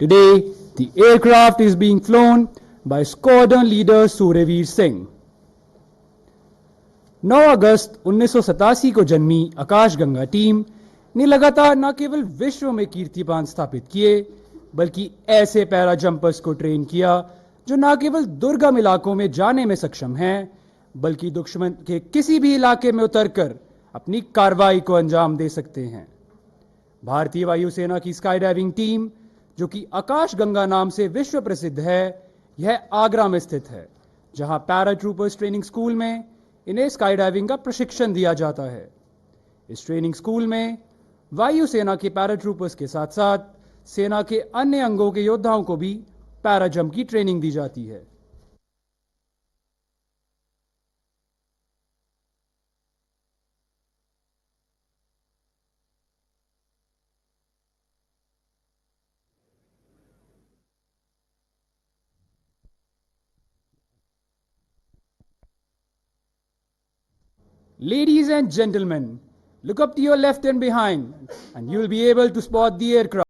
Today, the aircraft is being flown by Squadron Leader Surya Singh. 9 अगस्त 1987 को जन्मी आकाशगंगा team ने लगातार न केवल विश्व में कीर्तिमान स्थापित किए, बल्कि ऐसे पैरा जंपर्स को ट्रेन किया जो न केवल दुर्गम इलाकों में जाने में सक्षम हैं, बल्कि दुश्मन के किसी भी इलाके में उतरकर अपनी कार्रवाई को अंजाम दे सकते हैं। भारतीय वायुसेना की स्काई डाइविंग टीम, जो कि आकाशगंगा नाम से विश्व प्रसिद्ध है, यह आगरा में स्थित है, जहां पैराट्रूपर्स ट्रेनिंग स्कूल में इन्हें स्काई डाइविंग का प्रशिक्षण दिया जाता है। इस ट्रेनिंग स्कूल में वायुसेना के पैराट्रूपर्स के साथ साथ सेना के अन्य अंगों के योद्धाओं को भी पैरा जंप की ट्रेनिंग दी जाती है। Ladies and gentlemen, look up to your left and behind, and you will be able to spot the aircraft.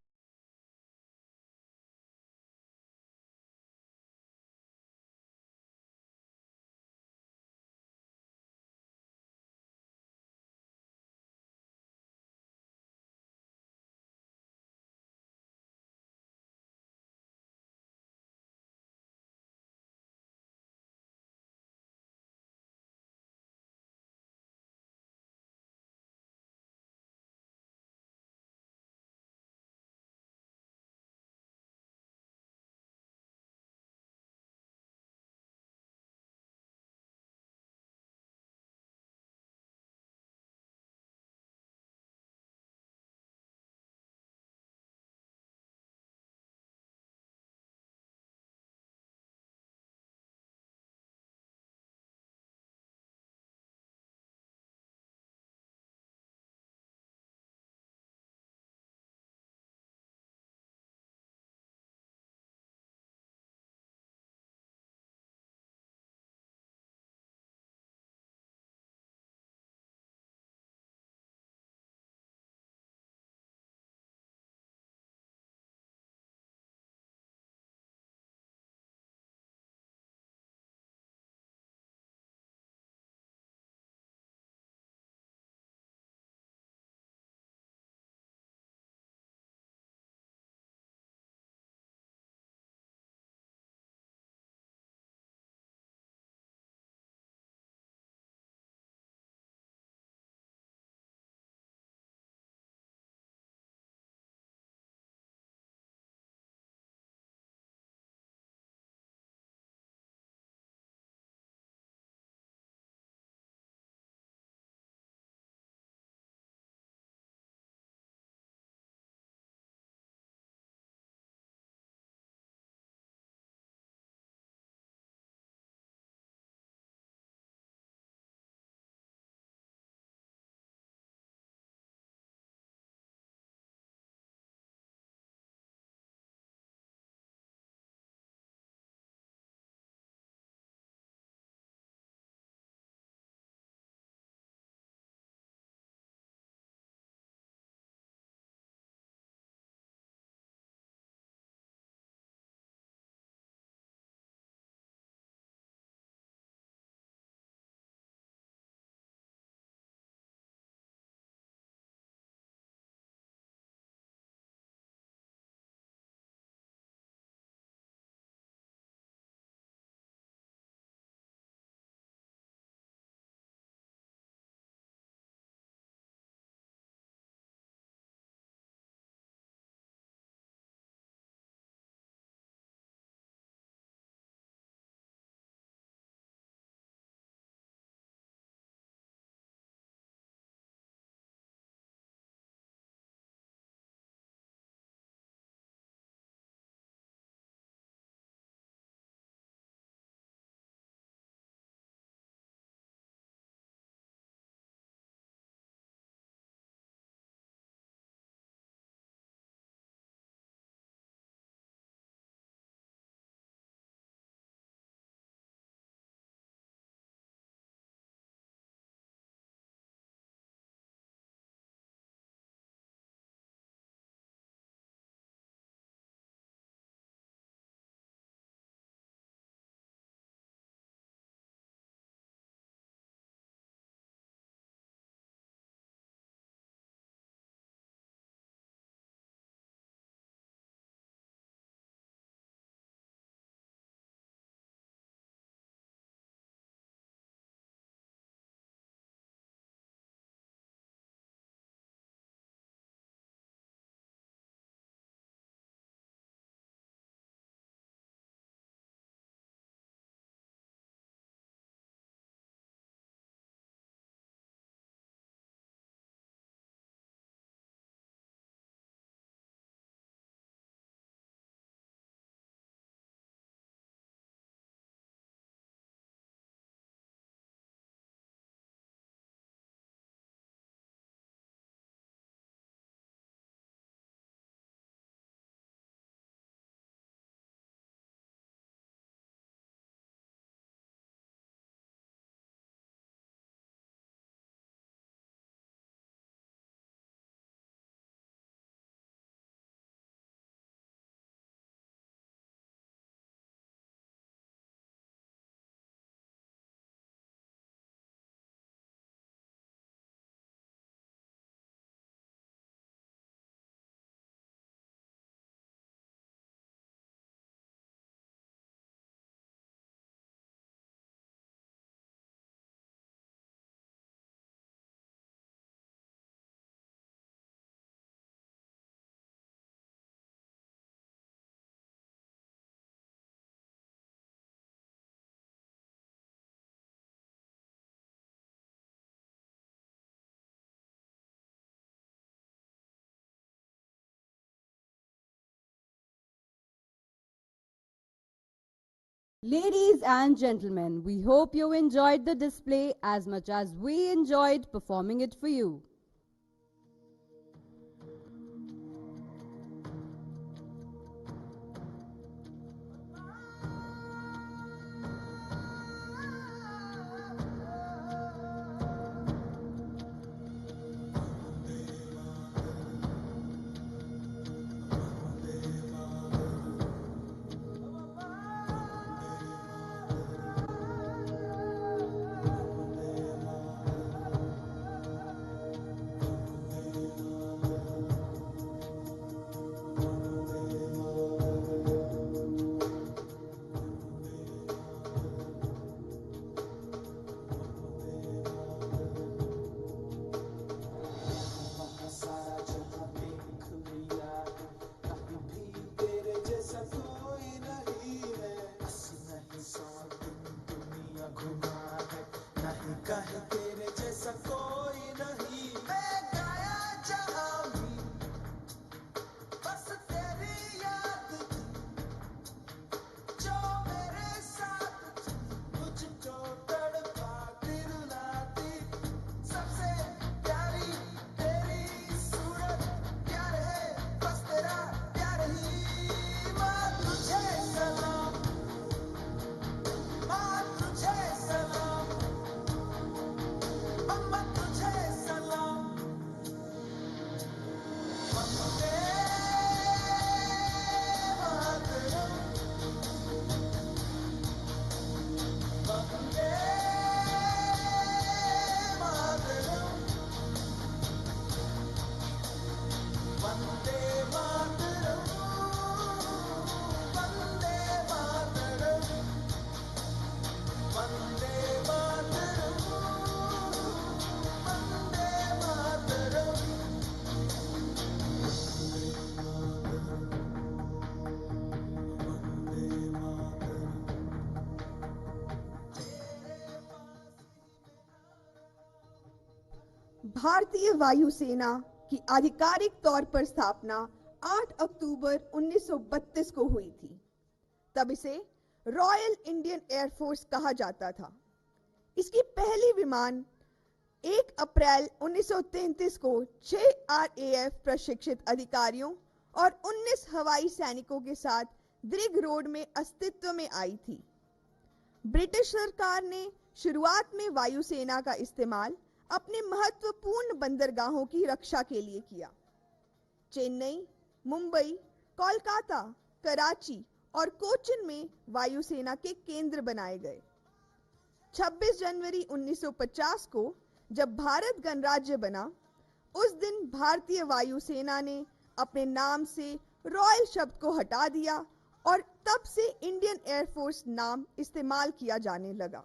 Ladies and gentlemen, we hope you enjoyed the display as much as we enjoyed performing it for you. भारतीय वायुसेना की आधिकारिक तौर पर स्थापना 8 अक्टूबर 1932 को हुई थी। तब इसे रॉयल इंडियन एयरफोर्स कहा जाता था। इसकी पहली विमान 1 अप्रैल 1933 को 6 RAF प्रशिक्षित अधिकारियों और 19 हवाई सैनिकों के साथ द्रिग रोड में अस्तित्व में आई थी। ब्रिटिश सरकार ने शुरुआत में वायुसेना का इस्तेमाल अपने महत्वपूर्ण बंदरगाहों की रक्षा के लिए किया। चेन्नई, मुंबई, कोलकाता, कराची और कोचिन में वायुसेना के केंद्र बनाए गए। 26 जनवरी 1950 को जब भारत गणराज्य बना, उस दिन भारतीय वायुसेना ने अपने नाम से रॉयल शब्द को हटा दिया और तब से इंडियन एयरफोर्स नाम इस्तेमाल किया जाने लगा।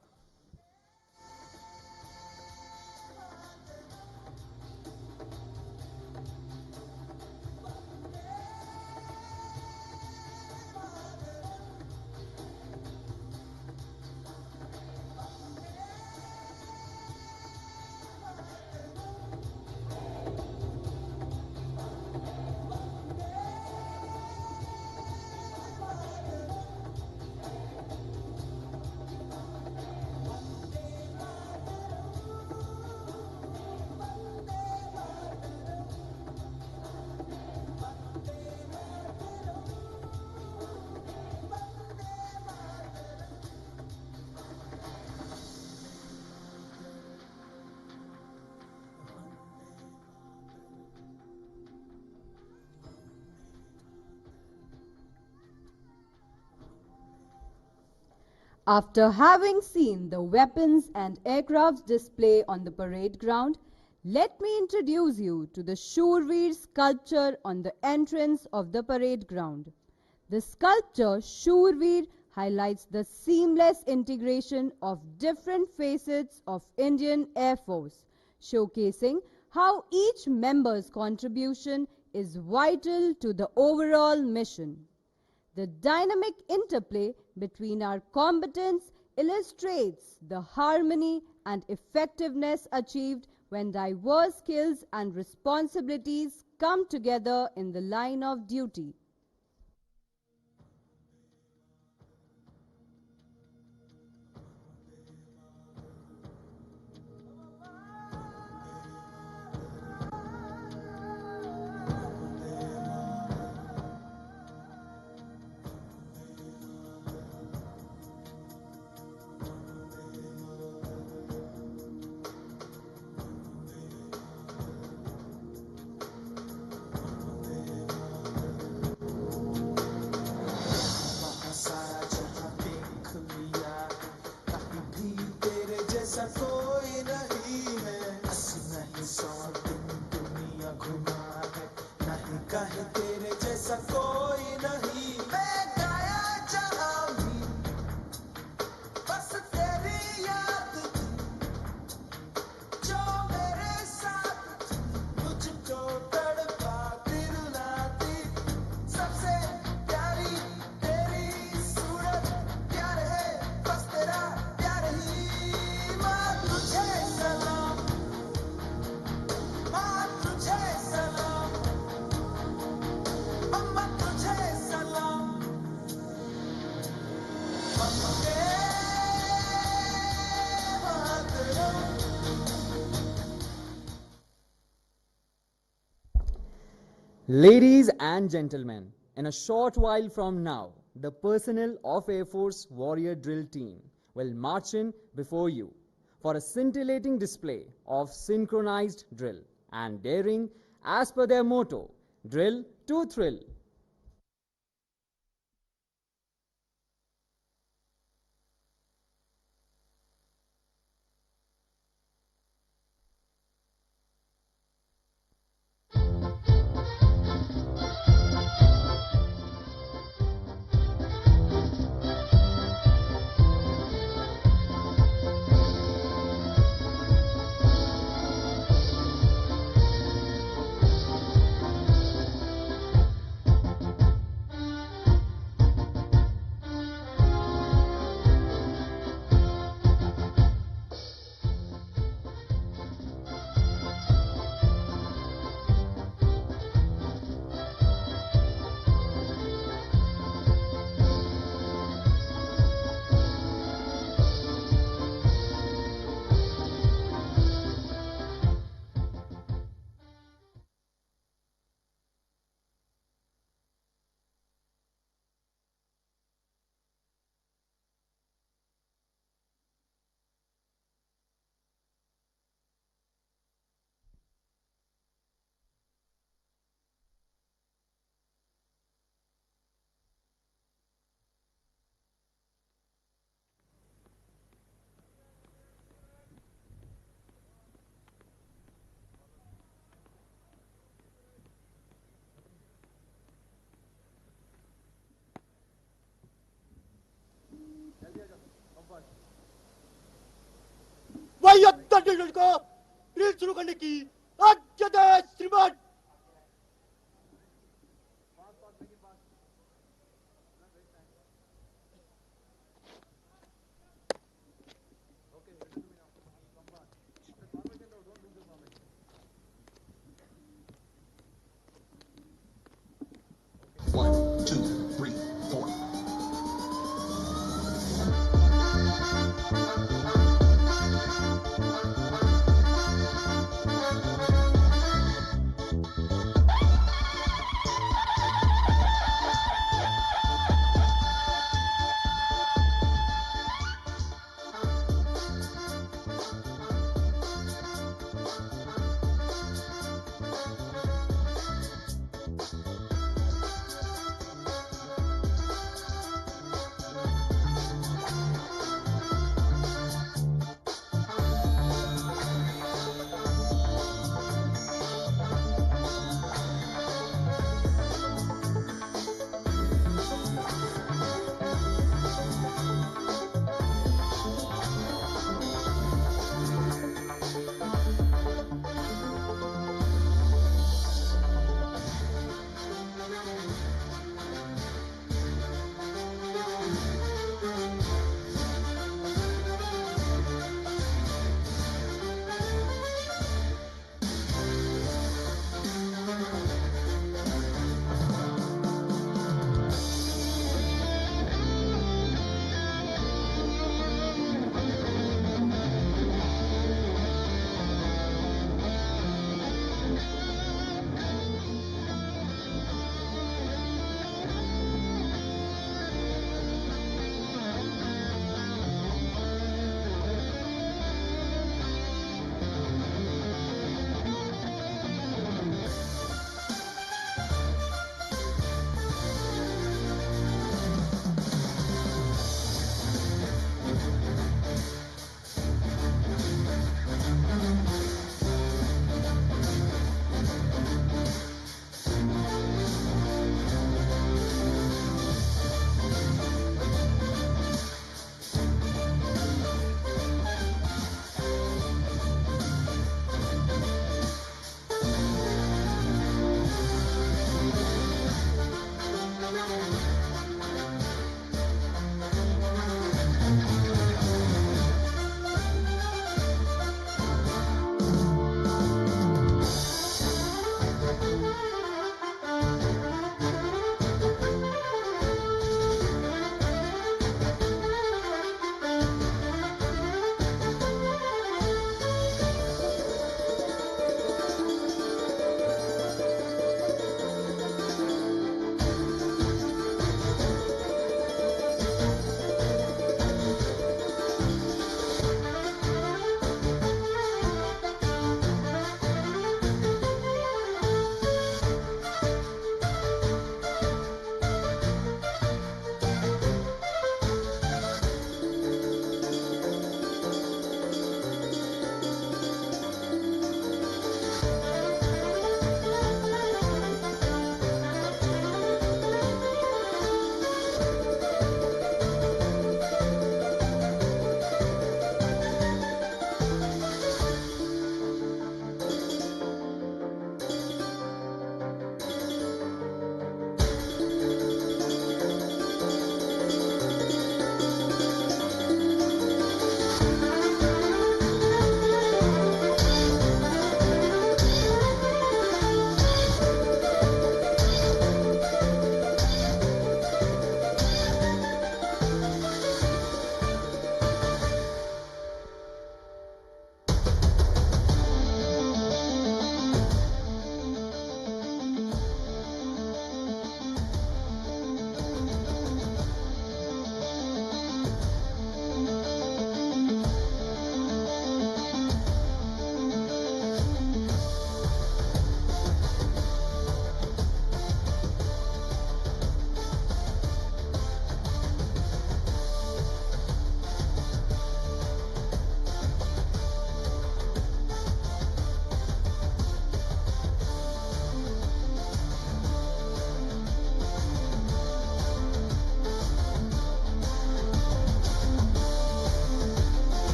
After having seen the weapons and aircrafts display on the parade ground, let me introduce you to the Shurveer sculpture on the entrance of the parade ground. The sculpture Shurveer highlights the seamless integration of different facets of Indian Air Force, showcasing how each member's contribution is vital to the overall mission. The dynamic interplay between our combatants illustrates the harmony and effectiveness achieved when diverse skills and responsibilities come together in the line of duty. Ladies and gentlemen, in a short while from now, the personnel of Air Force Warrior Drill Team will march in before you for a scintillating display of synchronized drill and daring as per their motto, Drill to Thrill. वही Abdul drill को drill शुरू करने की आज्ञा दे श्रीमान।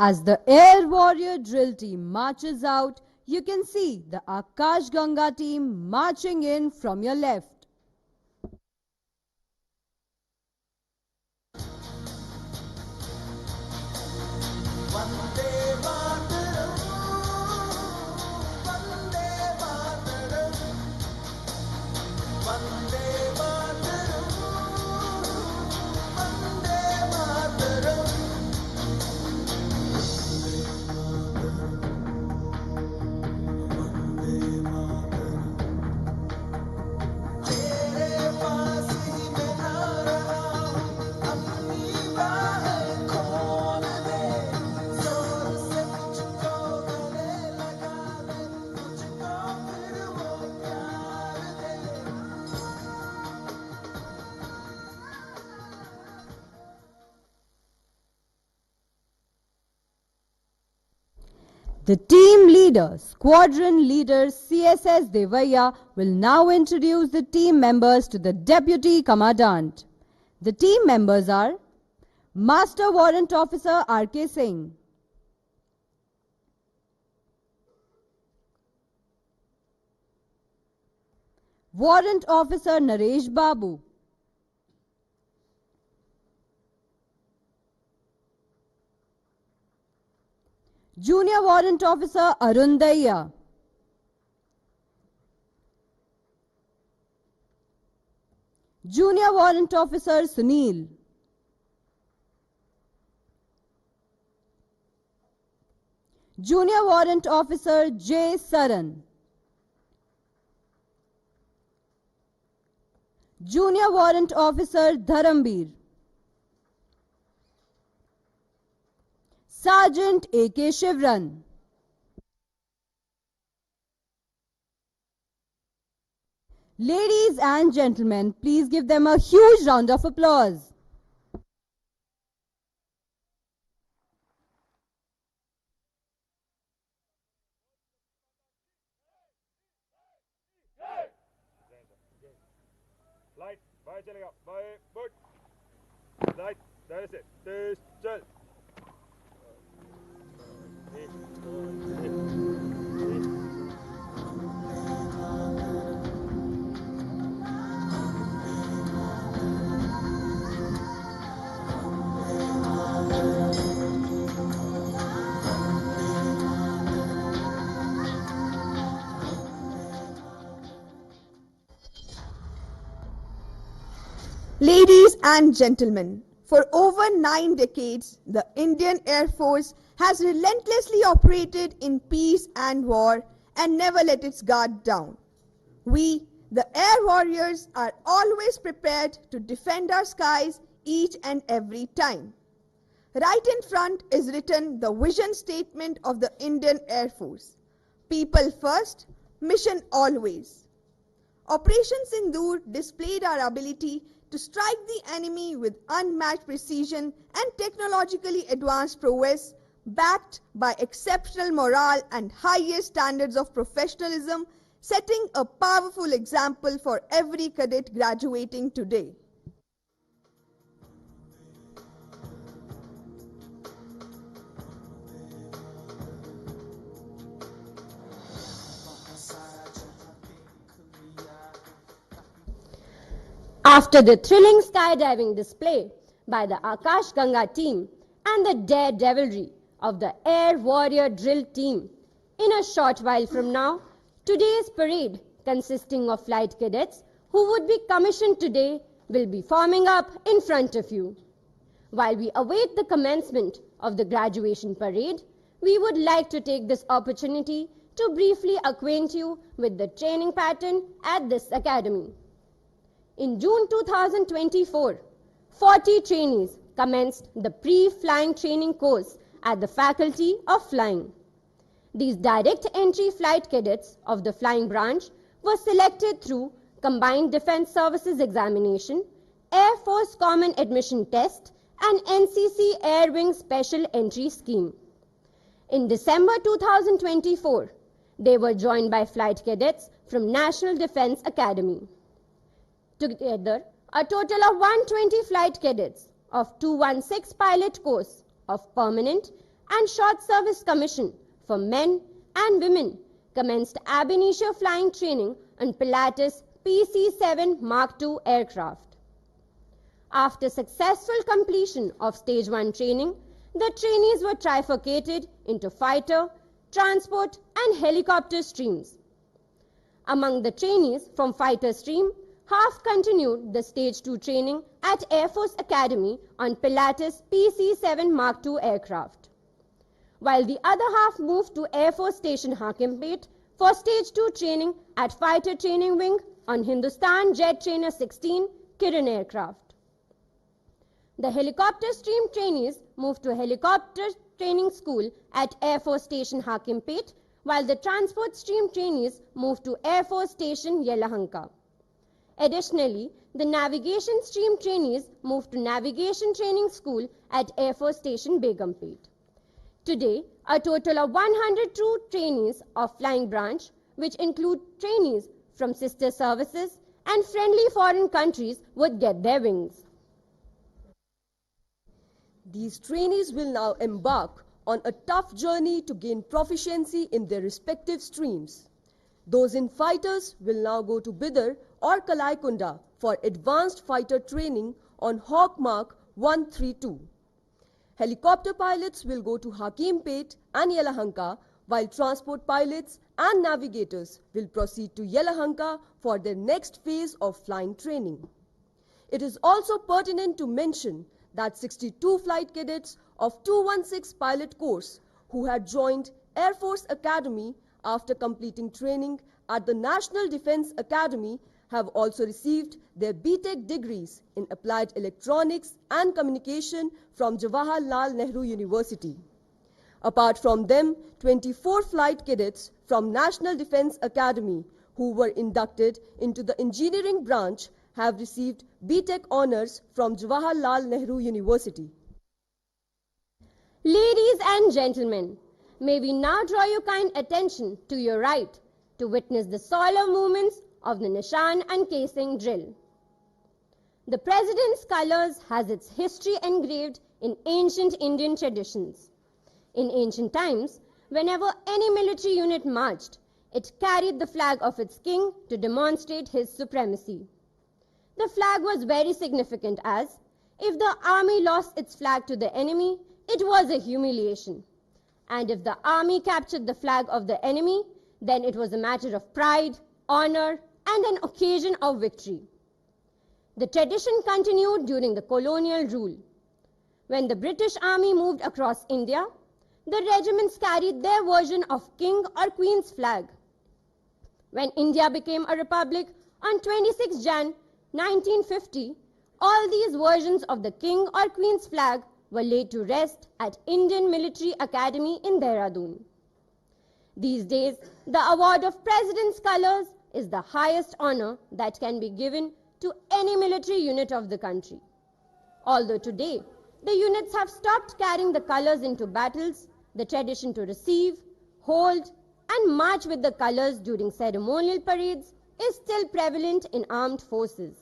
As the Air Warrior drill team marches out, you can see the Akash Ganga team marching in from your left. The team leader, Squadron Leader CSS Devaya, will now introduce the team members to the Deputy Commandant. The team members are Master Warrant Officer R.K. Singh, Warrant Officer Naresh Babu, Junior Warrant Officer Arun Daya, Junior Warrant Officer Sunil, Junior Warrant Officer J. Sarang, Junior Warrant Officer Dharambir, Sergeant A.K. Shivran, ladies and gentlemen, please give them a huge round of applause. Light, बाएं चलेगा, बाएं, but light, there is it, this, चल. Ladies and gentlemen, for over 9 decades, the Indian Air Force has relentlessly operated in peace and war and never let its guard down. We, the Air Warriors, are always prepared to defend our skies each and every time. Right in front is written the vision statement of the Indian Air Force: people first, mission always. Operation Sindoor displayed our ability to strike the enemy with unmatched precision and technologically advanced prowess, backed by exceptional morale and highest standards of professionalism, setting a powerful example for every cadet graduating today. After the thrilling skydiving display by the Akash Ganga team and the daredevilry of the Air Warrior drill team, in a short while from now, today's parade, consisting of flight cadets who would be commissioned today, will be forming up in front of you. While we await the commencement of the graduation parade, we would like to take this opportunity to briefly acquaint you with the training pattern at this academy. In June 2024, 40 trainees commenced the pre-flying training course at the Faculty of Flying. These direct entry flight cadets of the flying branch were selected through Combined Defense Services Examination, Air Force Common Admission Test, and NCC Air Wing Special Entry Scheme. In December 2024, they were joined by flight cadets from National Defense Academy. Together, a total of 120 flight cadets of 216 pilot course of permanent and Short Service Commission for Men and Women commenced ab initio flying training on Pilatus PC-7 Mark II aircraft. After successful completion of Stage 1 training, the trainees were trifurcated into fighter, transport and helicopter streams. Among the trainees from fighter stream, half continued the Stage 2 training at Air Force Academy on Pilatus PC-7 Mark II aircraft, while the other half moved to Air Force Station Hakimpet for Stage 2 training at Fighter Training Wing on Hindustan Jet Trainer 16 Kiran aircraft. The helicopter stream trainees moved to Helicopter Training School at Air Force Station Hakimpet, while the transport stream trainees moved to Air Force Station Yelahanka. Additionally, the navigation stream trainees moved to Navigation Training School at Air Force Station Begumpet. Today, a total of 102 trainees of Flying Branch, which include trainees from sister services and friendly foreign countries, would get their wings. These trainees will now embark on a tough journey to gain proficiency in their respective streams. Those in fighters will now go to Bidar or Kalaikunda for advanced fighter training on Hawk Mark 132. Helicopter pilots will go to Hakimpet and Yelahanka, while transport pilots and navigators will proceed to Yelahanka for their next phase of flying training. It is also pertinent to mention that 62 flight cadets of 216 pilot course who had joined Air Force Academy after completing training at the National Defense Academy have also received their B.Tech degrees in Applied Electronics and Communication from Jawaharlal Nehru University. Apart from them, 24 flight cadets from National Defense Academy who were inducted into the engineering branch have received B.Tech honors from Jawaharlal Nehru University. Ladies and gentlemen, may we now draw your kind attention to your right to witness the solemn movements of the Nishan and Casing drill. The President's colors has its history engraved in ancient Indian traditions. In ancient times, whenever any military unit marched, it carried the flag of its king to demonstrate his supremacy. The flag was very significant as, if the army lost its flag to the enemy, it was a humiliation. And if the army captured the flag of the enemy, then it was a matter of pride, honor, and an occasion of victory. The tradition continued during the colonial rule. When the British Army moved across India, the regiments carried their version of king or queen's flag. When India became a republic on 26 Jan 1950, all these versions of the king or queen's flag were laid to rest at Indian Military Academy in Dehradun. These days, the award of President's Colors is the highest honor that can be given to any military unit of the country. Although today, the units have stopped carrying the colors into battles, the tradition to receive, hold, and march with the colors during ceremonial parades is still prevalent in armed forces.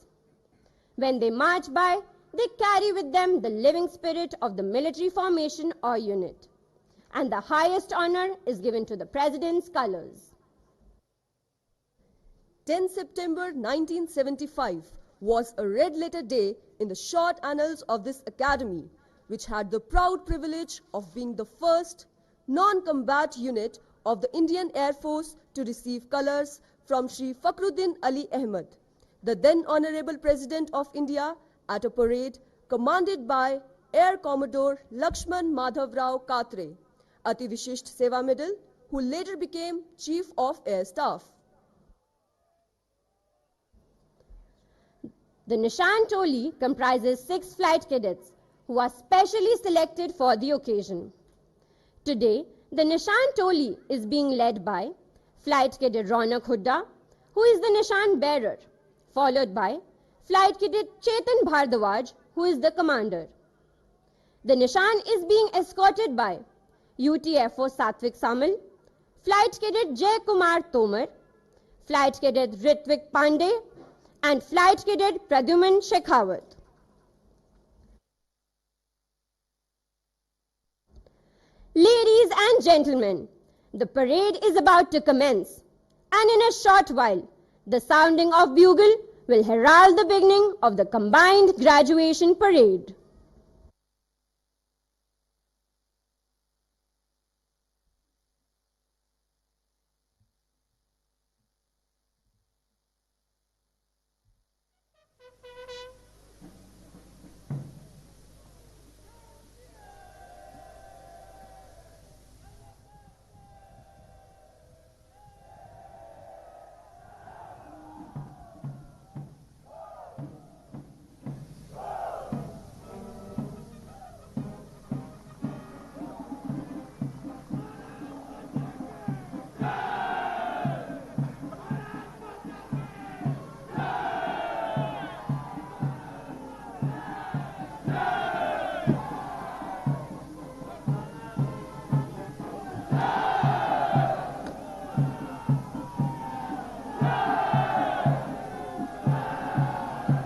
When they march by, they carry with them the living spirit of the military formation or unit. And the highest honor is given to the President's colors. 10 September 1975 was a red-letter day in the short annals of this academy, which had the proud privilege of being the first non-combat unit of the Indian Air Force to receive colors from Shri Fakhruddin Ali Ahmed, the then Honorable President of India, at a parade commanded by Air Commodore Lakshman Madhav Rao Katre, Ati Vishisht Seva Medal, who later became Chief of Air Staff. The Nishan Toli comprises 6 flight cadets who are specially selected for the occasion. Today, the Nishan Toli is being led by Flight Cadet Ronak Hudda, who is the Nishan bearer, followed by Flight Cadet Chetan Bhardwaj, who is the commander. The Nishan is being escorted by UTFO Satvik Samal, Flight Cadet Jay Kumar Tomar, Flight Cadet Ritvik Pandey, and Flight Cadet Pradyuman Shekhawat. Ladies and gentlemen, the parade is about to commence, and in a short while, the sounding of bugle will herald the beginning of the combined graduation parade.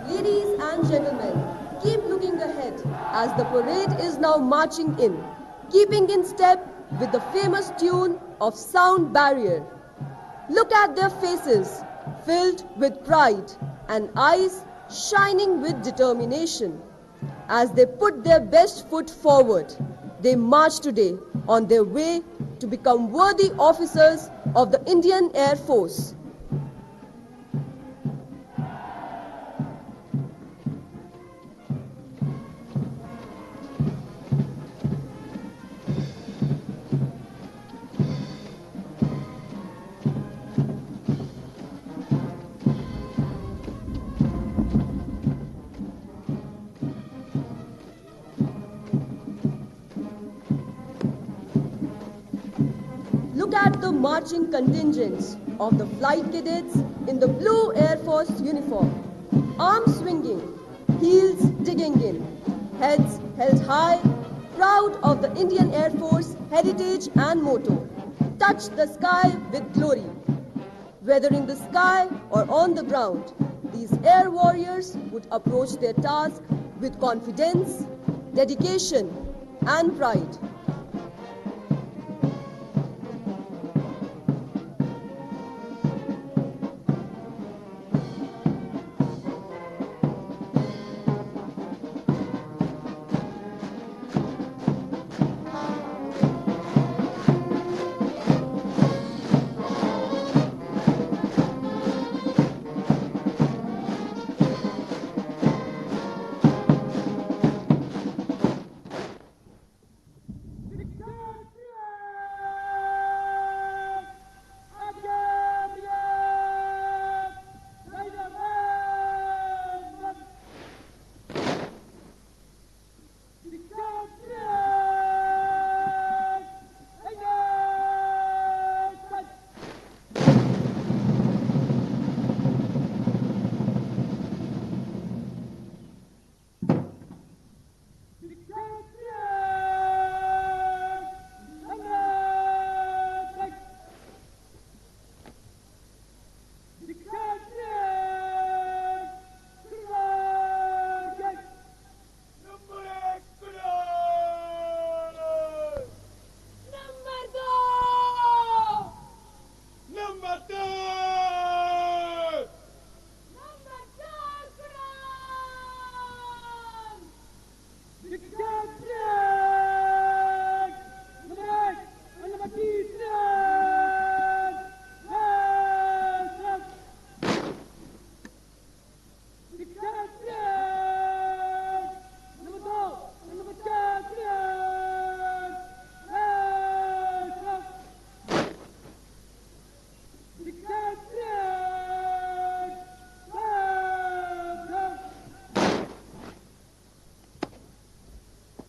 Ladies and gentlemen, keep looking ahead as the parade is now marching in, keeping in step with the famous tune of Sound Barrier. Look at their faces, filled with pride, and eyes shining with determination. As they put their best foot forward, they march today on their way to become worthy officers of the Indian Air Force. Look at the marching contingents of the flight cadets in the blue Air Force uniform. Arms swinging, heels digging in, heads held high, proud of the Indian Air Force heritage and motto, touch the sky with glory. Whether in the sky or on the ground, these air warriors would approach their task with confidence, dedication, and pride.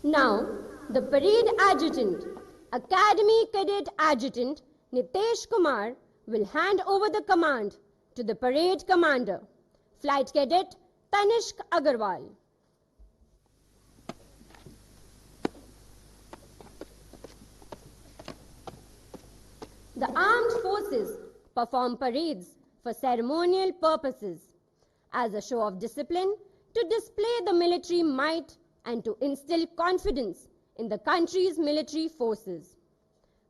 Now, the parade adjutant, Academy Cadet Adjutant Nitesh Kumar, will hand over the command to the parade commander, Flight Cadet Tanishk Agarwal. The armed forces perform parades for ceremonial purposes as a show of discipline to display the military might and to instill confidence in the country's military forces.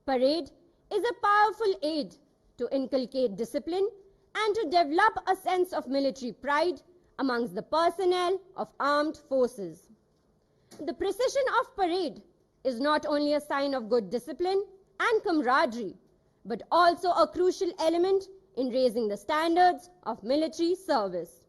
Parade is a powerful aid to inculcate discipline and to develop a sense of military pride amongst the personnel of armed forces. The procession of parade is not only a sign of good discipline and camaraderie, but also a crucial element in raising the standards of military service.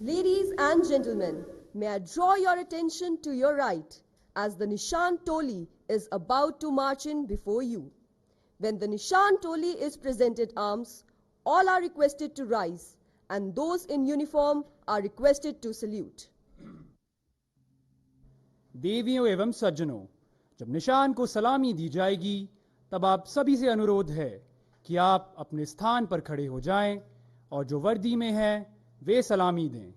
Ladies and gentlemen, may I draw your attention to your right as the Nishan Toli is about to march in before you. When the Nishan Toli is presented arms, all are requested to rise and those in uniform are requested to salute. देवियों एवं सज्जनों, जब निशान को सलामी दी जाएगी तब आप सभी से अनुरोध है कि आप अपने स्थान पर खड़े हो जाएं और जो वर्दी में हैं वे सलामी दें।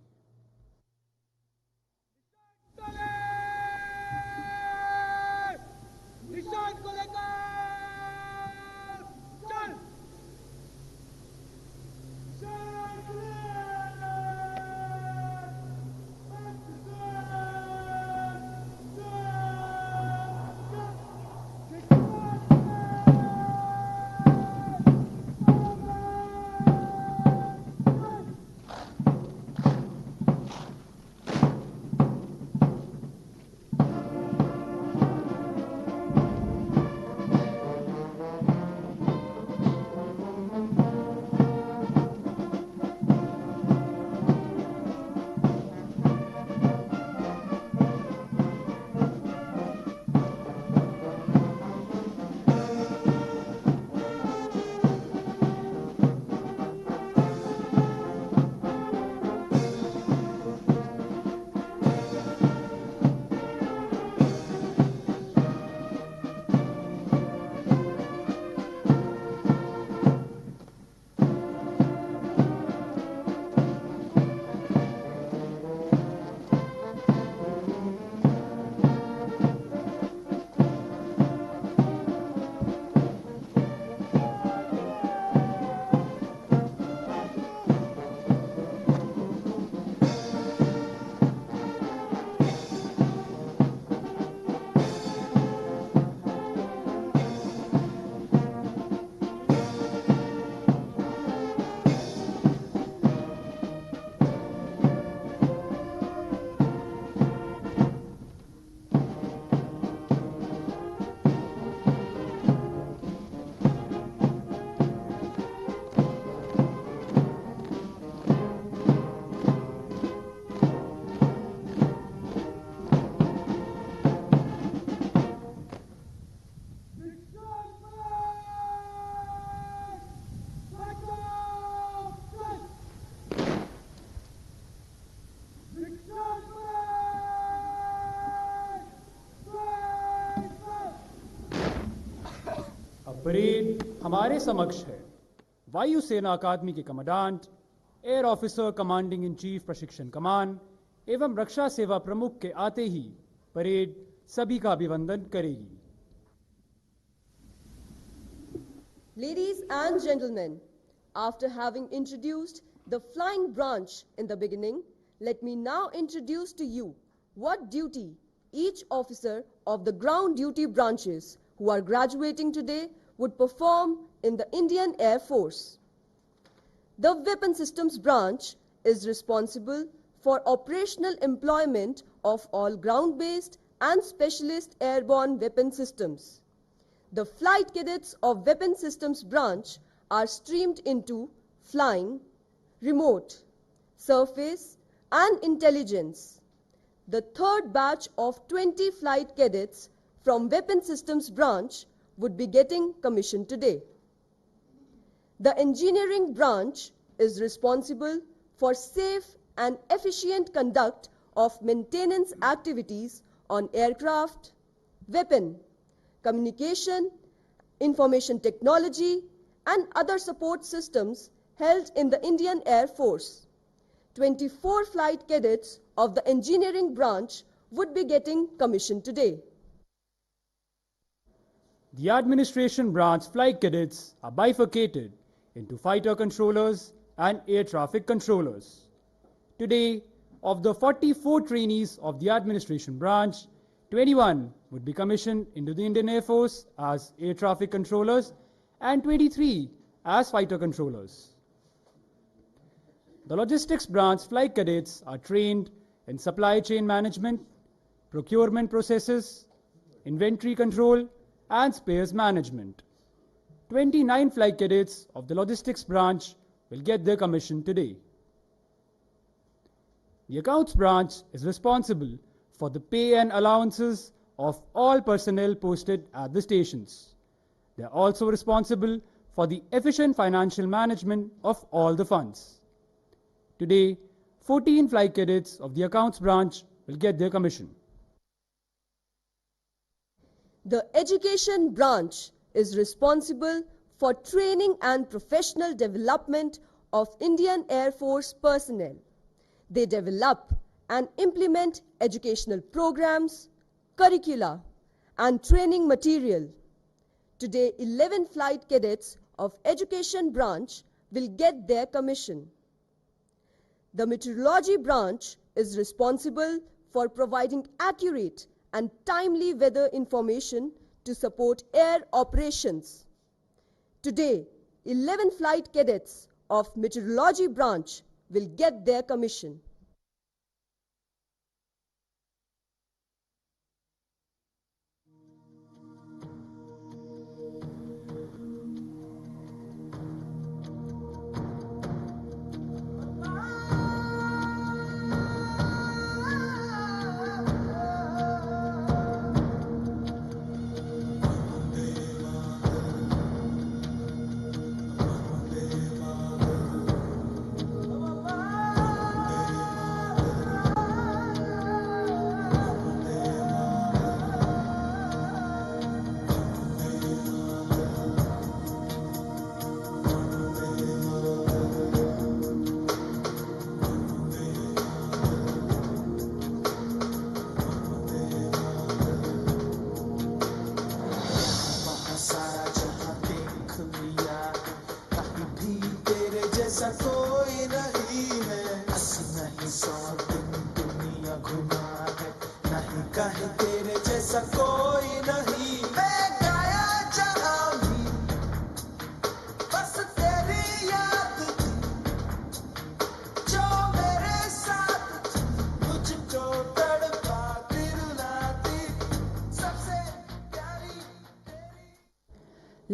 परेड हमारे समक्ष है। वायुसेना अकादमी के commandant, air officer commanding in chief प्रशिक्षण कमान एवं रक्षा सेवा प्रमुख के आते ही परेड सभी का अभिवंदन करेगी। Ladies and gentlemen, after having introduced the flying branch in the beginning, let me now introduce to you what duty each officer of the ground duty branches who are graduating today would perform in the Indian Air Force. The Weapon Systems branch is responsible for operational employment of all ground-based and specialist airborne weapon systems. The flight cadets of Weapon Systems branch are streamed into flying, remote, surface, and intelligence. The third batch of 20 flight cadets from Weapon Systems branch would be getting commissioned today. The engineering branch is responsible for safe and efficient conduct of maintenance activities on aircraft, weapon, communication, information technology, and other support systems held in the Indian Air Force. 24 flight cadets of the engineering branch would be getting commissioned today. The administration branch flight cadets are bifurcated into fighter controllers and air traffic controllers. Today, of the 44 trainees of the administration branch, 21 would be commissioned into the Indian Air Force as air traffic controllers and 23 as fighter controllers. The logistics branch flight cadets are trained in supply chain management, procurement processes, inventory control, and spares management. 29 flight cadets of the logistics branch will get their commission today. The accounts branch is responsible for the pay and allowances of all personnel posted at the stations. They are also responsible for the efficient financial management of all the funds. Today, 14 flight cadets of the accounts branch will get their commission. The education branch is responsible for training and professional development of Indian Air Force personnel. They develop and implement educational programs, curricula, and training material. Today, 11 flight cadets of education branch will get their commission. The meteorology branch is responsible for providing accurate and timely weather information to support air operations. Today, 11 flight cadets of meteorology branch will get their commission.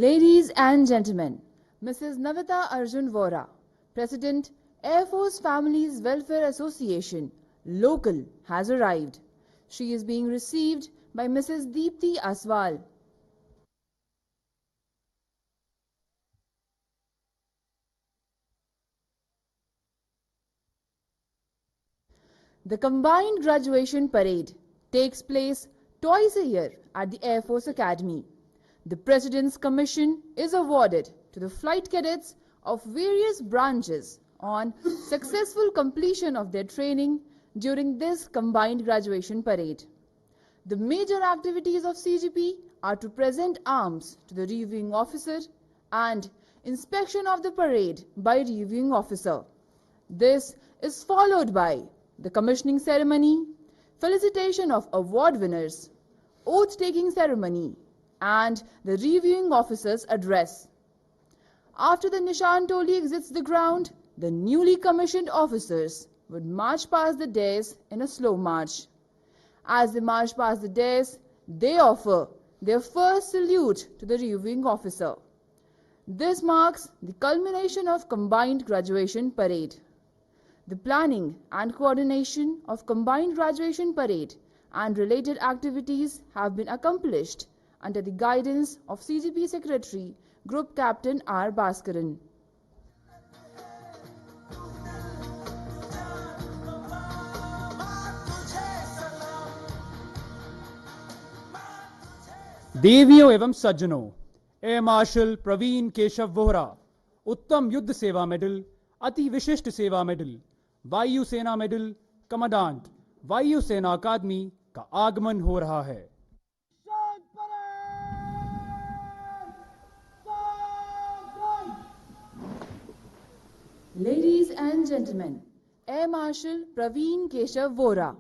Ladies and gentlemen, Mrs. Navita Arjun Vora, President, Air Force Families Welfare Association, Local, has arrived. She is being received by Mrs. Deepthi Aswal. The Combined Graduation Parade takes place twice a year at the Air Force Academy. The President's Commission is awarded to the flight cadets of various branches on successful completion of their training during this Combined Graduation Parade. The major activities of CGP are to present arms to the reviewing officer and inspection of the parade by reviewing officer. This is followed by the commissioning ceremony, felicitation of award winners, oath-taking ceremony, and the reviewing officer's address. After the Nishan Toli exits the ground, the newly commissioned officers would march past the dais in a slow march. As they march past the dais, they offer their first salute to the reviewing officer. This marks the culmination of Combined Graduation Parade. The planning and coordination of Combined Graduation Parade and related activities have been accomplished under the guidance of CGP Secretary, Group Captain R. Bhaskaran. देवियों एवं सज्जनों, air marshal Praveen Keshav Vohra उत्तम युद्ध सेवा medal, अति विशिष्ट सेवा medal, वायु सेना मेडल, कमांडेंट वायु सेना अकादमी का आगमन हो रहा है। Ladies and gentlemen, Air Marshal Praveen Keshav Vora,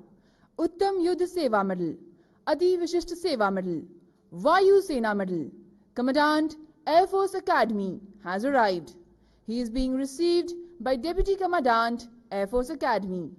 Uttam Yudh Seva Medal, Ati Vishisht Seva Medal, Vayu Sena Medal, Commandant Air Force Academy has arrived. He is being received by Deputy Commandant Air Force Academy.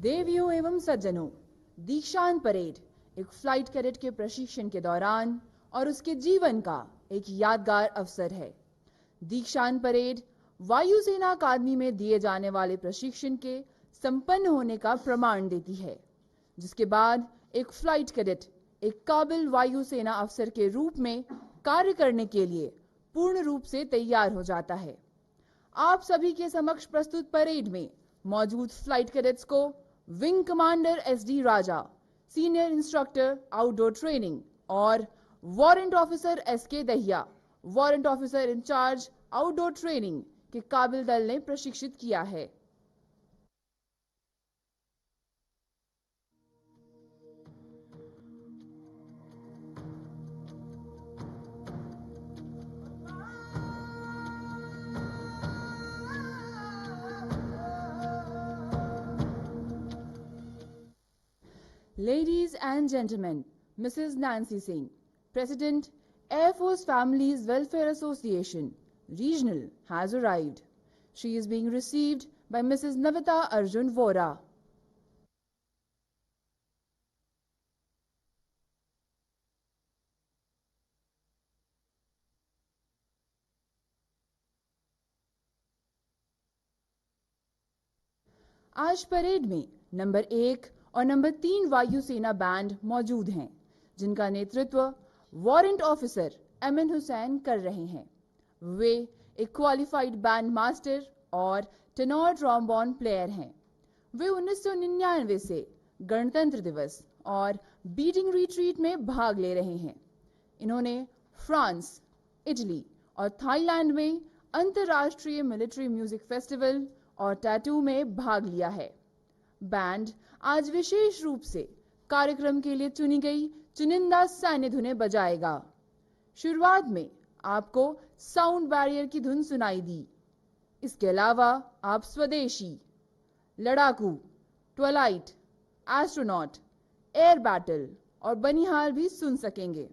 देवियों एवं सज्जनों, दीक्षांत parade एक flight cadet के प्रशिक्षण के दौरान और उसके जीवन का एक यादगार अवसर है। दीक्षांत परेड वायुसेना अकादमी में दिए जाने वाले प्रशिक्षण के संपन्न होने का प्रमाण देती है, जिसके बाद एक फ्लाइट कैडेट एक काबिल वायुसेना अफसर के रूप में कार्य करने के लिए पूर्ण रूप से तैयार हो जाता है। आप सभी के समक्ष प्रस्तुत परेड में मौजूद फ्लाइट कैडेट्स को wing commander SD Raja, senior instructor outdoor training और warrant officer SK Dahiya, warrant officer incharge outdoor training के काबिल दल ने प्रशिक्षित किया है। Ladies and gentlemen, Mrs. Nancy Singh, President, Air Force Families Welfare Association, Regional, has arrived. She is being received by Mrs. Navita Arjun Vora. आज parade में number 1 और नंबर 3 वायुसेना बैंड मौजूद हैं, जिनका नेतृत्व वारंट ऑफिसर एमएन हुसैन कर रहे हैं। वे एक क्वालिफाइड बैंड मास्टर और टेनोर ट्रॉम्बोन प्लेयर हैं। वे 1999 से गणतंत्र दिवस और बीटिंग रिट्रीट में भाग ले रहे हैं। इन्होंने फ्रांस, इटली और थाईलैंड में अंतर्राष्ट्रीय मिलिट्री म्यूजिक फेस्टिवल और टैटू में भाग लिया है। बैंड आज विशेष रूप से कार्यक्रम के लिए चुनी गई चुनिंदा सैन्य धुनें बजाएगा। शुरुआत में आपको साउंड बैरियर की धुन सुनाई दी। इसके अलावा आप स्वदेशी, लड़ाकू, ट्वाइलाइट, एस्ट्रोनॉट, एयर बैटल और बनिहाल भी सुन सकेंगे।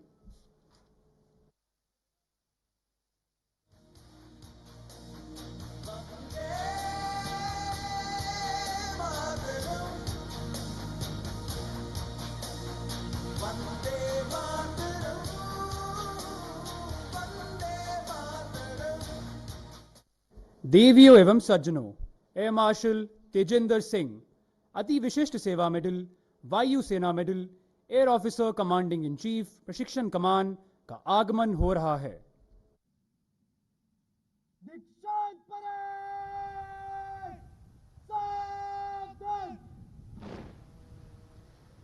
देवियों एवं सज्जनों, एयर मार्शल तेजिंदर सिंह, अति विशिष्ट सेवा मेडल, वायु सेना medal, air officer commanding in chief प्रशिक्षण कमान का आगमन हो रहा है।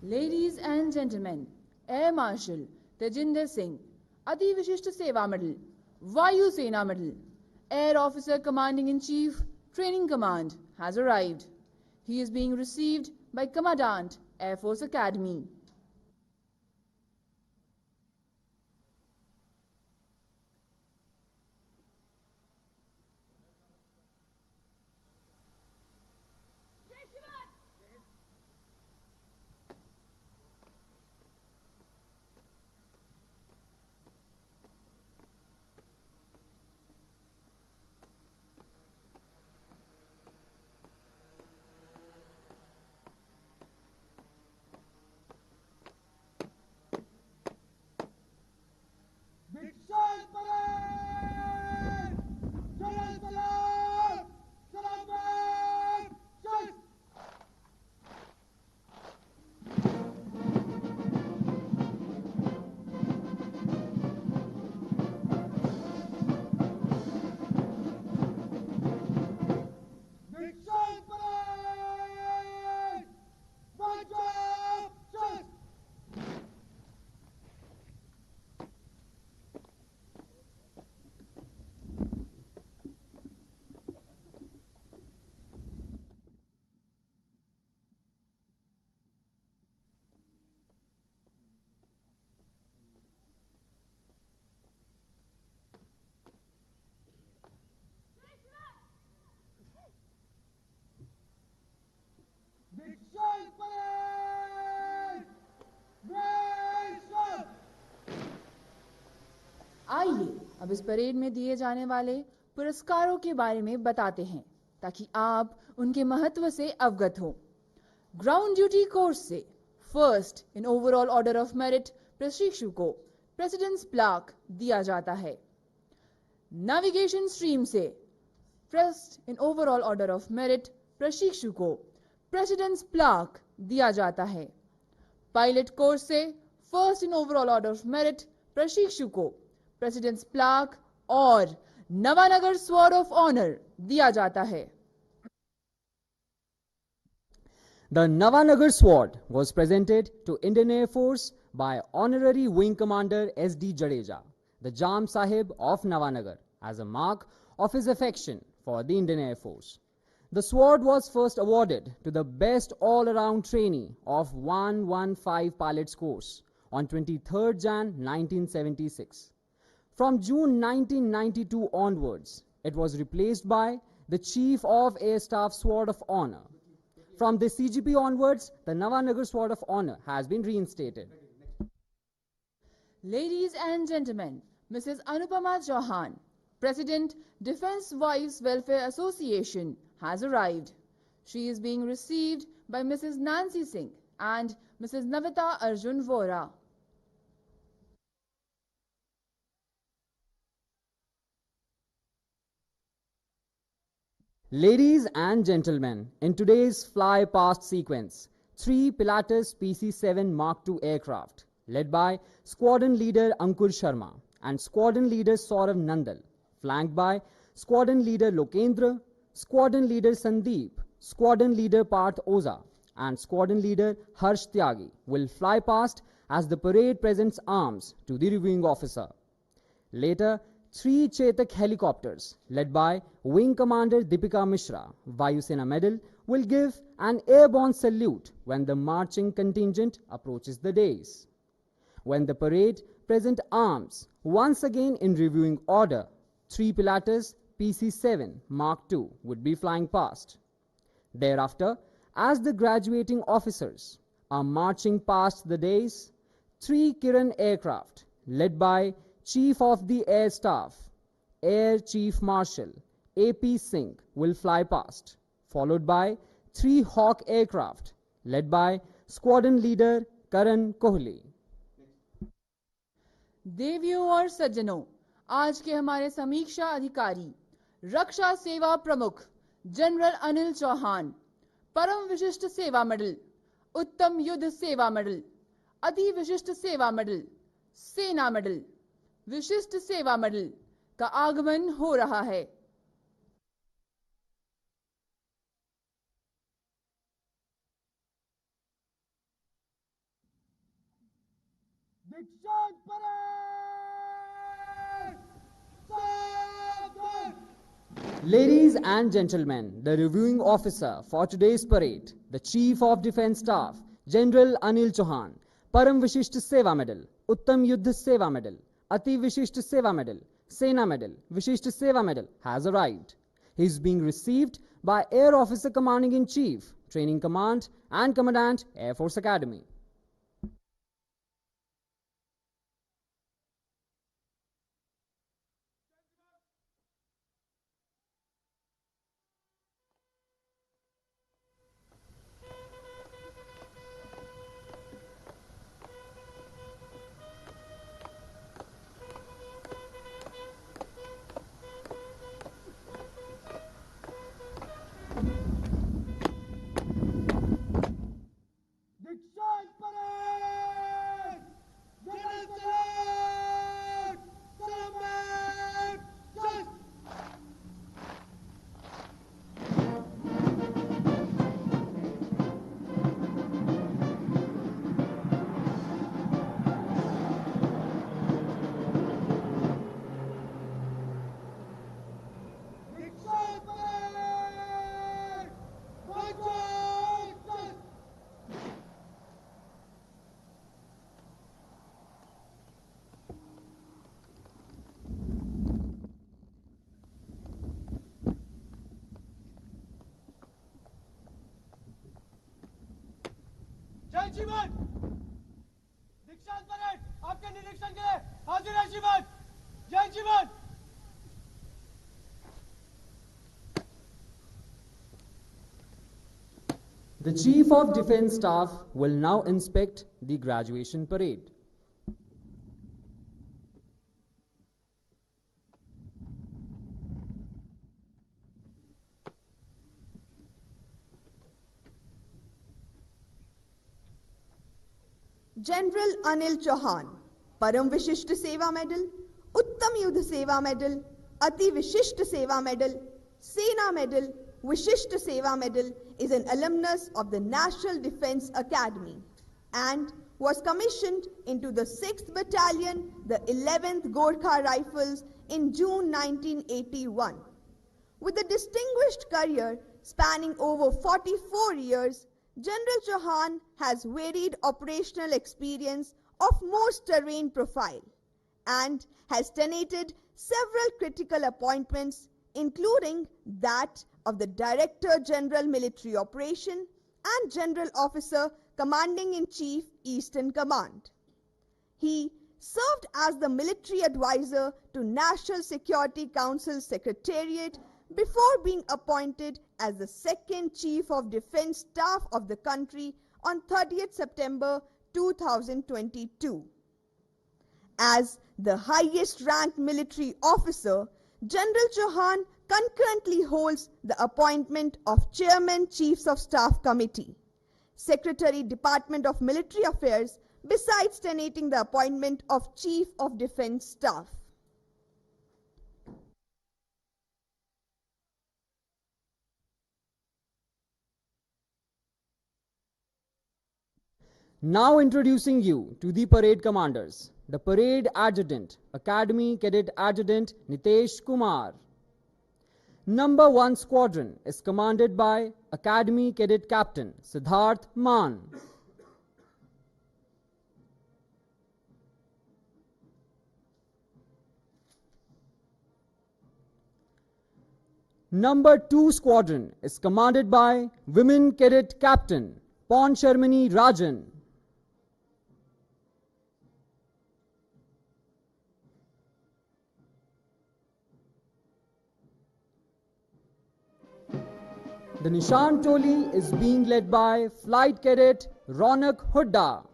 Ladies and gentlemen, Air Marshal Tejinder Singh, अति विशिष्ट सेवा मेडल, वायु सेना medal, Air Officer Commanding in Chief, Training Command has arrived. He is being received by Commandant, Air Force Academy. आइए अब इस परेड में दिए जाने वाले पुरस्कारों के बारे में बताते हैं ताकि आप उनके महत्व से अवगत हो। ग्राउंड ड्यूटी कोर्स से first in overall order of merit प्रशिक्षु को प्रेसिडेंट्स प्लाक दिया जाता है। नेविगेशन स्ट्रीम से first in overall order of merit प्रशिक्षु को प्रेसिडेंट्स प्लाक दिया जाता है। पायलट कोर्स से first in overall order of merit प्रशिक्षु को प्रेसिडेंट्स प्लाक और नवानगर स्वॉर्ड ऑफ ऑनर दिया जाता है। The Navanagar Sword was presented to Indian Air Force by Honorary Wing Commander S.D. Jadeja, the Jam Sahib of Navanagar, as a mark of his affection for the Indian Air Force. The sword was first awarded to the best all-around trainee of 115 Pilots Course on 23rd Jan 1976. From June 1992 onwards, it was replaced by the Chief of Air Staff Sword of Honor. From the CGP onwards, the Navanagar Sword of Honor has been reinstated. Ladies and gentlemen, Mrs. Anupama Chauhan, President, Defence Wives Welfare Association, has arrived. She is being received by Mrs. Nancy Singh and Mrs. Navita Arjun Vora. Ladies and gentlemen, in today's fly past sequence, 3 Pilatus PC-7 Mark II aircraft, led by Squadron Leader Ankur Sharma and Squadron Leader Saurav Nandal, flanked by Squadron Leader Lokendra, Squadron Leader Sandeep, Squadron Leader Parth Oza, and Squadron Leader Harsh Tyagi, will fly past as the parade presents arms to the reviewing officer. Later, 3 Chetak helicopters, led by Wing Commander Deepika Mishra, Vayu Sena Medal, will give an airborne salute when the marching contingent approaches the dais. When the parade present arms, once again in reviewing order, 3 Pilatus PC-7 Mark II would be flying past. Thereafter, as the graduating officers are marching past the dais, 3 Kiran aircraft, led by Chief of the Air Staff, Air Chief Marshal A.P. Singh, will fly past, followed by 3 Hawk aircraft, led by Squadron Leader Karan Kohli. देवियों और सज्जनों, आज के हमारे समीक्षा अधिकारी, रक्षा सेवा प्रमुख जनरल अनिल चौहान, परम विशिष्ट सेवा मेडल, उत्तम युद्ध सेवा मेडल, अति विशिष्ट सेवा मेडल, सेना मेडल, विशिष्ट सेवा मेडल का आगमन हो रहा है। Ladies and gentlemen, the reviewing officer for today's parade, the Chief of Defence Staff, General Anil Chauhan, Param Vishisht Seva Medal, Uttam Yuddha Seva Medal, Ati Vishisht Seva Medal, Sena Medal, Vishisht Seva Medal has arrived. He is being received by Air Officer Commanding in Chief, Training Command and Commandant, Air Force Academy. जय जीवन दीक्षांत parade आपके निरीक्षण के लिए हाजिर है जीवन जय जीवन The Chief of Defence Staff will now inspect the graduation parade. General Anil Chauhan Param Vishisht सेवा मेडल, उत्तम युद्ध सेवा मेडल, अति विशिष्ट सेवा मेडल, सेना मेडल, विशिष्ट सेवा medal is an alumnus of the National Defence Academy and was commissioned into the 6th Battalion, the 11th Gorkha Rifles in June 1981. With a distinguished career spanning over 44 years, General Chauhan has varied operational experience of most terrain profile and has tenated several critical appointments, including that of the Director General Military Operation and General Officer Commanding in Chief Eastern Command. He served as the military advisor to National Security Council Secretariat before being appointed as the second Chief of Defence Staff of the country on 30th September 2022. As the highest ranked military officer, General Chauhan concurrently holds the appointment of Chairman Chiefs of Staff Committee, Secretary Department of Military Affairs, besides tenating the appointment of Chief of Defence Staff. Now introducing you to the parade commanders. The Parade Adjutant, Academy Cadet Adjutant Nitesh Kumar. Number 1 Squadron is commanded by Academy Cadet Captain Siddharth Maan. Number 2 Squadron is commanded by Women Cadet Captain Pawn Sharmini Rajan. The Nishan Toli is being led by Flight Cadet Ronak Hudda.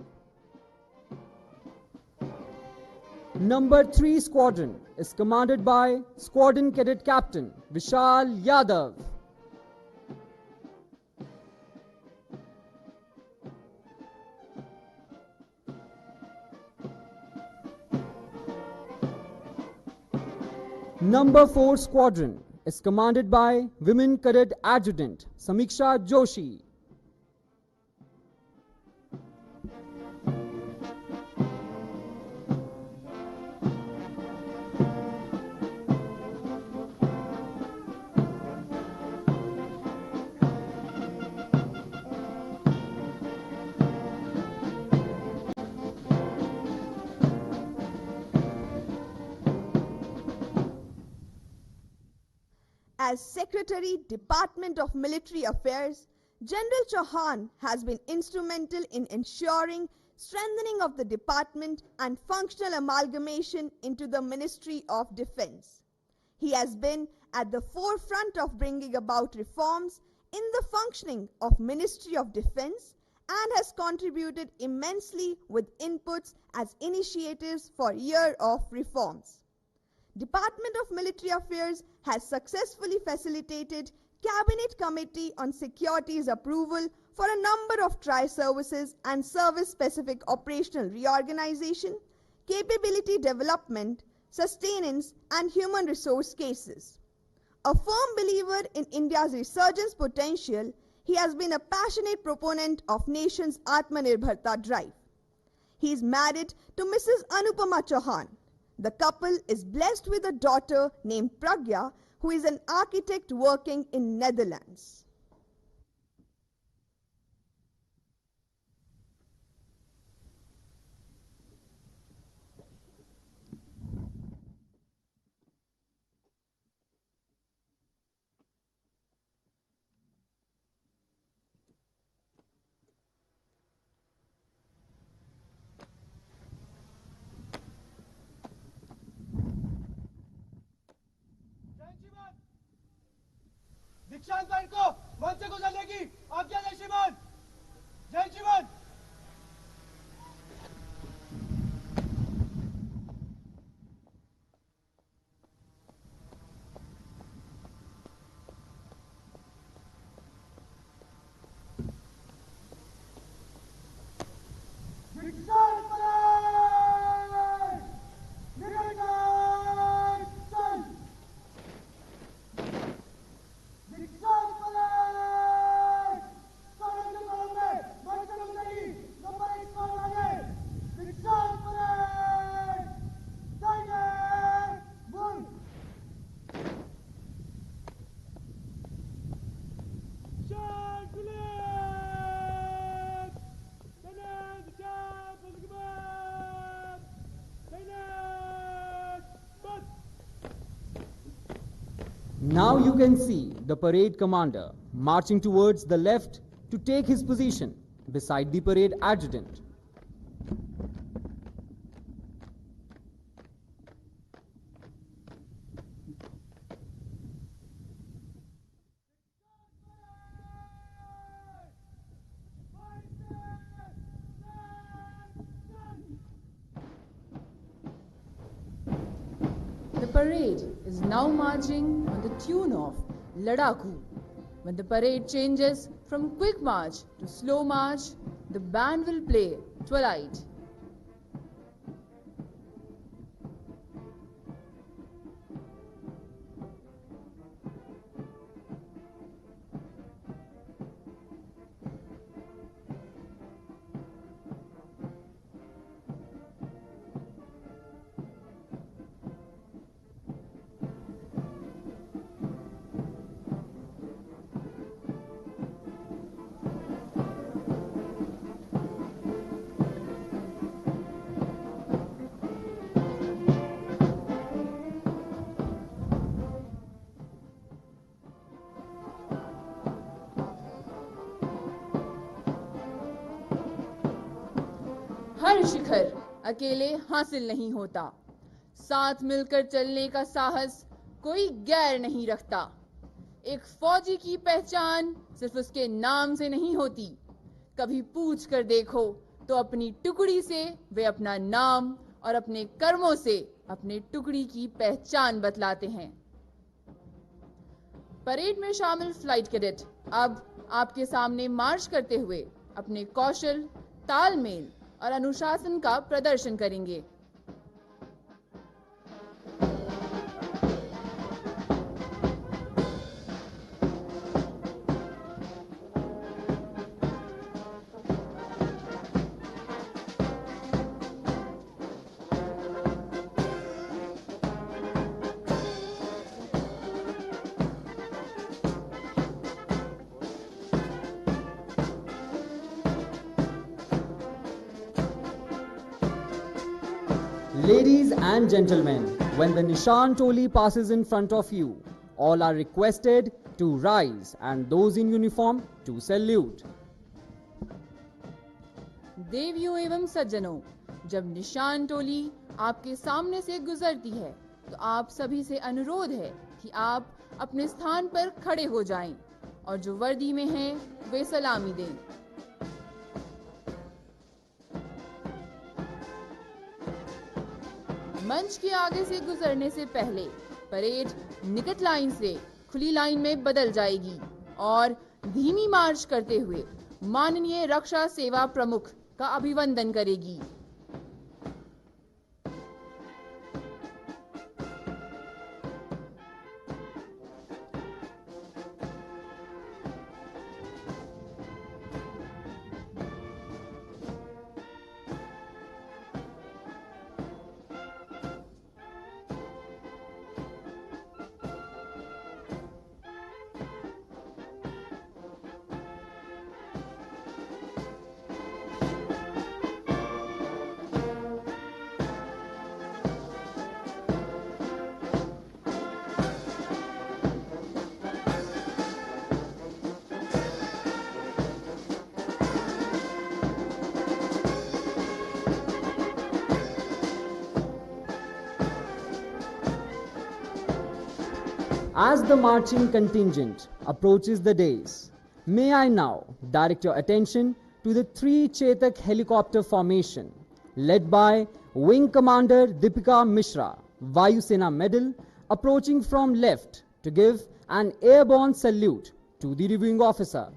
Number 3 Squadron is commanded by Squadron Cadet Captain Vishal Yadav. Number 4 Squadron is commanded by Women Cadet Adjutant Samiksha Joshi. As Secretary, Department of Military Affairs, General Chauhan has been instrumental in ensuring strengthening of the department and functional amalgamation into the Ministry of Defense. He has been at the forefront of bringing about reforms in the functioning of Ministry of Defense and has contributed immensely with inputs as initiatives for year of reforms. Department of Military Affairs has successfully facilitated Cabinet Committee on Security's approval for a number of tri-services and service-specific operational reorganization, capability development, sustenance and human resource cases. A firm believer in India's resurgence potential, he has been a passionate proponent of nation's Atmanirbharta drive. He is married to Mrs. Anupama Chauhan. The couple is blessed with a daughter named Pragya, who is an architect working in Netherlands. दीक्षांत band को मंच से गुजरने की आज्ञा दें श्रीमान। जय श्रीमान। Now you can see the parade commander marching towards the left to take his position beside the parade adjutant. The parade is now marching on the tune of Ladaku. When the parade changes from quick march to slow march, the band will play Twilight. हर शिखर अकेले हासिल नहीं होता, साथ मिलकर चलने का साहस कोई गैर नहीं रखता। एक फौजी की पहचान सिर्फ उसके नाम से नहीं होती, कभी पूछ कर देखो तो अपनी टुकड़ी से वे अपना नाम और अपने कर्मों से अपने टुकड़ी की पहचान बतलाते हैं। परेड में शामिल फ्लाइट कैडेट अब आपके सामने मार्च करते हुए अपने कौशल, तालमेल और अनुशासन का प्रदर्शन करेंगे। Ladies and gentlemen, when the Nishan Toli passes in front of you, all are requested to rise and those in uniform to salute. देवियों एवं सज्जनों, जब निशान टोली आपके सामने से गुजरती है तो आप सभी से अनुरोध है कि आप अपने स्थान पर खड़े हो जाएं और जो वर्दी में हैं वे सलामी दें। मंच के आगे से गुजरने से पहले परेड निकट लाइन से खुली लाइन में बदल जाएगी और धीमी मार्च करते हुए माननीय रक्षा सेवा प्रमुख का अभिवंदन करेगी। As the marching contingent approaches the dais, may I now direct your attention to the 3 Chetak helicopter formation led by Wing Commander Deepika Mishra, Vayu Sena Medal, approaching from left to give an airborne salute to the reviewing officer.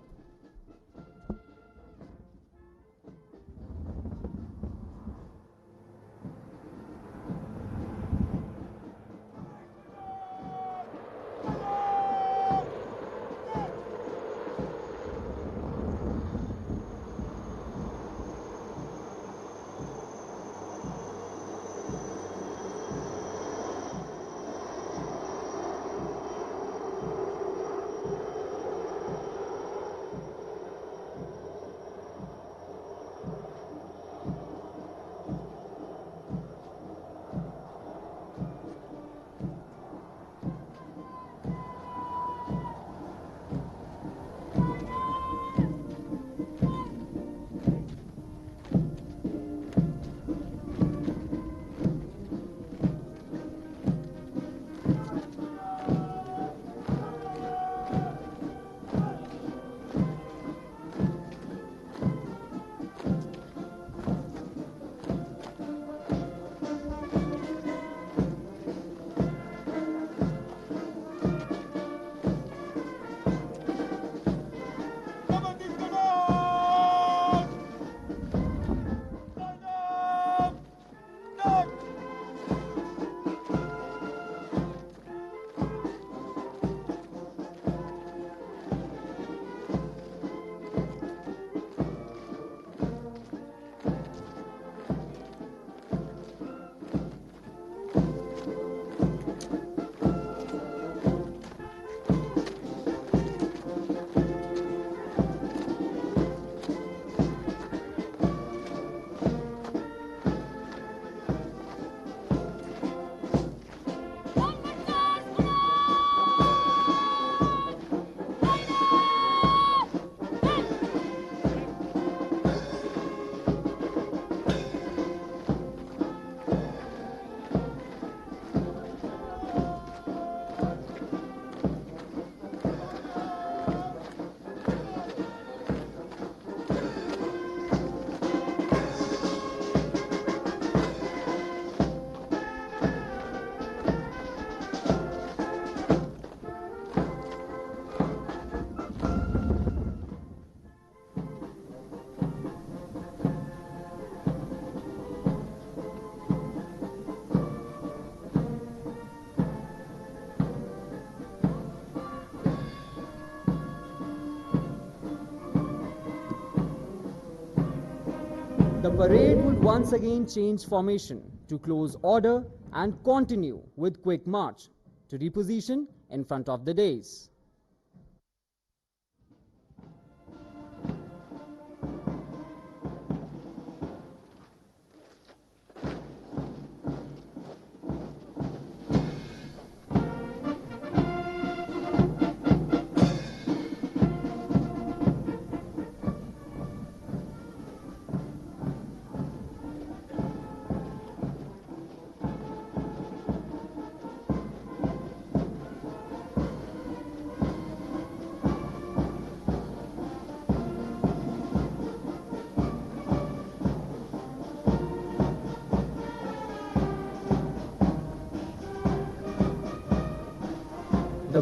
The parade would once again change formation to close order and continue with quick march to reposition in front of the dais.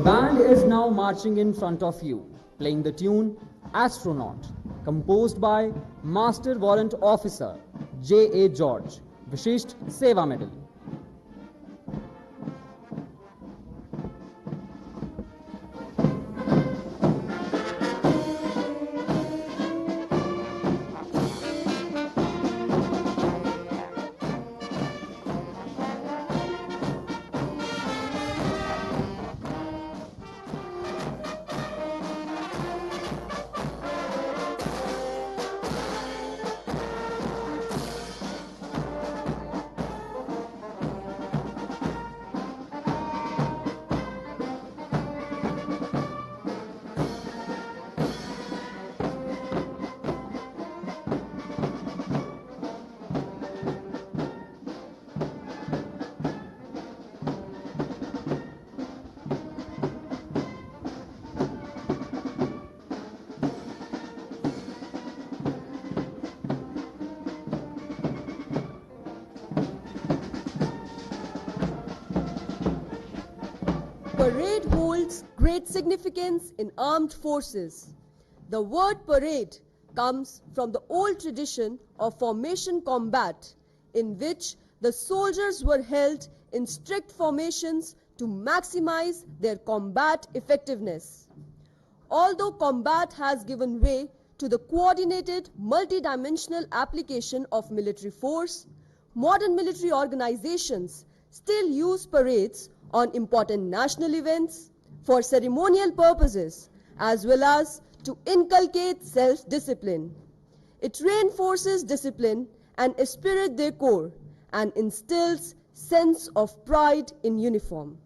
band is now marching in front of you, playing the tune Astronaut, composed by Master Warrant Officer J.A. George, Vishisht Seva Medal. Parade holds great significance in armed forces. The word parade comes from the old tradition of formation combat, in which the soldiers were held in strict formations to maximize their combat effectiveness. Although combat has given way to the coordinated multidimensional application of military force, modern military organizations still use parades on important national events, for ceremonial purposes, as well as to inculcate self-discipline. It reinforces discipline and esprit de corps and instills sense of pride in uniform.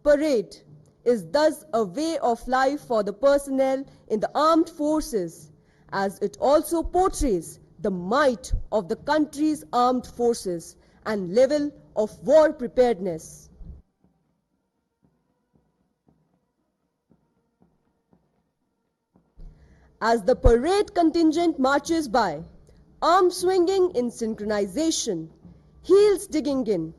Parade is thus a way of life for the personnel in the armed forces, as it also portrays the might of the country's armed forces and level of war preparedness. As the parade contingent marches by, arms swinging in synchronization, heels digging in,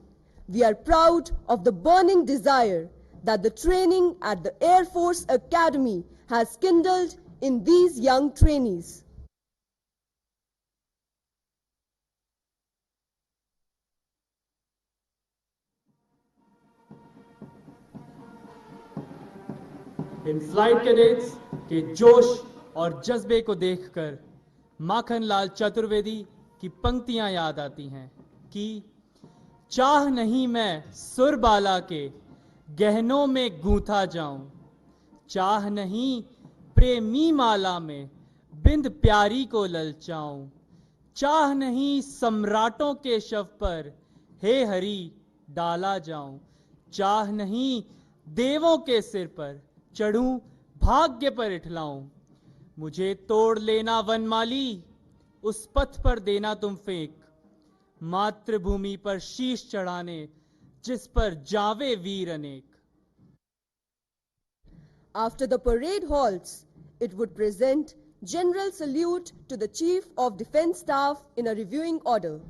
we are proud of the burning desire that the training at the Air Force Academy has kindled in these young trainees. In flight cadets के जोश और जज्बे को देखकर माखनलाल चतुर्वेदी की पंक्तियां याद आती हैं कि चाह नहीं मैं सुरबाला के गहनों में गूंथा जाऊं, चाह नहीं प्रेमी माला में बिंद प्यारी को ललचाऊं, चाह नहीं सम्राटों के शव पर हे हरि डाला जाऊं, चाह नहीं देवों के सिर पर चढ़ूं भाग्य पर इठलाऊं, मुझे तोड़ लेना वनमाली, उस पथ पर देना तुम फेंक, मातृभूमि पर शीश चढ़ाने जिस पर जावे वीर अनेक. After the parade halts, it would present general salute to the Chief of Defence Staff in a reviewing order.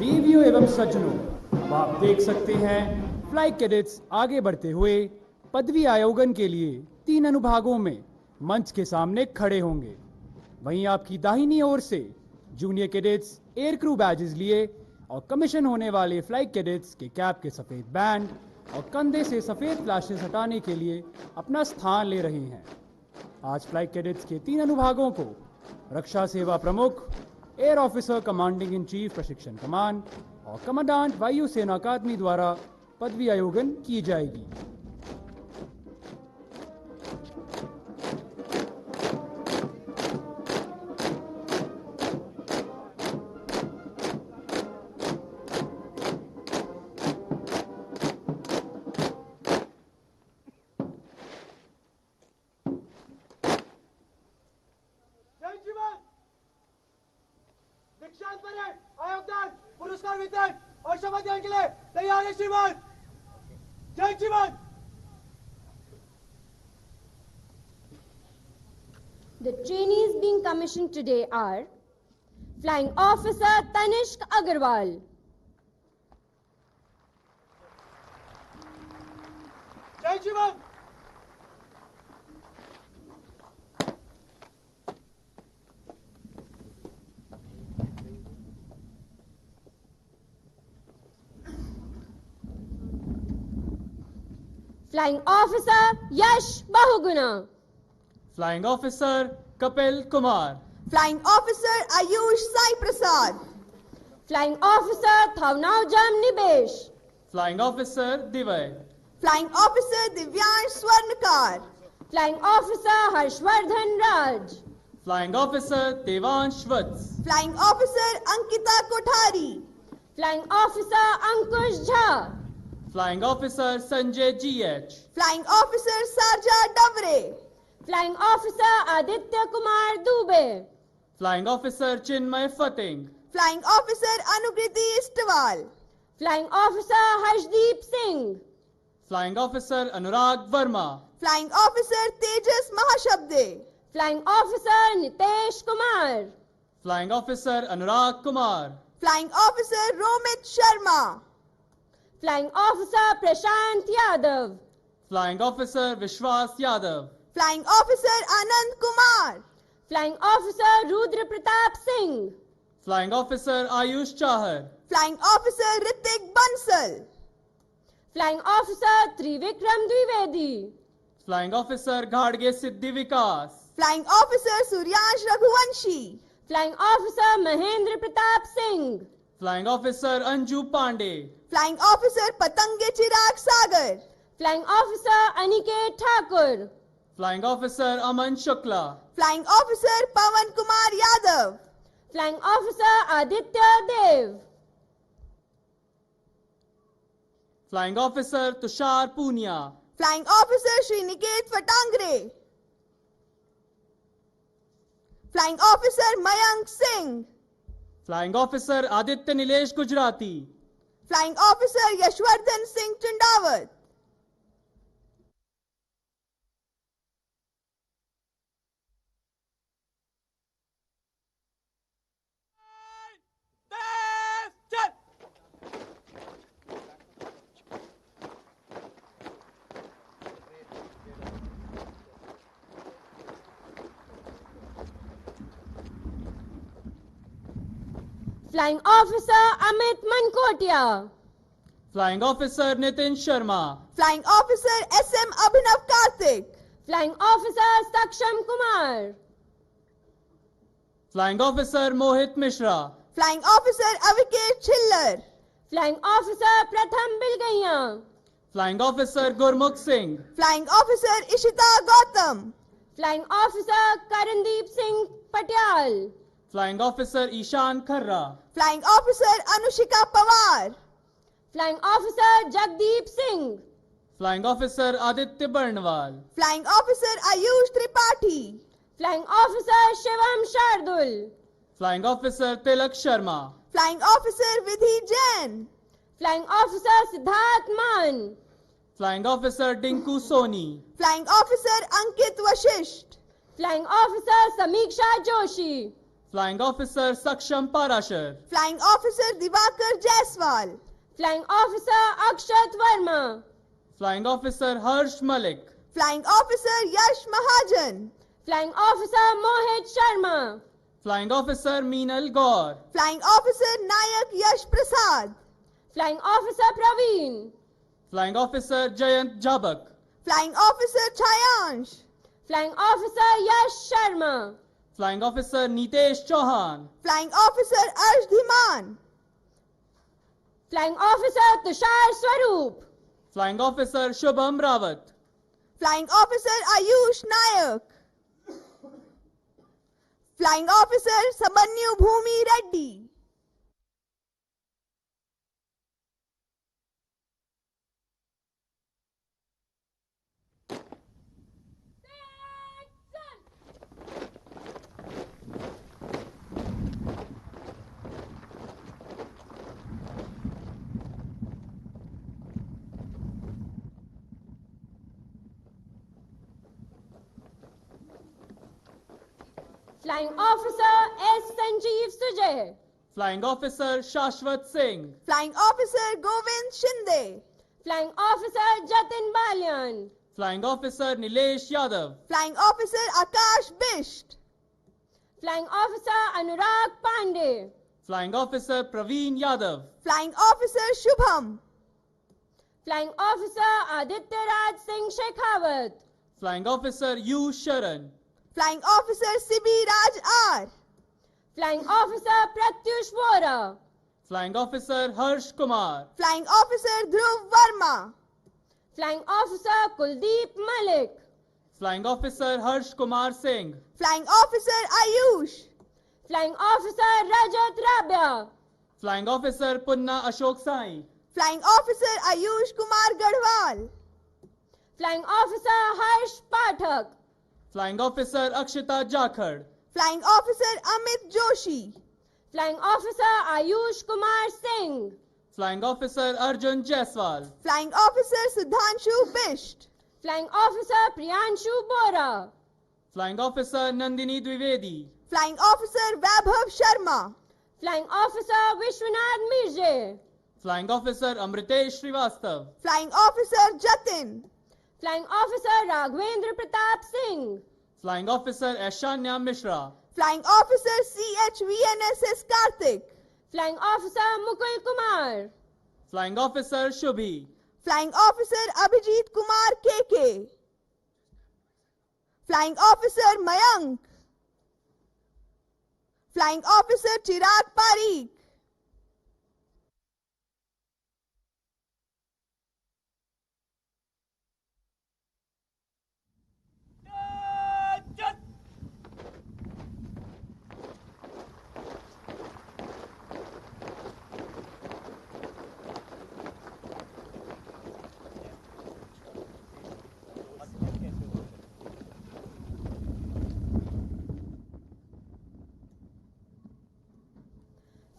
देवियों एवं सज्जनों, अब आप देख सकते हैं फ्लाइट कैडेट्स आगे बढ़ते हुए पदवी आयोगन के लिए 3 अनुभागों में मंच के सामने खड़े होंगे। वहीं आपकी दाहिनी ओर से junior cadets air crew badges लिए और कमीशन होने वाले फ्लाइट कैडेट्स के कैप के सफेद बैंड और कंधे से सफेद फ्लैशेस हटाने के लिए अपना स्थान ले रहे हैं। आज फ्लाइट कैडेट्स के 3 अनुभागों को रक्षा सेवा प्रमुख, air officer commanding in chief प्रशिक्षण कमान और कमांडेंट वायु सेना अकादमी द्वारा पदवी आयोगन की जाएगी। जय जीवन, दीक्षांत परेड, आयोगदान, पुरस्कार वितरण और शपथ ग्रहण के लिए तैयार है श्रीमान। जय जीवन। The trainees being commissioned today are Flying Officer Tanishq Agarwal, जय जीवन। Flying Officer Yash Bahuguna, Flying Officer Kapil Kumar, Flying Officer Ayush Sai Prasad, Flying Officer Thaunawjam Nibesh, Flying Officer Divay, Flying Officer Divyansh Swarnakar, Flying Officer Harshvardhan Raj, Flying Officer Devansh Vats, Flying Officer Ankita Kothari, Flying Officer Ankush Jha, Flying Officer Sanjay GH, Flying Officer Sarja Davre, Flying Officer Aditya Kumar Dubey, Flying Officer Chinmay Fating, Flying Officer Anugriti Istwal, Flying Officer Harshdeep Singh, Flying Officer Anurag Verma, Flying Officer Tejas Mahashabde, Flying Officer Nitesh Kumar, Flying Officer Anurag Kumar, Flying Officer Romit Sharma, Flying Officer Prashant Yadav, Flying Officer Vishwas Yadav, Flying Officer Anand Kumar, Flying Officer Rudra Pratap Singh, Flying Officer Ayush Chahar, Flying Officer Ritik Bansal, Flying Officer Trivikram Dwivedi, Flying Officer Ghadge Siddhi Vikas, Flying Officer Suryansh Raghuvanshi, Flying Officer Mahendra Pratap Singh, Flying Officer Anju Pandey, Flying Officer Patange Chirag Sagar, Flying Officer Aniket Thakur, Flying Officer Aman Shukla, Flying Officer Pawan Kumar Yadav, Flying Officer Aditya Dev, Flying Officer Tushar Punia, Flying Officer Sriniket Fatangre, Flying Officer Mayank Singh, Flying Officer Aditya Nilesh Gujarati, Flying Officer Yashwardhan Singh Chundawat, Flying Officer Amit Mankotia, Flying Officer Nitin Sharma, Flying Officer SM Abhinav Karthik, Flying Officer Saksham Kumar, Flying Officer Mohit Mishra, Flying Officer Avikesh Chillar, Flying Officer Pratham Bilgaiya, Flying Officer Gurmukh Singh, Flying Officer Ishita Gautam, Flying Officer Karandeep Singh Patyal, Flying Officer Ishan Kharra, Flying Officer Anushika Pawar, Flying Officer Jagdeep Singh, Flying Officer Aditya Barnwal, Flying Officer Ayush Tripathi, Flying Officer Shivam Shardul, Flying Officer Tilak Sharma, Flying Officer Vidhi Jain, Flying Officer Siddharth Man, Flying Officer Dinku Soni, Flying Officer Ankit Vashisht, Flying Officer Samiksha Joshi, Flying Officer Saksham Parashar, Flying Officer Divakar Jaiswal, Flying Officer Akshat Verma, Flying Officer Harsh Malik, Flying Officer Yash Mahajan, Flying Officer Mohit Sharma, Flying Officer Meenal Gaur, Flying Officer Nayak Yash Prasad, Flying Officer Praveen, Flying Officer Jayant Jabak, Flying Officer Chayansh, Flying Officer Yash Sharma, Flying Officer Nitesh Chauhan, Flying Officer Arsh Dhiman, Flying Officer Tushar Swaroop, Flying Officer Shubham Rawat, Flying Officer Ayush Nayak, Flying Officer Sabanyu Bhumi Reddy, Flying Officer S. Sanjeev Sujay, Flying Officer Shashwat Singh, Flying Officer Govind Shinde, Flying Officer Jatin Balyan, Flying Officer Nilesh Yadav, Flying Officer Akash Bisht, Flying Officer Anurag Pandey, Flying Officer Praveen Yadav, Flying Officer Shubham, Flying Officer Aditya Raj Singh Shekhawat, Flying Officer U Sharan, Flying Officer Sibi Raj R, Flying Officer Pratyush Vora, Flying Officer Harsh Kumar, Flying Officer Dhruv Verma, Flying Officer Kuldeep Malik, Flying Officer Harsh Kumar Singh, Flying Officer Ayush, Flying Officer Rajat Rabia, Flying Officer Punna Ashok Sai, Flying Officer Ayush Kumar Garhwal, Flying Officer Harsh Pathak, Flying Officer Akshita Jakhad, Flying Officer Amit Joshi, Flying Officer Ayush Kumar Singh, Flying Officer Arjun Jaiswal, Flying Officer Sudhanshu Bisht, Flying Officer Priyanshu Bora, Flying Officer Nandini Dwivedi, Flying Officer Vaibhav Sharma, Flying Officer Vishwanath Mirje, Flying Officer Amritesh Srivastav, Flying Officer Jatin, Flying Officer Raghavendra Pratap Singh, Flying Officer Aishanya Mishra, Flying Officer CHVNSS Karthik, Flying Officer Mukul Kumar, Flying Officer Shubhi, Flying Officer Abhijit Kumar KK, Flying Officer Mayank, Flying Officer Chirag Parikh,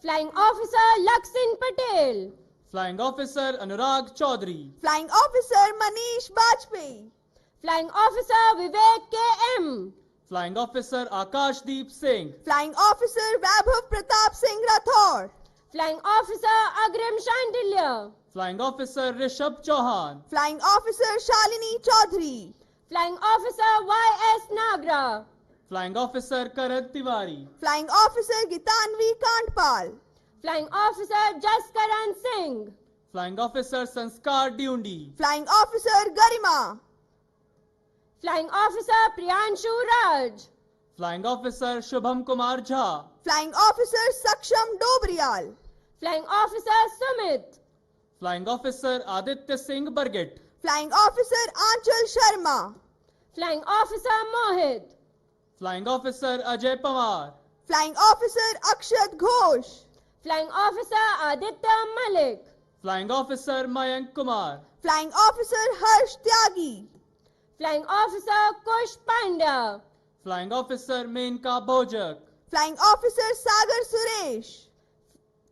Flying Officer Laksin Patel, Flying Officer Anurag Chaudhary, Flying Officer Manish Bajpayee, Flying Officer Vivek KM, Flying Officer Akashdeep Singh, Flying Officer Vaibhav Pratap Singh Rathore, Flying Officer Agrim Shandilya, Flying Officer Rishabh Chauhan, Flying Officer Shalini Chaudhary, Flying Officer YS Nagra, Flying Officer Karan Tiwari, Flying Officer Gitanvi Kantpal, Flying Officer Jaskaran Singh, Flying Officer Sanskar Diundi, Flying Officer Garima, Flying Officer Priyanshu Raj, Flying Officer Shubham Kumar Jha, Flying Officer Saksham Dobriyal, Flying Officer Sumit, Flying Officer Aditya Singh Bargit, Flying Officer Anchal Sharma, Flying Officer Mohit, Flying Officer Ajay Pawar, Flying Officer Akshat Ghosh, Flying Officer Aditya Malik, Flying Officer Mayank Kumar, Flying Officer Harsh Tyagi, Flying Officer Kush Pandya, Flying Officer Menka Bojak, Flying Officer Sagar Suresh,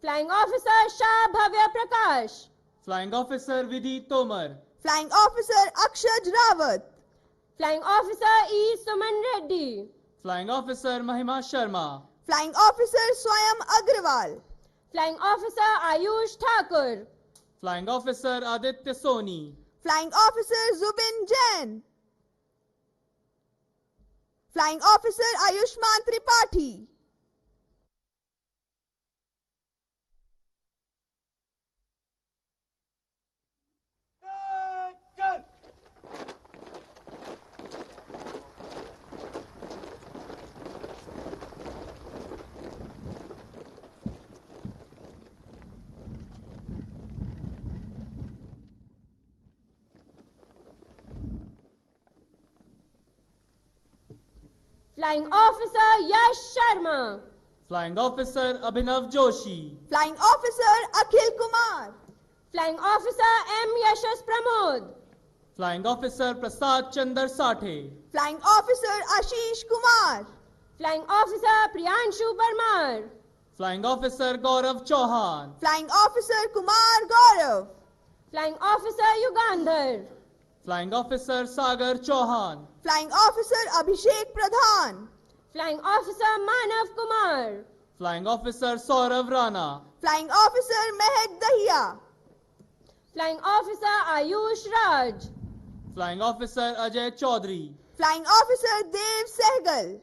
Flying Officer Shah Bhavya Prakash, Flying Officer Vidhi Tomar, Flying Officer Akshaj Rawat, Flying Officer E. Suman Reddy, Flying Officer Mahima Sharma, Flying Officer Swayam Agrawal, Flying Officer Ayush Thakur, Flying Officer Aditya Soni, Flying Officer Zubin Jain, Flying Officer Ayushman Tripathi, Attention! Flying Officer Yash Sharma, Flying Officer Abhinav Joshi, Flying Officer Akhil Kumar, Flying Officer M. Yashas Pramod, Flying Officer Prasad Chandar Sathe, Flying Officer Ashish Kumar, Flying Officer Priyanshu Parmar, Flying Officer Gaurav Chauhan, Flying Officer Kumar Gaurav, Flying Officer Yugandhar, Flying Officer Sagar Chauhan, Flying Officer Abhishek Pradhan, Flying Officer Manav Kumar, Flying Officer Saurav Rana, Flying Officer Mehak Dahiya, Flying Officer Ayush Raj, Flying Officer Ajay Chaudhary, Flying Officer Dev Sehgal,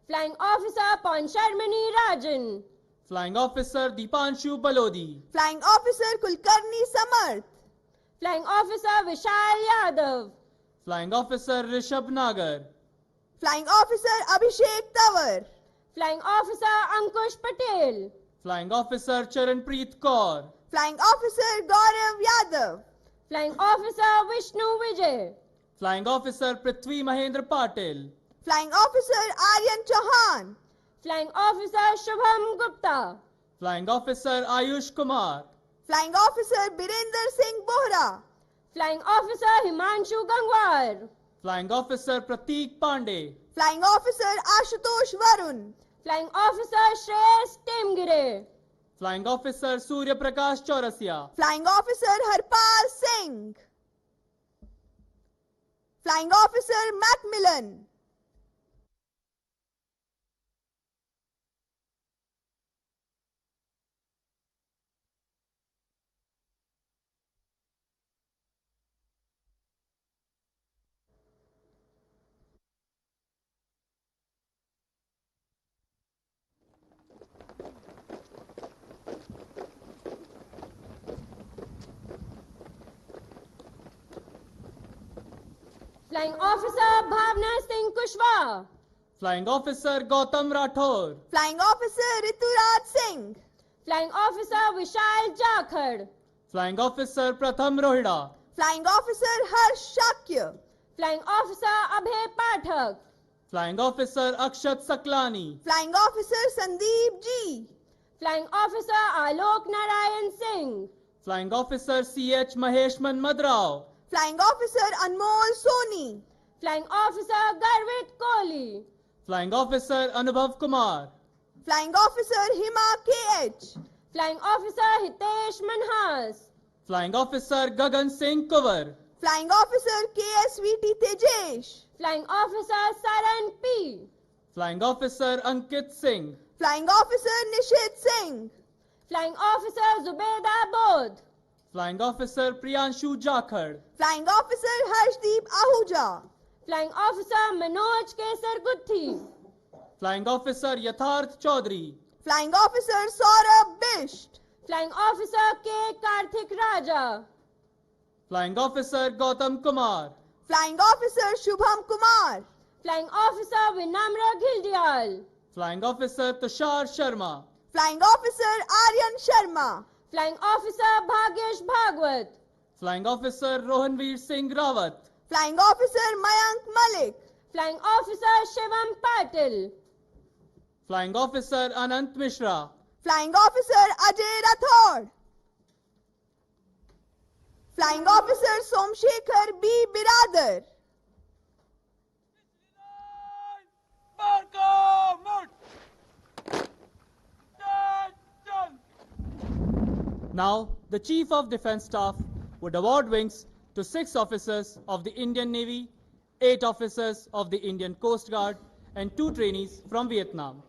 Flying Officer Pansharmani Rajan, Flying Officer Deepanshu Balodi, Flying Officer Kulkarni Samarth, Flying Officer Vishal Yadav, Flying Officer Rishabh Nagar, Flying Officer Abhishek Tawar, Flying Officer Ankush Patel, Flying Officer Charanpreet Kaur, Flying Officer Gaurav Yadav, Flying Officer Vishnu Vijay, Flying Officer Prithvi Mahendra Patil, Flying Officer Aryan Chauhan, Flying Officer Shubham Gupta, Flying Officer Ayush Kumar, Flying Officer Birender Singh Bohra, Flying Officer Himanshu Gangwar, Flying Officer Prateek Pandey, Flying Officer Ashutosh Varun, Flying Officer Shreyas Temgire, Flying Officer Surya Prakash Chaurasia, Flying Officer Harpal Singh, Flying Officer Macmillan, Flying Officer Bhavna Singh Kushwaha, Flying Officer Gautam Rathore, Flying Officer Rituraj Singh, Flying Officer Vishal Jakhad, Flying Officer Pratham Rohida, Flying Officer Harsh Shakya, Flying Officer Abhay Pathak, Flying Officer Akshat Saklani, Flying Officer Sandeep G, Flying Officer Alok Narayan Singh, Flying Officer CH Mahesh Manmad Rao, Flying Officer Anmol Soni, Flying Officer Garvit Kohli, Flying Officer Anubhav Kumar, Flying Officer Hima KH, Flying Officer Hitesh Manhas, Flying Officer Gagan Singh Kuvar, Flying Officer KSVT Tejesh, Flying Officer Sarang P, Flying Officer Ankit Singh, Flying Officer Nishit Singh, Flying Officer Zubeda Bodh, Flying Officer Priyanshu Jakhad, Flying Officer Harshdeep Ahuja, Flying Officer Manoj Kesar Guthi, Flying Officer Yatharth Chaudhary, Flying Officer Saurabh Bisht, Flying Officer K. Karthik Raja, Flying Officer Gautam Kumar, Flying Officer Shubham Kumar, Flying Officer Vinamra Ghildial, Flying Officer Tushar Sharma, Flying Officer Aryan Sharma, Flying Officer Bhagyesh Bhagwat, Flying Officer Rohanveer Singh Rawat, Flying Officer Mayank Malik, Flying Officer Shivam Patil, Flying Officer Anant Mishra, Flying Officer Ajay Rathod, Flying Officer Somshekhar B. Biradar, Marco Mut! Attention! Now, the Chief of Defence Staff would award wings to 6 officers of the Indian Navy, 8 officers of the Indian Coast Guard, and 2 trainees from Vietnam.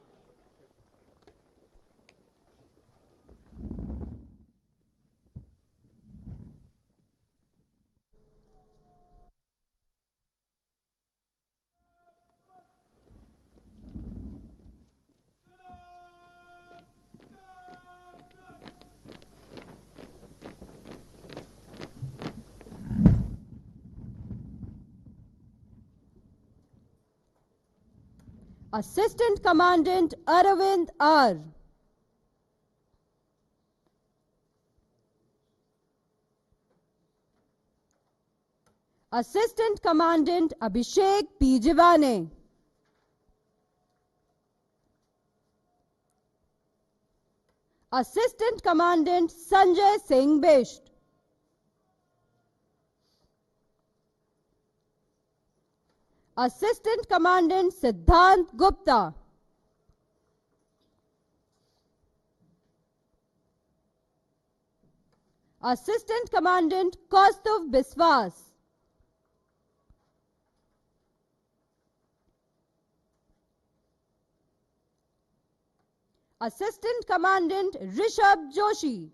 Assistant Commandant Aravind R. Assistant Commandant Abhishek P. Jiwane. Assistant Commandant Sanjay Singh Bisht. Assistant Commandant Siddhant Gupta. Assistant Commandant Kaustav Biswas. Assistant Commandant Rishabh Joshi.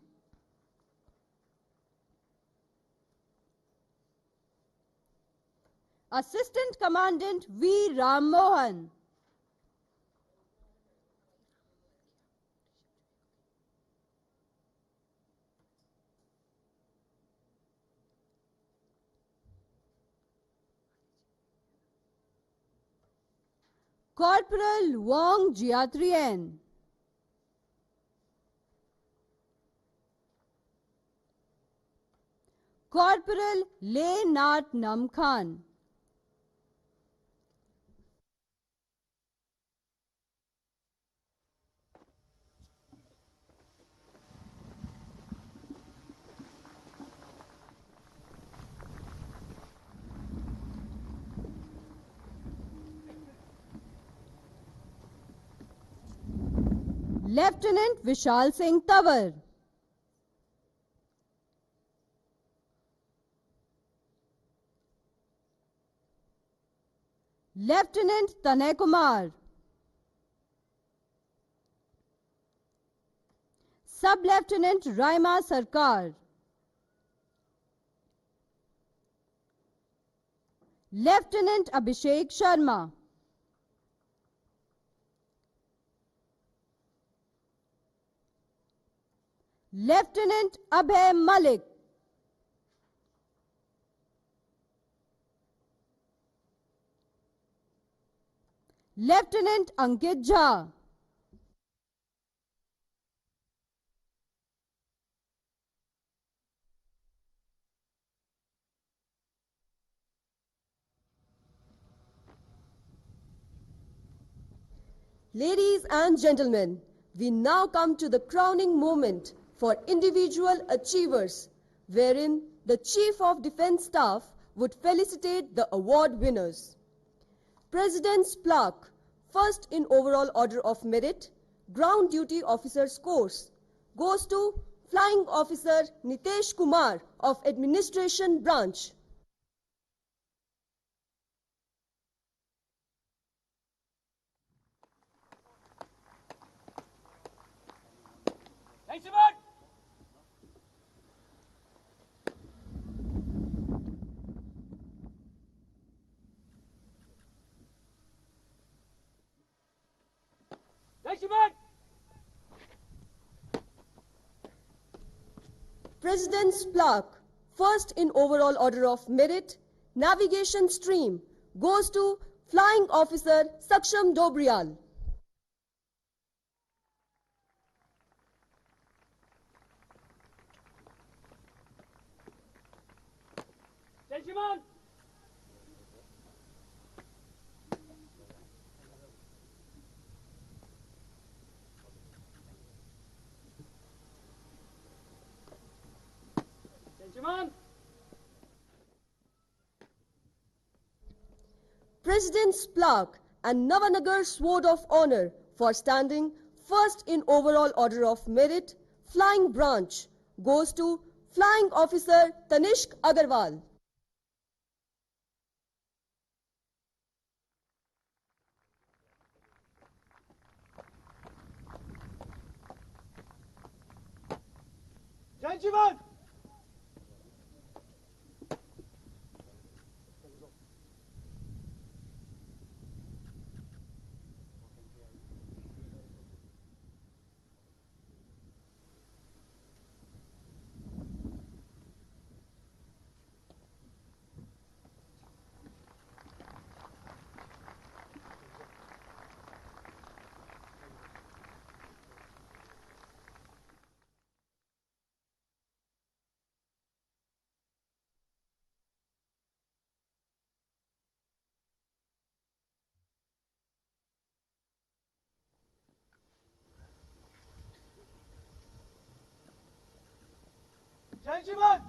Assistant Commandant V. Ram Mohan. Corporal Wong Jiatrien. Corporal Le Nat Nam Khan. Lieutenant Vishal Singh Tawar. Lieutenant Tanay Kumar. Sub-Lieutenant Raima Sarkar. Lieutenant Abhishek Sharma. Lieutenant Abhay Malik. Lieutenant Ankit Jha. Ladies and gentlemen, we now come to the crowning moment for individual achievers, wherein the Chief of Defence Staff would felicitate the award winners. President's Plaque, first in overall order of merit, Ground Duty Officer's Course, goes to Flying Officer Nitesh Kumar of Administration Branch. Thanks, Simon! Thanks, Simon! President's Plaque, first in overall order of merit, Navigation Stream, goes to Flying Officer Saksham Dobriyal. Thanks, Simon! Thanks, Simon! President's Plaque and Navanagar Sword of Honor for standing first in overall order of merit, Flying Branch, goes to Flying Officer Tanishk Agarwal. Thanks, Simon! Gentlemen,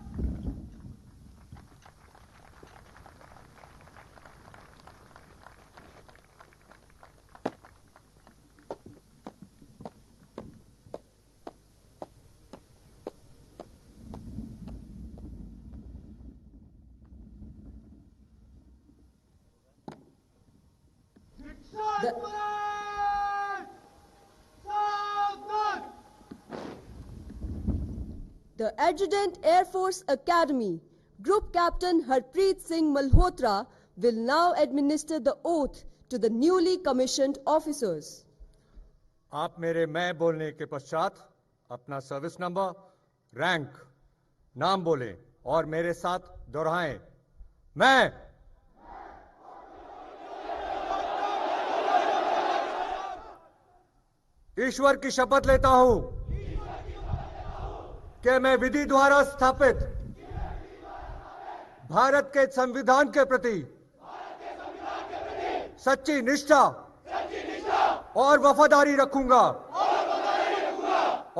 The Adjutant Air Force Academy, Group Captain Harpreet Singh Malhotra will now administer the oath to the newly commissioned officers. आप मेरे मैं बोलने के पश्चात अपना service number, rank, नाम बोलें और मेरे साथ दोहराएं। मैं ईश्वर की शपथ लेता हूं कि मैं विधि द्वारा स्थापित भारत के संविधान के प्रति सच्ची निष्ठा और वफादारी रखूंगा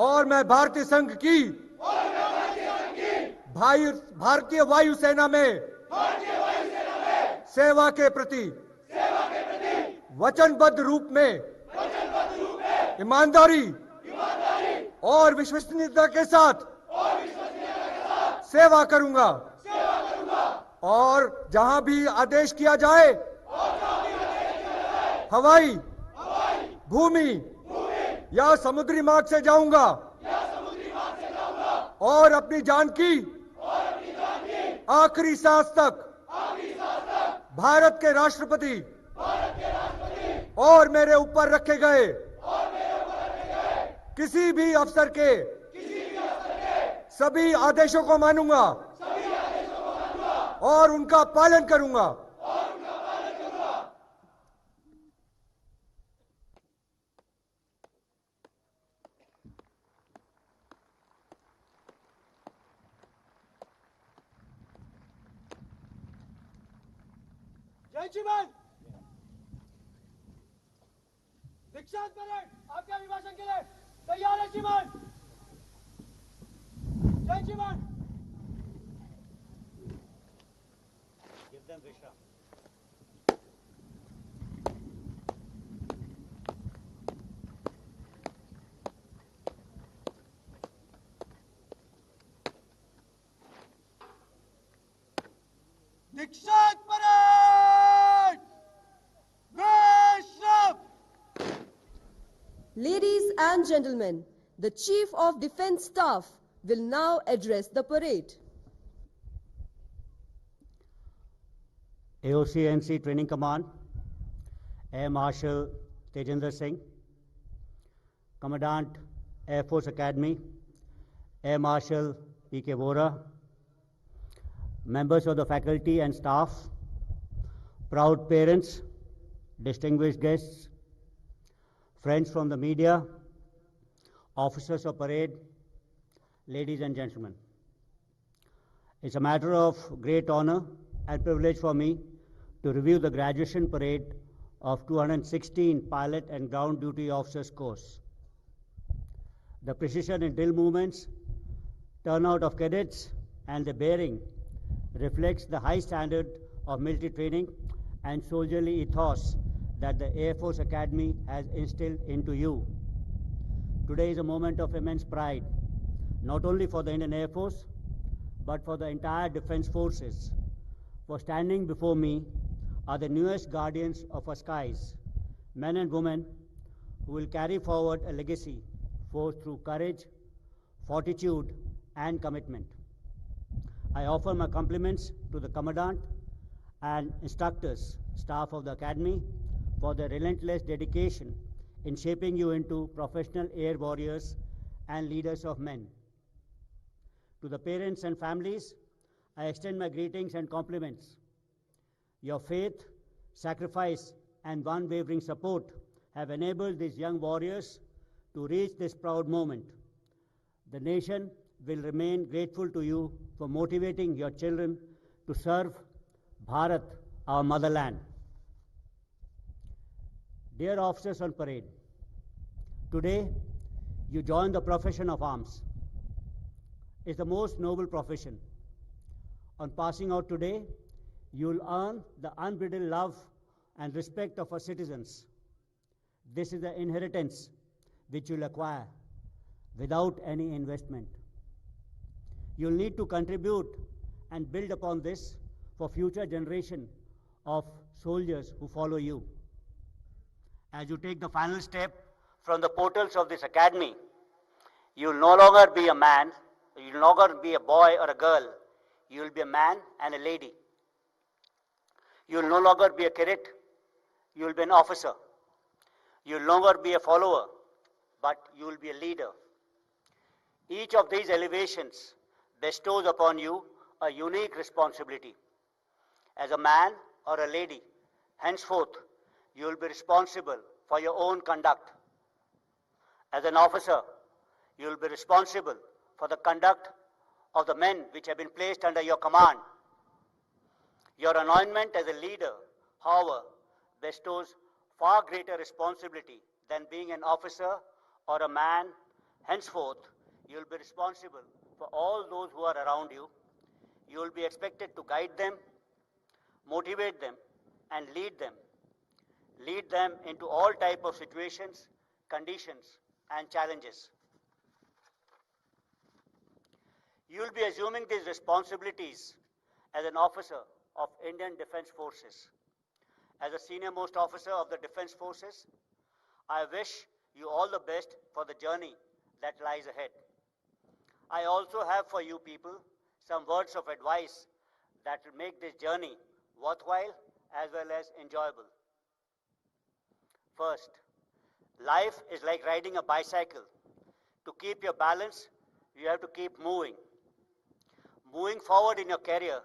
और मैं भारतीय संघ की भारतीय वायुसेना में सेवा के प्रति वचनबद्ध रूप में ईमानदारी और विश्वसनीयता के साथ सेवा करूंगा और जहां भी आदेश किया जाए हवाई, भूमि या समुद्री मार्ग से जाऊंगा और अपनी जान की आखिरी सांस तक भारत के राष्ट्रपति और मेरे ऊपर रखे गए किसी भी अफसर के सभी आदेशों को मानूंगा और उनका पालन करूंगा। Gentlemen, दीक्षांत परेड आपके अभिभाषण के लिए तैयार है श्रीमान। Gentlemen, give them Risha. दीक्षांत parade Rishabh. Ladies and gentlemen, the Chief of Defence Staff will now address the parade. AOCNC Training Command, Air Marshal Tejinder Singh, Commandant Air Force Academy, Air Marshal P.K. Vora, members of the faculty and staff, proud parents, distinguished guests, friends from the media, officers of parade, ladies and gentlemen. It's a matter of great honor and privilege for me to review the graduation parade of 216 pilot and ground duty officers course. The precision in drill movements, turnout of cadets, and the bearing reflects the high standard of military training and soldierly ethos that the Air Force Academy has instilled into you. Today is a moment of immense pride, not only for the Indian Air Force, but for the entire defense forces. For standing before me are the newest guardians of our skies, men and women who will carry forward a legacy forged through courage, fortitude, and commitment. I offer my compliments to the Commandant and instructors, staff of the Academy, for their relentless dedication in shaping you into professional air warriors and leaders of men. To the parents and families, I extend my greetings and compliments. Your faith, sacrifice, and unwavering support have enabled these young warriors to reach this proud moment. The nation will remain grateful to you for motivating your children to serve Bharat, our motherland. Dear officers on parade, today you join the profession of arms. is the most noble profession. On passing out today, you'll earn the unbridled love and respect of our citizens. This is the inheritance which you'll acquire without any investment. You'll need to contribute and build upon this for future generation of soldiers who follow you. As you take the final step from the portals of this academy, you'll no longer be a man, you'll no longer be a boy or a girl, you'll be a man and a lady. You'll no longer be a cadet, you'll be an officer. You'll no longer be a follower, but you'll be a leader. Each of these elevations bestows upon you a unique responsibility. As a man or a lady, henceforth, you will be responsible for your own conduct. As an officer, you will be responsible for the conduct of the men which have been placed under your command. Your anointment as a leader, however, bestows far greater responsibility than being an officer or a man. Henceforth, you will be responsible for all those who are around you. You will be expected to guide them, motivate them, and lead them. Lead them into all type of situations, conditions, and challenges. You will be assuming these responsibilities as an officer of Indian Defence Forces. As a senior most officer of the Defence Forces, I wish you all the best for the journey that lies ahead. I also have for you people some words of advice that will make this journey worthwhile as well as enjoyable. First, life is like riding a bicycle. To keep your balance, you have to keep moving. Moving forward in your career,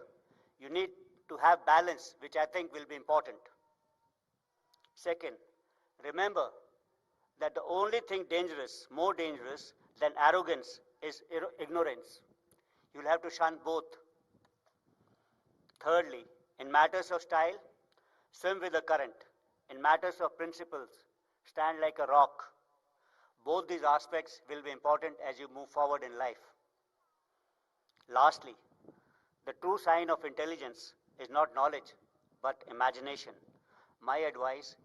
you need to have balance, which I think will be important. Second, remember that the only thing dangerous, more dangerous than arrogance, is ignorance. You'll have to shun both. Thirdly, in matters of style, swim with the current. In matters of principles, stand like a rock. Both these aspects will be important as you move forward in life. Lastly, the true sign of intelligence is not knowledge, but imagination. My advice,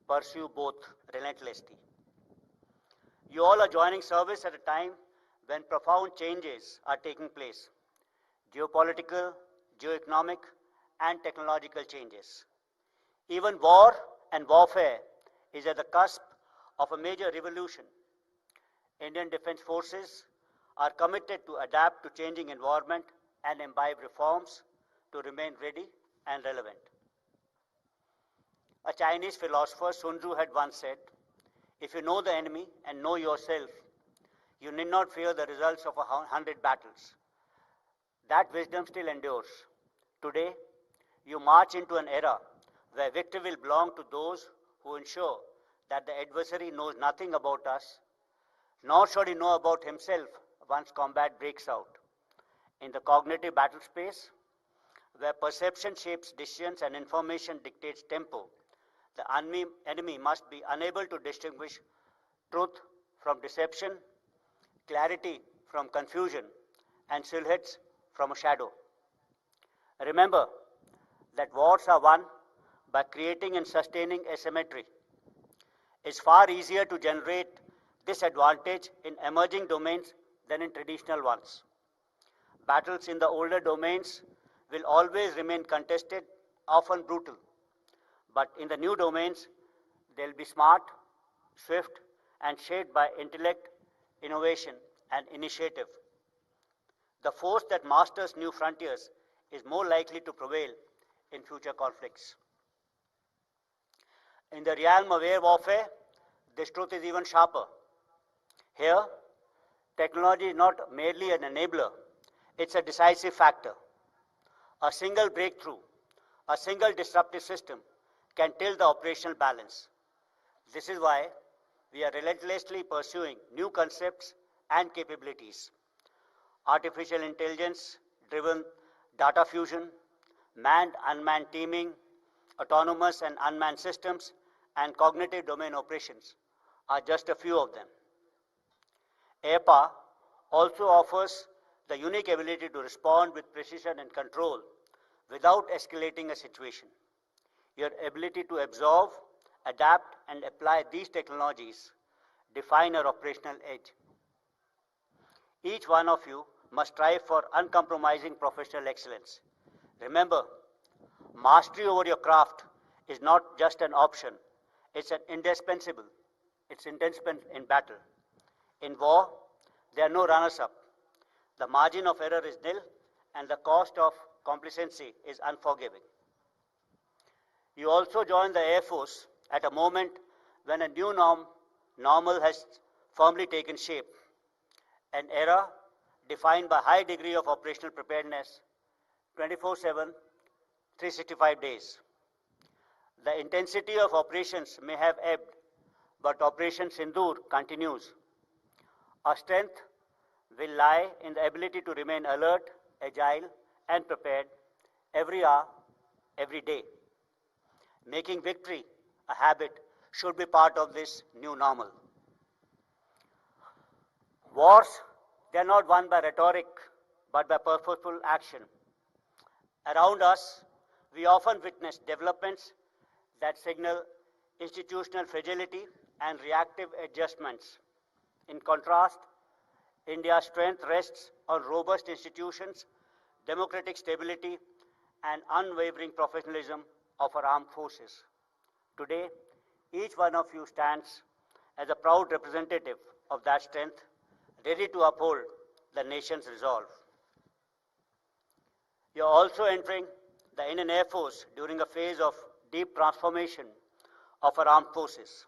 pursue both relentlessly. You all are joining service at a time when profound changes are taking place. Geopolitical, geoeconomic, and technological changes. Even war and warfare is at the cusp of a major revolution. Indian Defence Forces are committed to adapt to changing environment and imbibe reforms to remain ready and relevant. A Chinese philosopher, Sun Tzu, had once said, "If you know the enemy and know yourself, you need not fear the results of 100 battles." That wisdom still endures. Today, you march into an era where victory will belong to those who ensure that the adversary knows nothing about us, nor should he know about himself once combat breaks out. In the cognitive battle space, where perception shapes decisions and information dictates tempo, the enemy must be unable to distinguish truth from deception, clarity from confusion, and silhouettes from a shadow. Remember that wars are won by creating and sustaining asymmetry. It's far easier to generate this advantage in emerging domains than in traditional ones. Battles in the older domains will always remain contested, often brutal. But in the new domains, they'll be smart, swift, and shaped by intellect, innovation, and initiative. The force that masters new frontiers is more likely to prevail in future conflicts. In the realm of air warfare, this truth is even sharper. Here, technology is not merely an enabler, it's a decisive factor. A single breakthrough, a single disruptive system can tilt the operational balance. This is why we are relentlessly pursuing new concepts and capabilities. Artificial intelligence-driven data fusion, manned-unmanned teaming, autonomous and unmanned systems, and cognitive domain operations are just a few of them. Air power also offers the unique ability to respond with precision and control without escalating a situation. Your ability to absorb, adapt, and apply these technologies define our operational edge. Each one of you must strive for uncompromising professional excellence. Remember, mastery over your craft is not just an option, it's an indispensable. It's indispensable in battle. In war, there are no runners-up. The margin of error is nil, and the cost of complacency is unforgiving. You also join the Air Force at a moment when a new normal has firmly taken shape, an era defined by high degree of operational preparedness, 24/7, 365 days. The intensity of operations may have ebbed, but Operation Sindoor continues. Our strength will lie in the ability to remain alert, agile, and prepared every hour, every day. Making victory a habit should be part of this new normal. Wars, they are not won by rhetoric, but by purposeful action. Around us, we often witness developments that signal institutional fragility and reactive adjustments. In contrast, India's strength rests on robust institutions, democratic stability, and unwavering professionalism of our armed forces. Today, each one of you stands as a proud representative of that strength, ready to uphold the nation's resolve. You are also entering the Indian Air Force during a phase of deep transformation of our armed forces.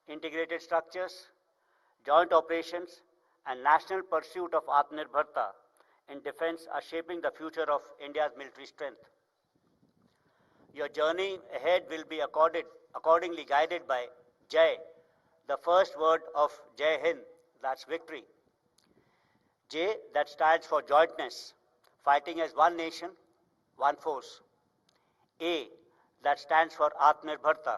Integrated structures, joint operations, and national pursuit of Atmanirbharta in defense are shaping the future of India's military strength. Your journey ahead will be accordingly guided by Jai, the first word of Jai Hind, that's victory. J, that stands for jointness, fighting as one nation, one force. A, that stands for Atmanirbharta,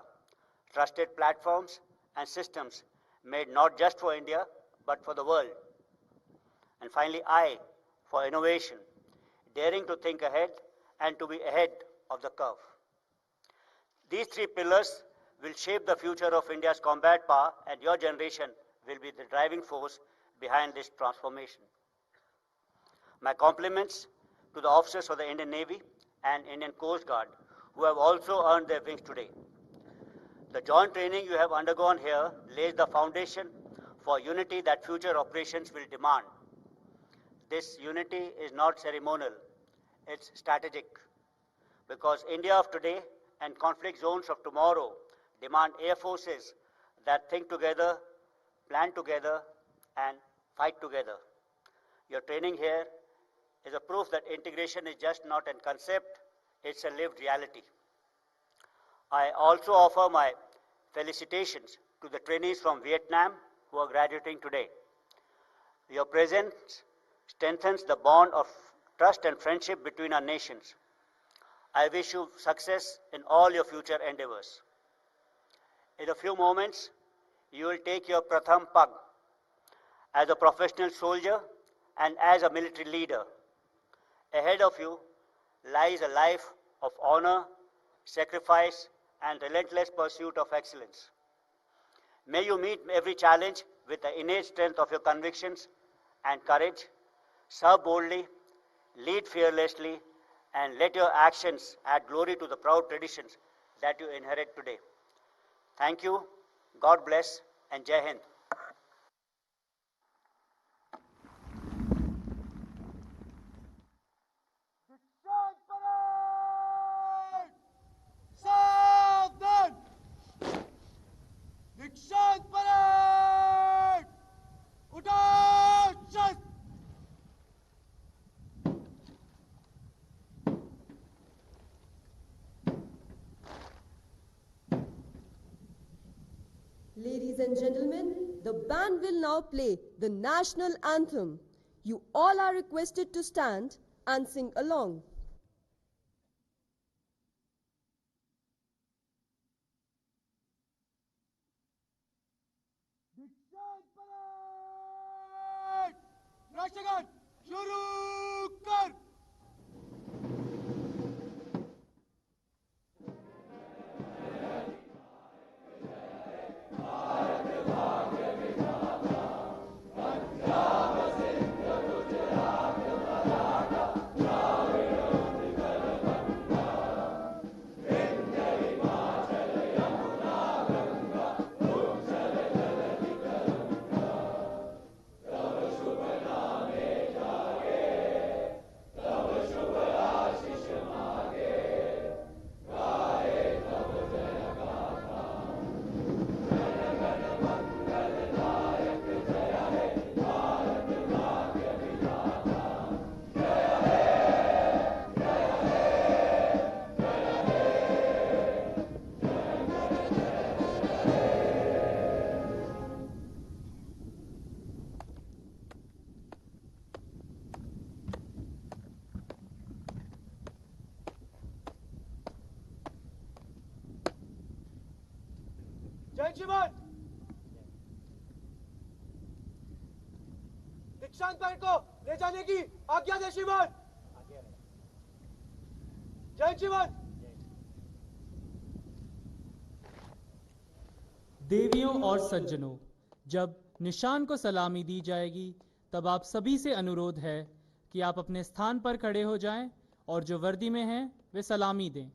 trusted platforms and systems made not just for India, but for the world. And finally, I, for innovation, daring to think ahead and to be ahead of the curve. These three pillars will shape the future of India's combat power, and your generation will be the driving force behind this transformation. My compliments to the officers of the Indian Navy and Indian Coast Guard who have also earned their wings today. The joint training you have undergone here lays the foundation for unity that future operations will demand. This unity is not ceremonial, it's strategic, because India of today and conflict zones of tomorrow demand air forces that think together, plan together, and fight together. Your training here is a proof that integration is just not a concept, it's a lived reality. I also offer my felicitations to the trainees from Vietnam who are graduating today. Your presence strengthens the bond of trust and friendship between our nations. I wish you success in all your future endeavors. In a few moments, you will take your Pratham Pag as a professional soldier and as a military leader. Ahead of you lies a life of honor, sacrifice, and relentless pursuit of excellence. May you meet every challenge with the innate strength of your convictions and courage. Serve boldly, lead fearlessly, and let your actions add glory to the proud traditions that you inherit today. Thank you, God bless, and Jai Hind. सावधान! दीक्षांत parade! उठो शस्त्र! Ladies and gentlemen, the band will now play the national anthem. You all are requested to stand and sing along. दीक्षांत parade! राष्ट्रगान शुरू कर। जय श्रीमान। दीक्षांत परेड को ले जाने की आज्ञा दे श्रीमान। जय श्रीमान। देवियों और सज्जनों, जब निशान को सलामी दी जाएगी तब आप सभी से अनुरोध है कि आप अपने स्थान पर खड़े हो जाएं और जो वर्दी में हैं वे सलामी दें।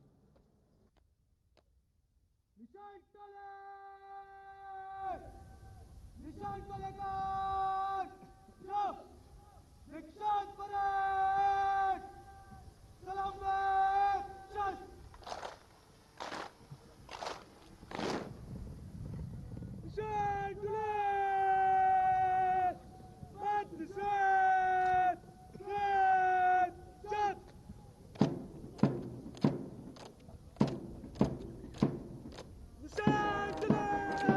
निशान को लेकर जाओ। दीक्षांत परेड सलाम में चल। निशान को ले बात निशान चल। निशान को ले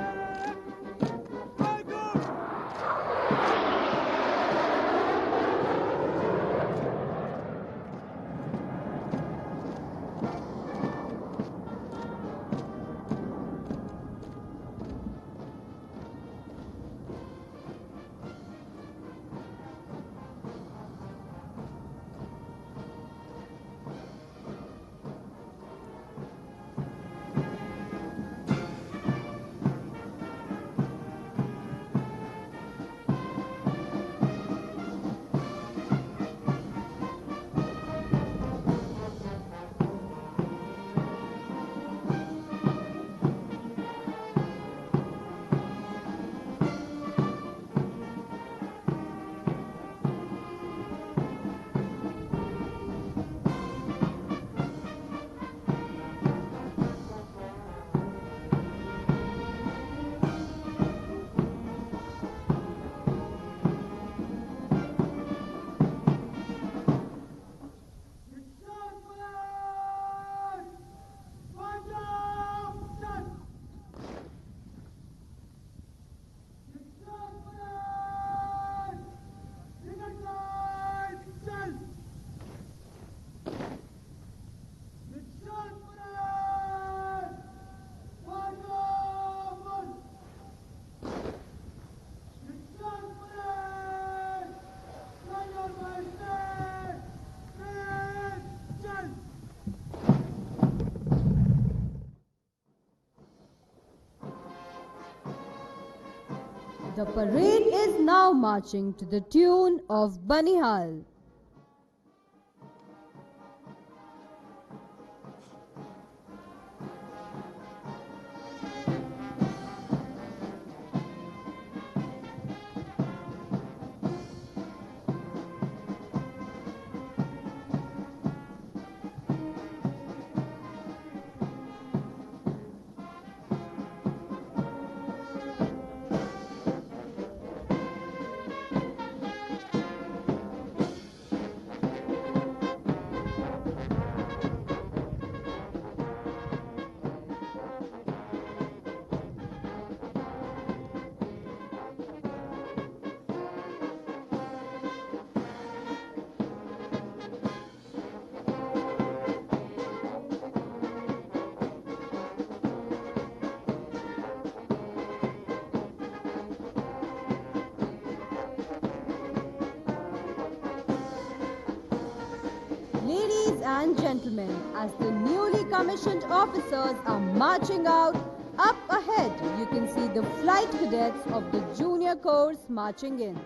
The parade is now marching to the tune of Banihal. and gentlemen, as the newly commissioned officers are marching out, up ahead you can see the flight cadets of the junior corps marching in.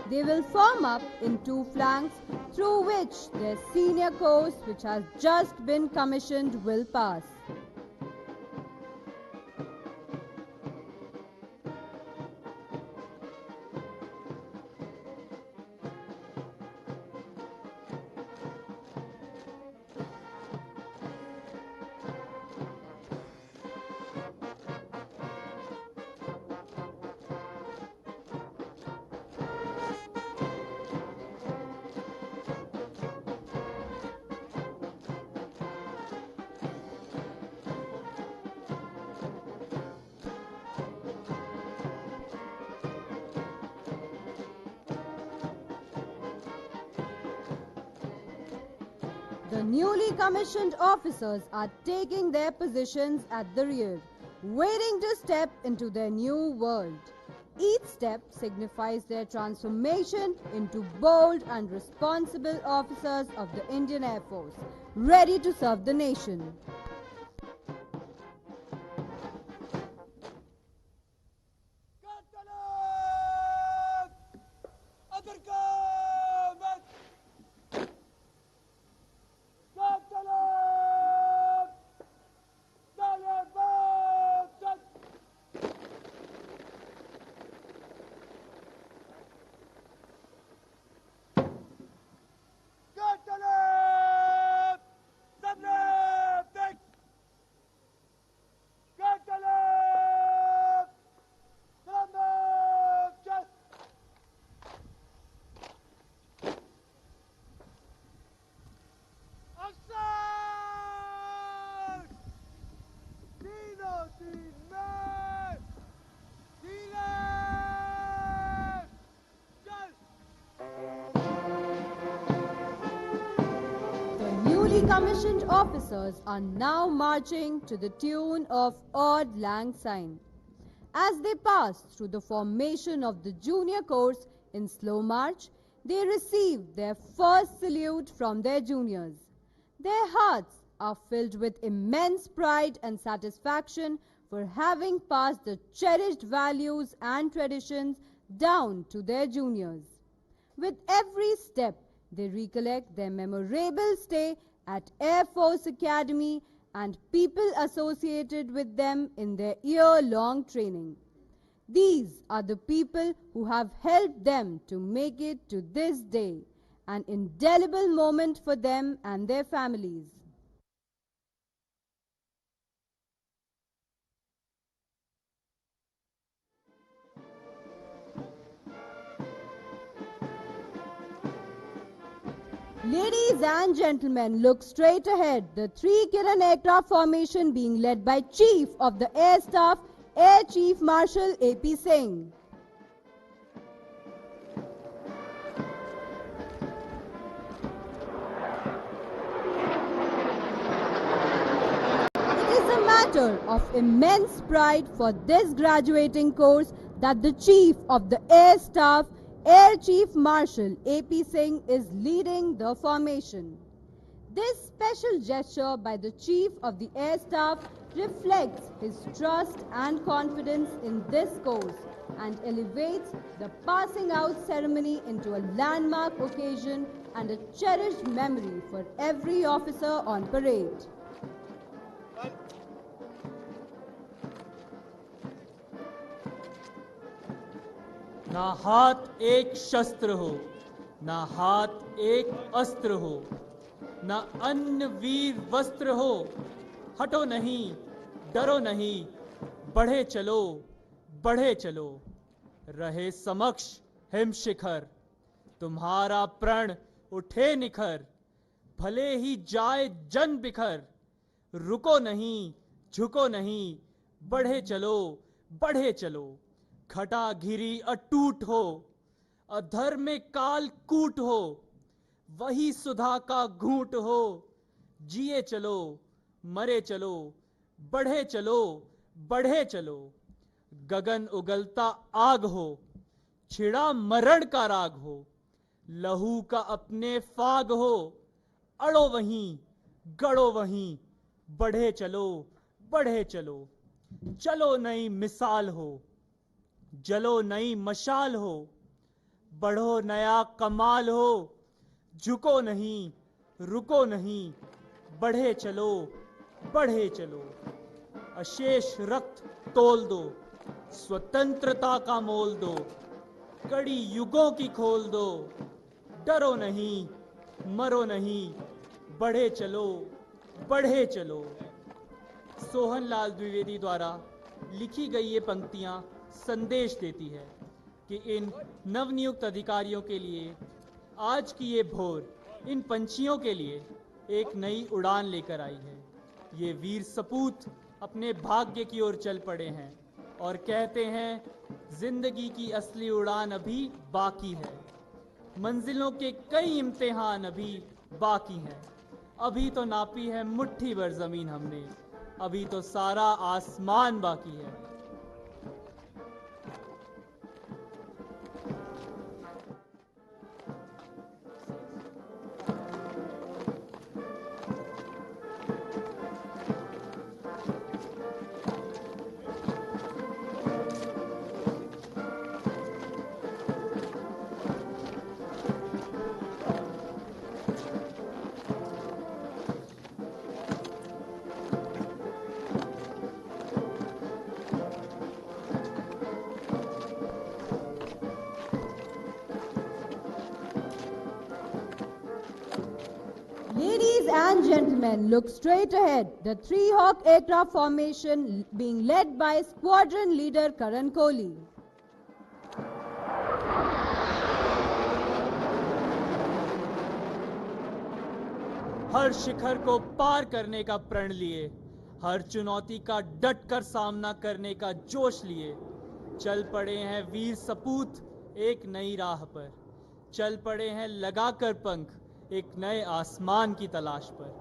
They will form up in two flanks through which their senior corps, which has just been commissioned, will pass. The newly commissioned officers are taking their positions at the rear, waiting to step into their new world. Each step signifies their transformation into bold and responsible officers of the Indian Air Force, ready to serve the nation. Newly commissioned officers are now marching to the tune of Auld Lang Syne. As they pass through the formation of the junior corps in slow march, they receive their first salute from their juniors. Their hearts are filled with immense pride and satisfaction for having passed the cherished values and traditions down to their juniors. With every step, they recollect their memorable stay at Air Force Academy and people associated with them in their year-long training. These are the people who have helped them to make it to this day, an indelible moment for them and their families. Ladies and gentlemen, look straight ahead. The 3 Kiran aircraft formation being led by Chief of the Air Staff, Air Chief Marshal A.P. Singh. It is a matter of immense pride for this graduating course that the Chief of the Air Staff, Air Chief Marshal A.P. Singh is leading the formation. This special gesture by the Chief of the Air Staff reflects his trust and confidence in this course and elevates the passing out ceremony into a landmark occasion and a cherished memory for every officer on parade. ना हाथ एक शस्त्र हो, ना हाथ एक अस्त्र हो, ना अन्न वीर वस्त्र हो, हटो नहीं, डरो नहीं, बढ़े चलो, बढ़े चलो, रहे समक्ष हिम शिखर, तुम्हारा प्रण उठे निखर, भले ही जाए जन बिखर, रुको नहीं, झुको नहीं, बढ़े चलो, बढ़े चलो, घटा घिरी अटूट हो, अधर्म में काल कूट हो, वही सुधा का घूंट हो, जिए चलो, मरे चलो, बढ़े चलो, बढ़े चलो, गगन उगलता आग हो, छिड़ा मरण का राग हो, लहू का अपने फाग हो, अड़ो वहीं, गड़ो वहीं, बढ़े चलो, बढ़े चलो। चलो नई मिसाल हो, जलो नई मशाल हो, बढ़ो नया कमाल हो। झुको नहीं, रुको नहीं, बढ़े चलो, बढ़े चलो। अशेष रक्त तोल दो, स्वतंत्रता का मोल दो, कड़ी युगों की खोल दो। डरो नहीं, मरो नहीं, बढ़े चलो, बढ़े चलो। सोहनलाल द्विवेदी द्वारा लिखी गई ये पंक्तियां संदेश देती है कि इन नवनियुक्त अधिकारियों के लिए आज की ये भोर इन पंछियों के लिए एक नई उड़ान लेकर आई है। ये वीर सपूत अपने भाग्य की ओर चल पड़े हैं और कहते हैं, जिंदगी की असली उड़ान अभी बाकी है। मंजिलों के कई इम्तिहान अभी बाकी हैं। अभी तो नापी है मुट्ठी भर जमीन हमने, अभी तो सारा आसमान बाकी है। Ladies and gentlemen, look straight ahead. The Three Hawk aircraft formation being led by Squadron Leader Karan Kohli. हर शिखर को पार करने का प्रण लिए, हर चुनौती का डट कर सामना करने का जोश लिए, चल पड़े हैं वीर सपूत एक नई राह पर। चल पड़े हैं लगाकर पंख एक नए आसमान की तलाश पर।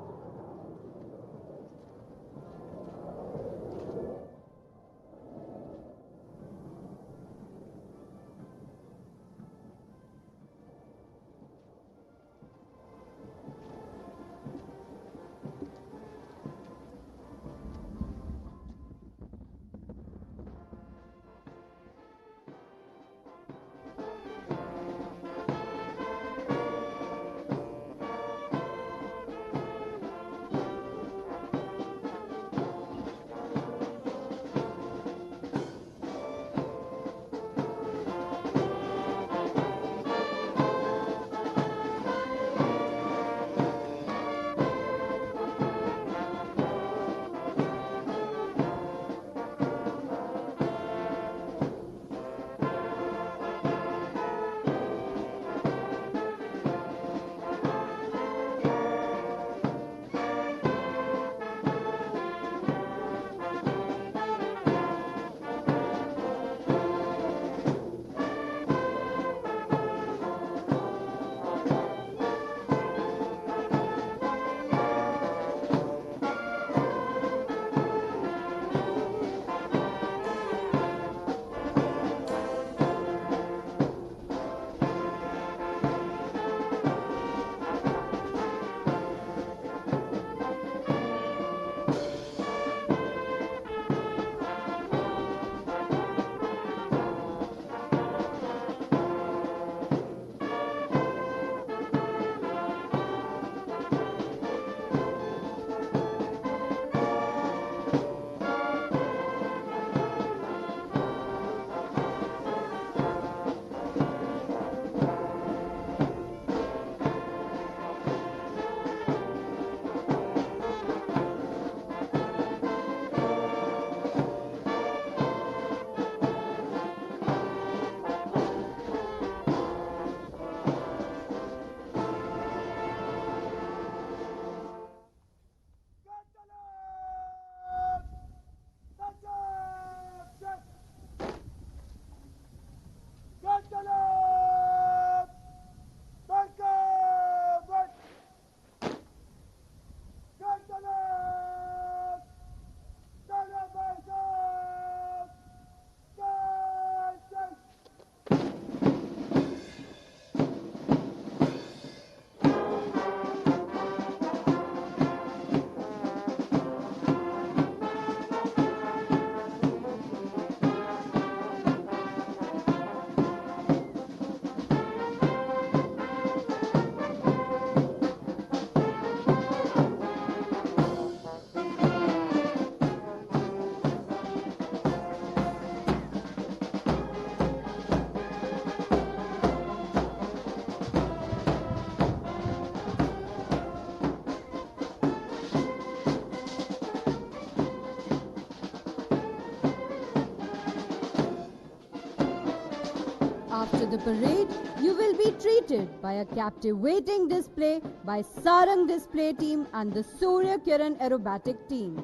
After the parade, you will be treated by a captivating display by Sarang display team and the Surya Kiran aerobatic team.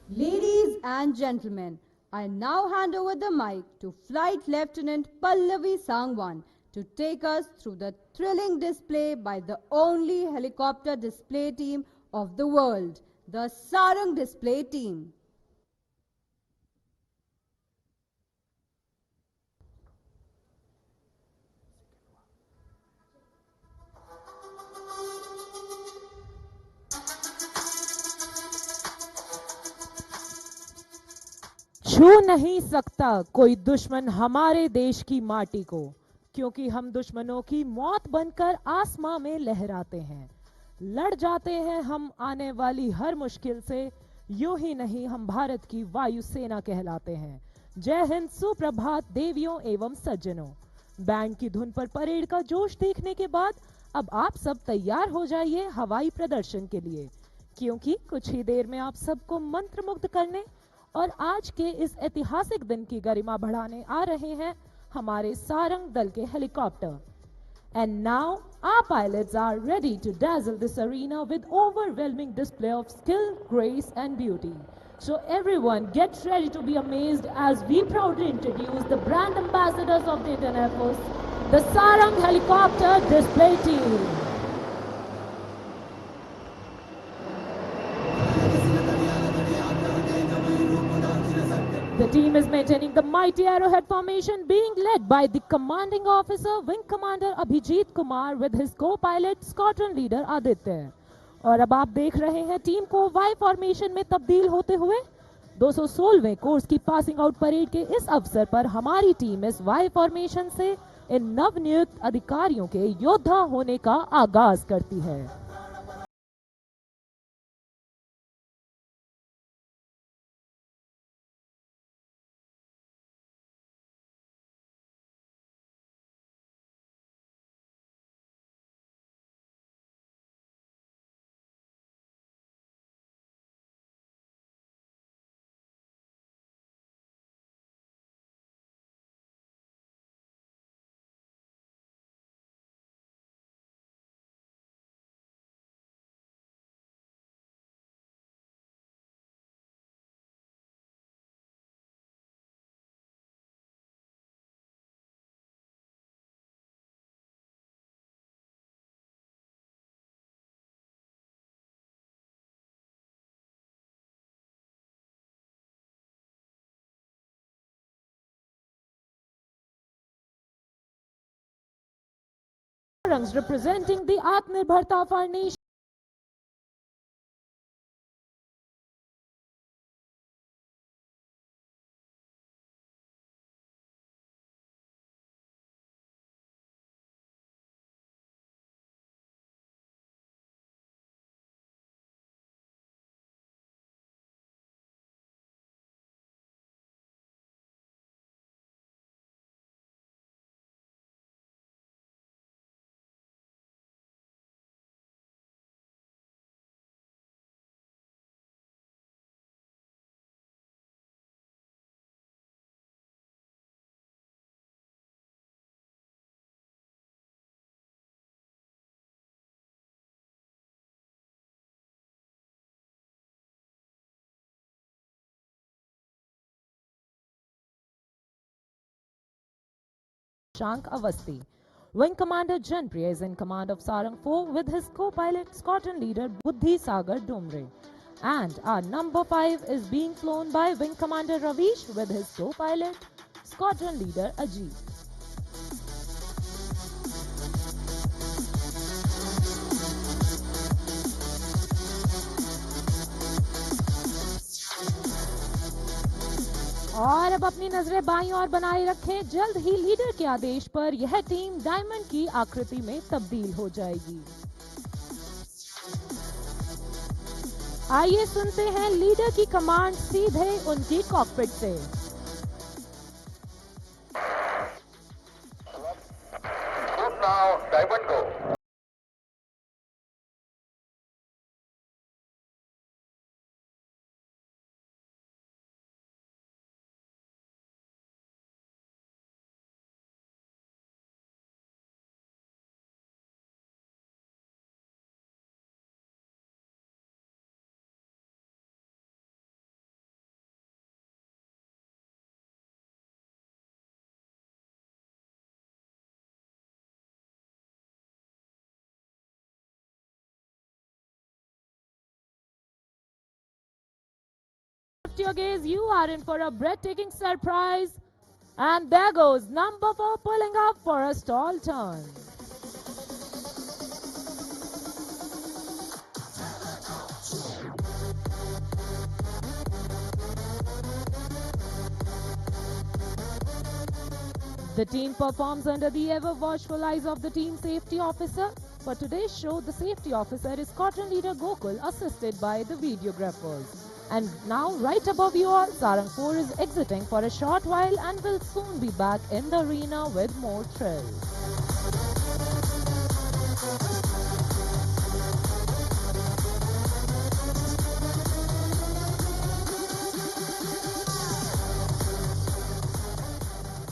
Ladies and gentlemen, I now hand over the mic to Flight Lieutenant Pallavi Sangwan to take us through the thrilling display by the only helicopter display team of the world, the Sarang display team. छू नहीं सकता कोई दुश्मन हमारे देश की माटी को, क्योंकि हम दुश्मनों की मौत बनकर आसमां में लहराते हैं। लड़ जाते हैं हम आने वाली हर मुश्किल से, यूं ही नहीं हम भारत की वायुसेना कहलाते हैं। जय हिंद, सुप्रभात देवियों एवं सज्जनों। बैंड की धुन पर परेड का जोश देखने के बाद अब आप सब तैयार हो जाइए हवाई प्रदर्शन के लिए, क्योंकि कुछ ही देर में आप सबको मंत्रमुग्ध करने और आज के इस ऐतिहासिक दिन की गरिमा बढ़ाने आ रहे हैं हमारे सारंग दल के helicopter. And now our pilots are ready to dazzle this arena with overwhelming display of skill, grace and beauty. So everyone get ready to be amazed as we proudly introduce the brand ambassadors of the Indian Air Force, the Sarang helicopter display team. The team is maintaining the mighty arrowhead formation, being led by the commanding officer, Wing Commander Abhijit Kumar with his co-pilot, Squadron Leader Aditya. और अब आप देख रहे हैं team को Y formation में तब्दील होते हुए। 216वें कोर्स की पासिंग आउट परेड के इस अवसर पर हमारी टीम इस वाई फॉर्मेशन से इन नवनियुक्त अधिकारियों के योद्धा होने का आगाज करती है। Representing the Atmanirbharta of our nation. Shank Avasti. Wing Commander Janpriya is in command of Sarang 4 with his co-pilot squadron leader Buddhi Sagar Dumre. And our number 5 is being flown by Wing Commander Ravish with his co-pilot squadron leader Ajit. और अब अपनी नजरें बाईं ओर बनाए रखें, जल्द ही leader के आदेश पर यह टीम डायमंड की आकृति में तब्दील हो जाएगी। आइए सुनते हैं लीडर की कमांड सीधे उनकी कॉकपिट से। डायमंड को Your gaze, you are in for a breathtaking surprise. And there goes number 4 pulling up for a stall turn. The team performs under the ever watchful eyes of the team safety officer. For today's show, the safety officer is squadron leader Gokul, assisted by the videographers. And now, right above you all, Sarang 4 is exiting for a short while and will soon be back in the arena with more thrills.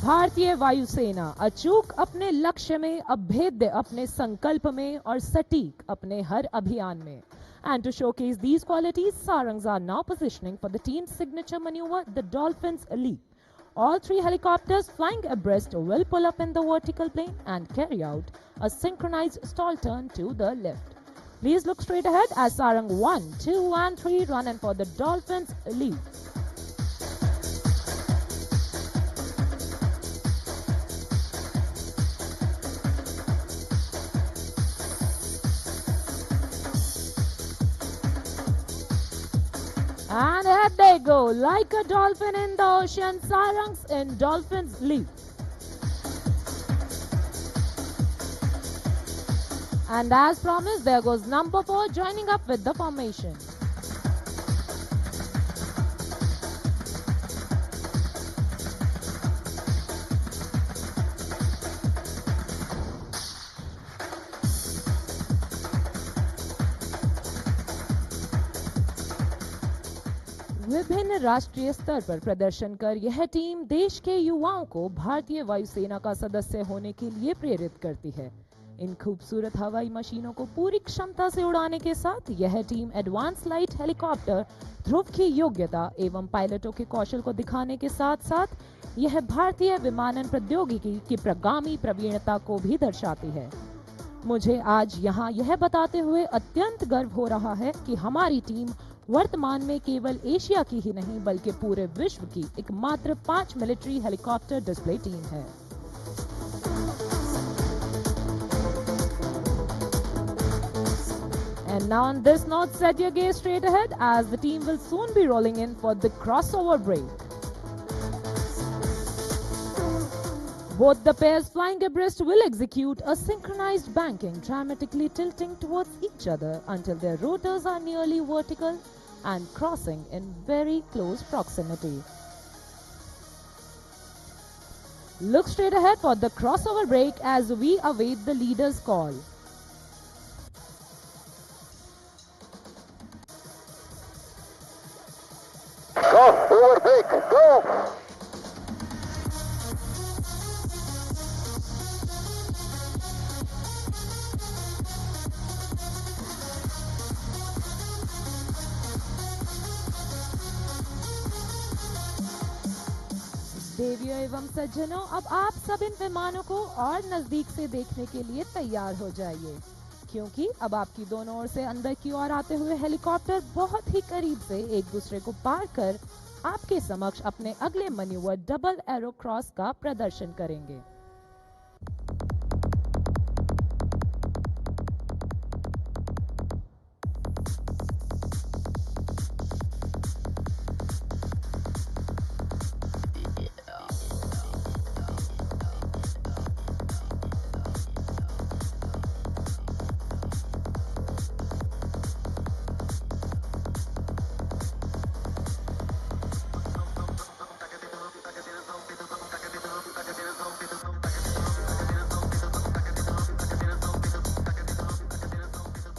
भारतीय वायुसेना अचूक अपने लक्ष्य में, अभेद्य अपने संकल्प में और सटीक अपने हर अभियान में. And to showcase these qualities, Sarangs are now positioning for the team's signature maneuver, the Dolphins Leap. All 3 helicopters flying abreast will pull up in the vertical plane and carry out a synchronized stall turn to the left. Please look straight ahead as Sarang 1, 2 and 3 run in for the Dolphins Leap. And here they go, like a dolphin in the ocean, Sarangs in Dolphins Leap. And as promised, there goes number 4 joining up with the formation. विभिन्न राष्ट्रीय स्तर पर प्रदर्शन कर यह team देश के युवाओं को भारतीय वायुसेना का सदस्य होने के लिए प्रेरित करती है. इन खूबसूरत हवाई मशीनों को पूरी क्षमता से उड़ाने के साथ यह टीम एडवांस लाइट हेलीकॉप्टर ध्रुव की योग्यता एवं पायलटों के कौशल को दिखाने के साथ साथ यह भारतीय विमानन प्रौद्योगिकी की प्रगामी प्रवीणता को भी दर्शाती है. मुझे आज यहाँ यह बताते हुए अत्यंत गर्व हो रहा है कि हमारी टीम वर्तमान में केवल एशिया की ही नहीं बल्कि पूरे विश्व की एकमात्र 5 मिलिट्री हेलीकॉप्टर डिस्प्ले टीम है. And now on this note, set your gaze straight ahead as the team will soon be rolling in for the crossover break. Both the pairs flying abreast will execute a synchronized banking, dramatically tilting towards each other until their rotors are nearly vertical and crossing in very close proximity. Look straight ahead for the crossover break as we await the leader's call. Crossover break, go! देवियों एवं सज्जनों, अब आप सब इन विमानों को और नजदीक से देखने के लिए तैयार हो जाइए, क्योंकि अब आपकी दोनों ओर से अंदर की ओर आते हुए हेलीकॉप्टर बहुत ही करीब से एक दूसरे को पार कर आपके समक्ष अपने अगले मैन्यूवर डबल एरो क्रॉस का प्रदर्शन करेंगे।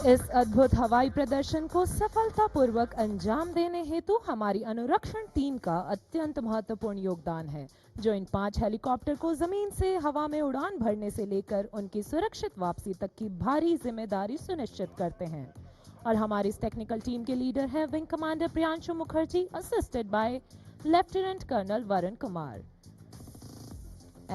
इस अद्भुत हवाई प्रदर्शन को सफलतापूर्वक अंजाम देने हेतु हमारी अनुरक्षण टीम का अत्यंत महत्वपूर्ण योगदान है, जो इन 5 हेलीकॉप्टर को जमीन से हवा में उड़ान भरने से लेकर उनकी सुरक्षित वापसी तक की भारी जिम्मेदारी सुनिश्चित करते हैं। और हमारी इस टेक्निकल टीम के लीडर हैं wing commander Priyanshu Mukherjee, assisted by lieutenant colonel Varun Kumar.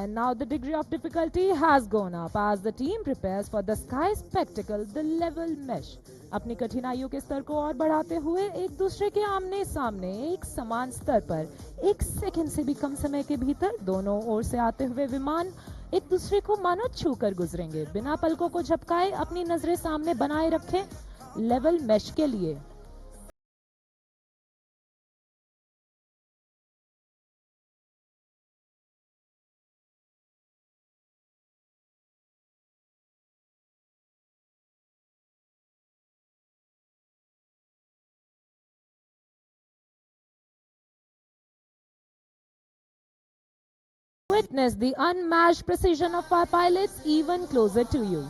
And now the degree of difficulty has gone up as the team prepares for the sky spectacle, the level mesh. अपनी कठिनाइयों के स्तर को और बढ़ाते हुए एक दूसरे के आमने सामने एक समान स्तर पर एक सेकंड से भी कम समय के भीतर दोनों ओर से आते हुए विमान एक दूसरे को मानो छूकर गुजरेंगे। बिना पलकों को झपकाए अपनी नजरें सामने बनाए रखें लेवल मेश के लिए। Witness the unmatched precision of our pilots even closer to you.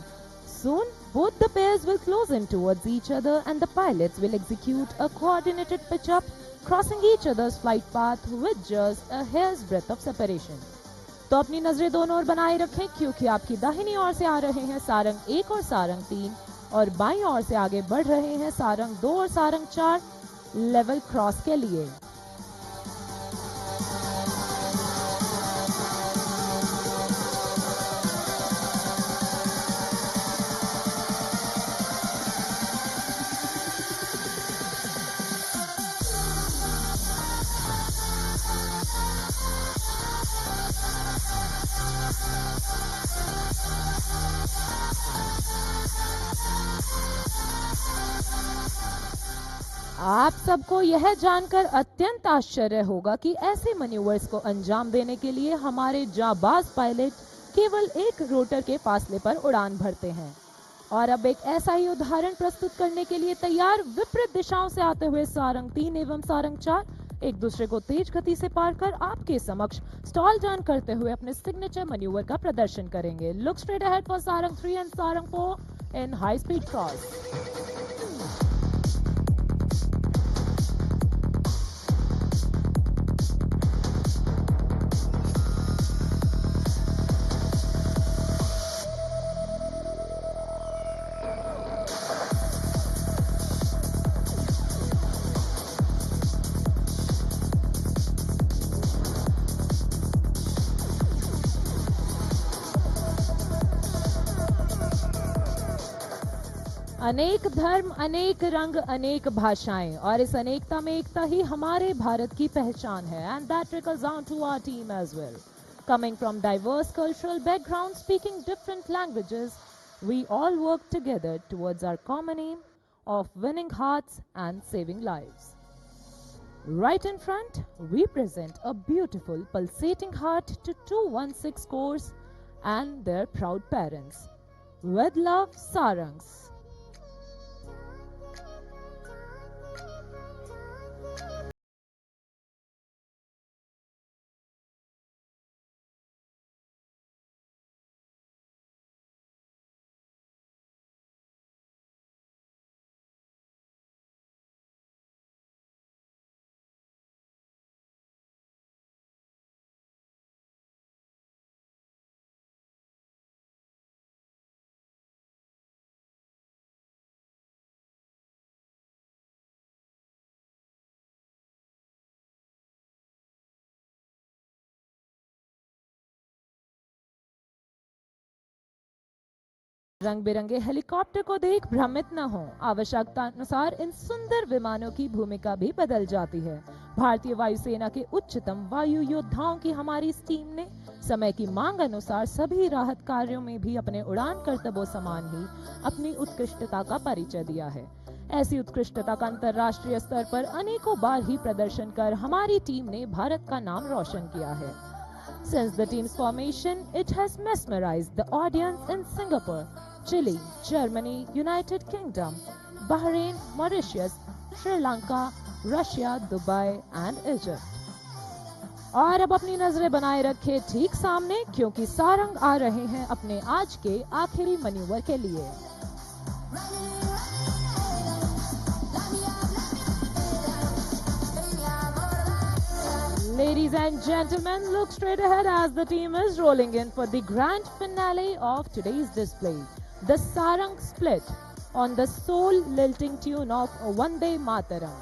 Soon, both the pairs will close in towards each other and the pilots will execute a coordinated pitch up, crossing each other's flight path with just a hair's breadth of separation. तो अपनी नजरें दोनों ओर बनाए रखें, क्योंकि आपकी दाहिनी ओर से आ रहे हैं सारंग 1 और सारंग 3 और बाईं ओर से आगे बढ़ रहे हैं सारंग 2 और सारंग 4 लेवल क्रॉस के लिए। आप सबको यह जानकर अत्यंत आश्चर्य होगा कि ऐसे मैन्यूवर्स को अंजाम देने के लिए हमारे जाबाज पायलट केवल एक रोटर के फासले पर उड़ान भरते हैं। और अब एक ऐसा ही उदाहरण प्रस्तुत करने के लिए तैयार विपरीत दिशाओं से आते हुए सारंग 3 एवं सारंग 4 एक दूसरे को तेज गति से पार कर आपके समक्ष स्टॉल टर्न करते हुए अपने सिग्नेचर मैन्यूवर का प्रदर्शन करेंगे। Look straight ahead for Sarang 3 and Sarang 4 in high speed cross. अनेक धर्म, अनेक रंग, अनेक भाषाएं और इस अनेकता में एकता ही हमारे भारत की पहचान है। And that trickles down to our team as well. Coming from diverse cultural backgrounds, speaking different languages, we all work together towards our common aim of winning hearts and saving lives. Right in front, we present a beautiful pulsating heart to 216 Corps and their proud parents. With love, Sarangs. रंग बिरंगे helicopter को देख भ्रमित न हो। आवश्यकता अनुसार इन सुंदर विमानों की भूमिका भी बदल जाती है। भारतीय वायुसेना के उच्चतम वायु योद्धाओं की हमारी इस टीम ने समय की मांग अनुसार सभी राहत कार्यों में भी अपने उड़ान कर्तव्यों समान ही अपनी उत्कृष्टता का परिचय दिया है। ऐसी उत्कृष्टता का अंतर्राष्ट्रीय स्तर पर अनेकों बार ही प्रदर्शन कर हमारी टीम ने भारत का नाम रोशन किया है। Since the team's formation, it has mesmerized the audience in Singapore, Chile, Germany, United Kingdom, Bahrain, Mauritius, Sri Lanka, Russia, Dubai and Egypt. और अब अपनी नजरें बनाए रखे ठीक सामने, क्योंकि सारंग आ रहे हैं अपने आज के आखिरी मैन्यूवर के लिए। Ladies and gentlemen, look straight ahead as the team is rolling in for the grand finale of today's display, the Sarang split on the soul-lilting tune of Vande Mataram.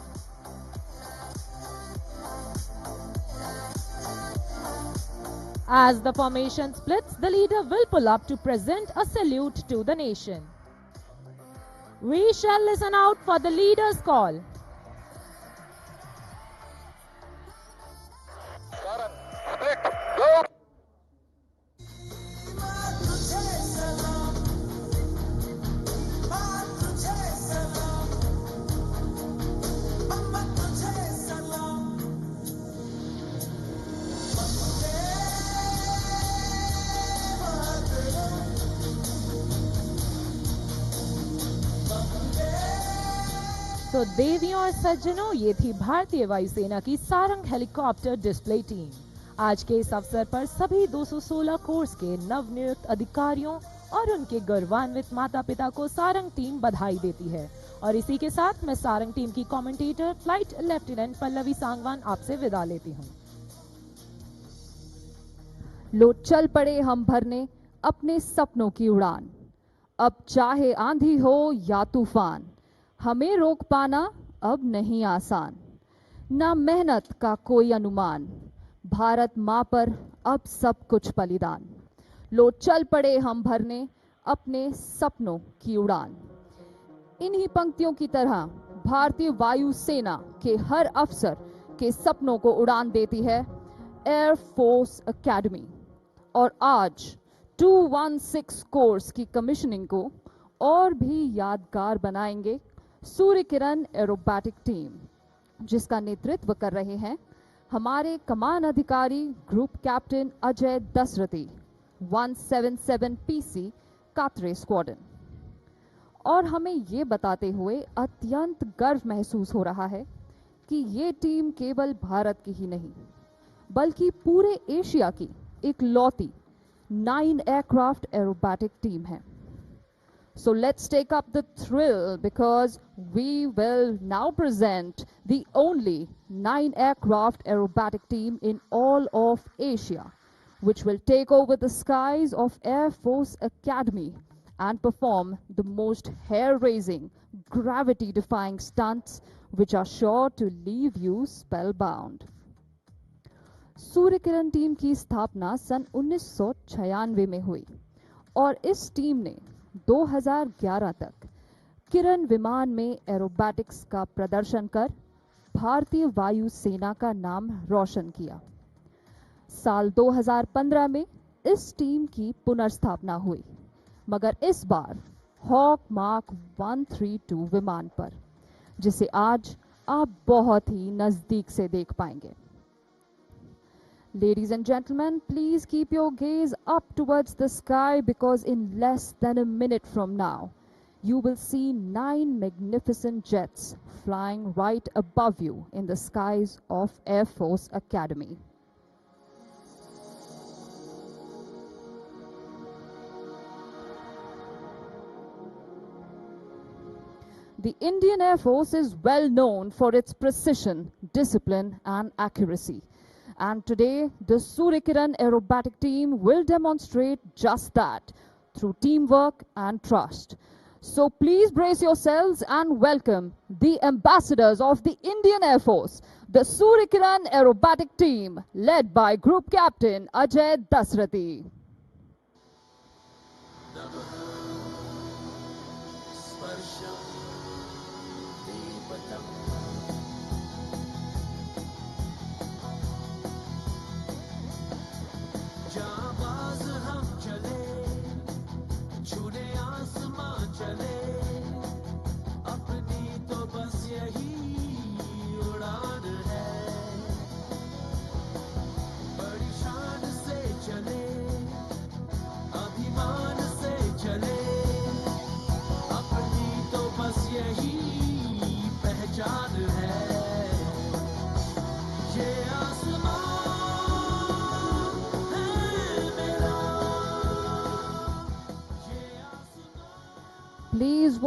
As the formation splits, the leader will pull up to present a salute to the nation. We shall listen out for the leader's call. Split, go! तो देवियों और सज्जनों, ये थी भारतीय वायुसेना की Sarang helicopter display team. आज के इस अवसर पर सभी 216 कोर्स के नवनियुक्त अधिकारियों और उनके गौरवान्वित माता पिता को सारंग टीम बधाई देती है। और इसी के साथ मैं सारंग टीम की commentator flight lieutenant Pallavi Sangwan आपसे विदा लेती हूँ। लो चल पड़े हम भरने अपने सपनों की उड़ान, अब चाहे आंधी हो या तूफान, हमें रोक पाना अब नहीं आसान, ना मेहनत का कोई अनुमान, भारत माँ पर अब सब कुछ बलिदान। लो चल पड़े हम भरने अपने सपनों की उड़ान। इन्हीं पंक्तियों की तरह भारतीय वायु सेना के हर अफसर के सपनों को उड़ान देती है एयर फोर्स एकेडमी। और आज 216 कोर्स की कमीशनिंग को और भी यादगार बनाएंगे सूर्य किरण एरोबैटिक टीम, जिसका नेतृत्व कर रहे हैं हमारे कमान अधिकारी group captain Ajay Dasharathi 177 PC Katre squadron. और हमें ये बताते हुए अत्यंत गर्व महसूस हो रहा है कि ये टीम केवल भारत की ही नहीं बल्कि पूरे एशिया की इकलौती 9 एयरक्राफ्ट एरोबैटिक टीम है। So let's take up the thrill, because we will now present the only 9 aircraft aerobatic team in all of Asia, which will take over the skies of Air Force Academy and perform the most hair-raising, gravity-defying stunts which are sure to leave you spellbound. Surya Kiran team की स्थापना सन 1996 में हुई और इस team ने 2011 तक किरण विमान में एरोबैटिक्स का प्रदर्शन कर भारतीय वायु सेना का नाम रोशन किया। साल 2015 में इस टीम की पुनर्स्थापना हुई, मगर इस बार हॉक मार्क 132 विमान पर, जिसे आज आप बहुत ही नजदीक से देख पाएंगे। Ladies and gentlemen, please keep your gaze up towards the sky, because in less than a minute from now, you will see 9 magnificent jets flying right above you in the skies of Air Force Academy. The Indian Air Force is well known for its precision, discipline and accuracy. And today, the Surya Kiran aerobatic team will demonstrate just that through teamwork and trust. So please brace yourselves and welcome the ambassadors of the Indian Air Force, the Surya Kiran aerobatic team, led by Group Captain Ajay Dasrathi.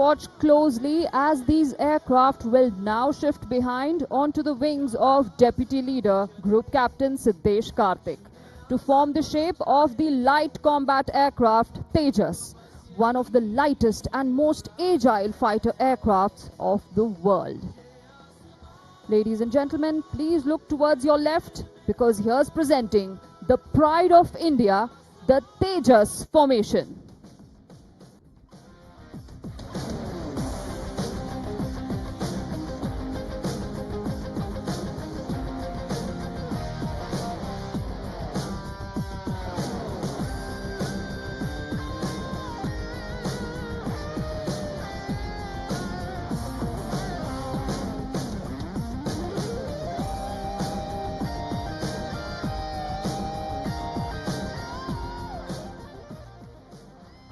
watch closely as these aircraft will now shift behind onto the wings of Deputy Leader Group Captain Siddesh Karthik to form the shape of the light combat aircraft Tejas, one of the lightest and most agile fighter aircrafts of the world. Ladies and gentlemen, please look towards your left because here's presenting the pride of India, the Tejas formation.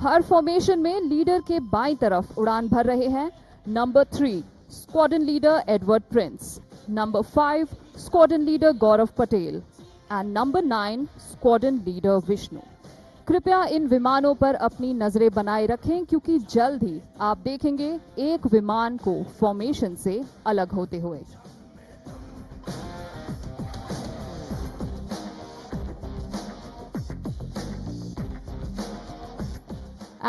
Her formation में leader के बाईं तरफ उड़ान भर रहे हैं number 3 squadron leader Edward Prince, number 5 squadron leader Gaurav Patel and number 9 squadron leader Vishnu. कृपया इन विमानों पर अपनी नजरें बनाए रखें क्योंकि जल्द ही आप देखेंगे एक विमान को फॉर्मेशन से अलग होते हुए।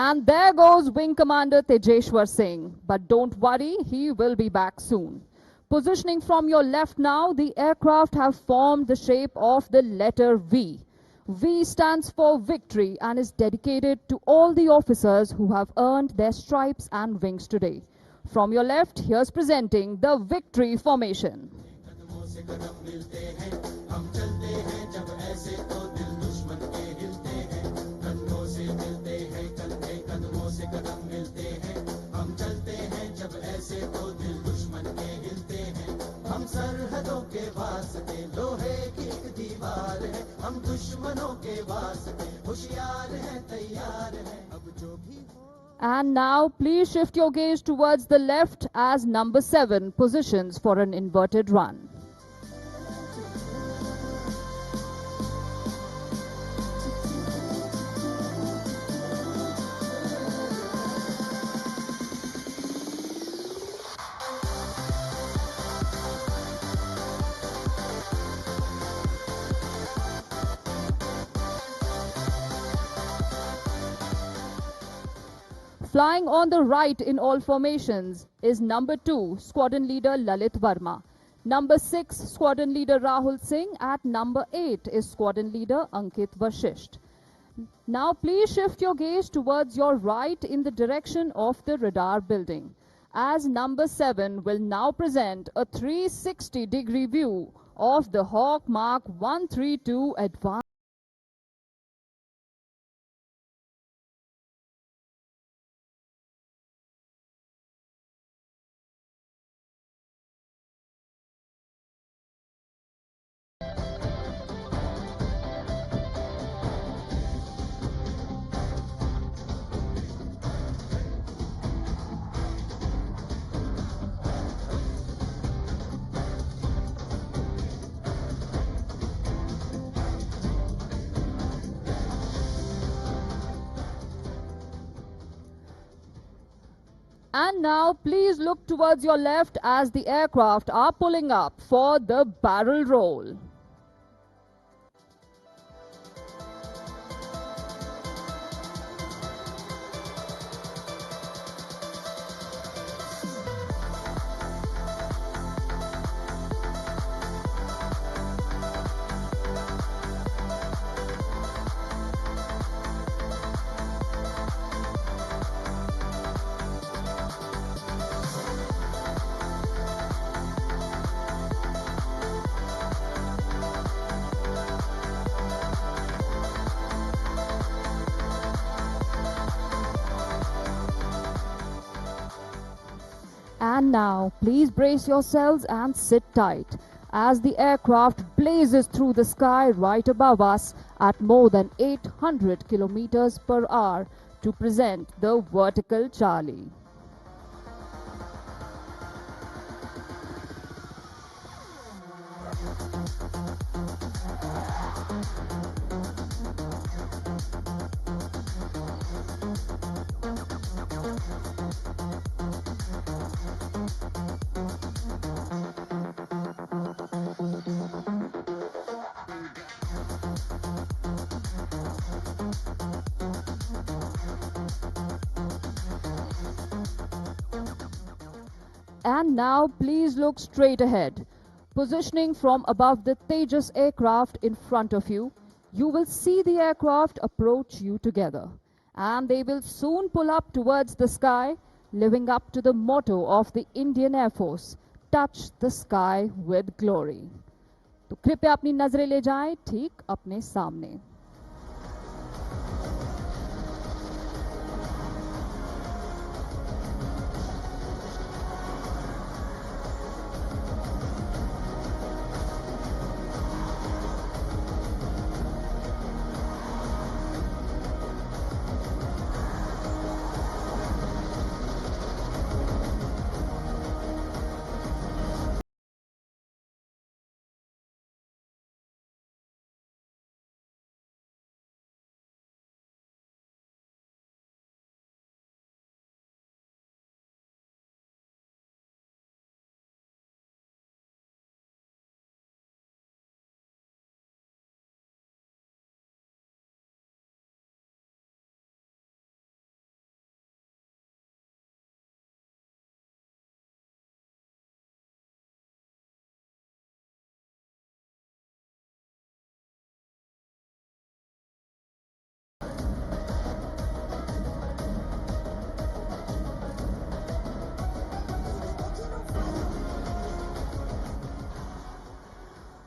And there goes Wing Commander Tejeshwar Singh. But don't worry, he will be back soon. Positioning from your left now, the aircraft have formed the shape of the letter V. V stands for victory and is dedicated to all the officers who have earned their stripes and wings today. From your left, here's presenting the victory formation. And now please shift your gaze towards the left as number 7 positions for an inverted run. Flying on the right in all formations is number 2 Squadron Leader Lalit Verma. Number 6 Squadron Leader Rahul Singh. At number 8 is Squadron Leader Ankit Vashisht. Now please shift your gaze towards your right in the direction of the radar building, as number 7 will now present a 360-degree view of the Hawk Mark 132 Advanced. And now please look towards your left as the aircraft are pulling up for the barrel roll. And now, please brace yourselves and sit tight as the aircraft blazes through the sky right above us at more than 800 kilometers per hour to present the vertical Charlie. And now please look straight ahead. Positioning from above the Tejas aircraft in front of you, you will see the aircraft approach you together. And they will soon pull up towards the sky, living up to the motto of the Indian Air Force, touch the sky with glory. तो कृपया अपनी नजरें ले जाएं ठीक अपने सामने.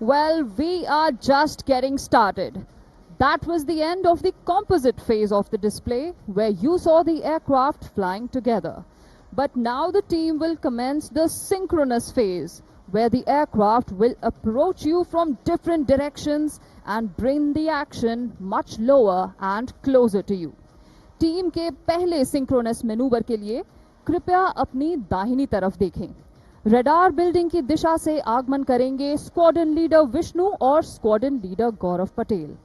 Well, we are just getting started. That was the end of the composite phase of the display, where you saw the aircraft flying together. But now the team will commence the synchronous phase, where the aircraft will approach you from different directions and bring the action much lower and closer to you. Team के पहले synchronous manoeuvre के लिए कृपया अपनी दाहिनी तरफ देखें. Radar building की दिशा से आगमन करेंगे स्क्वाड्रन लीडर विष्णु और squadron leader Gaurav Patel.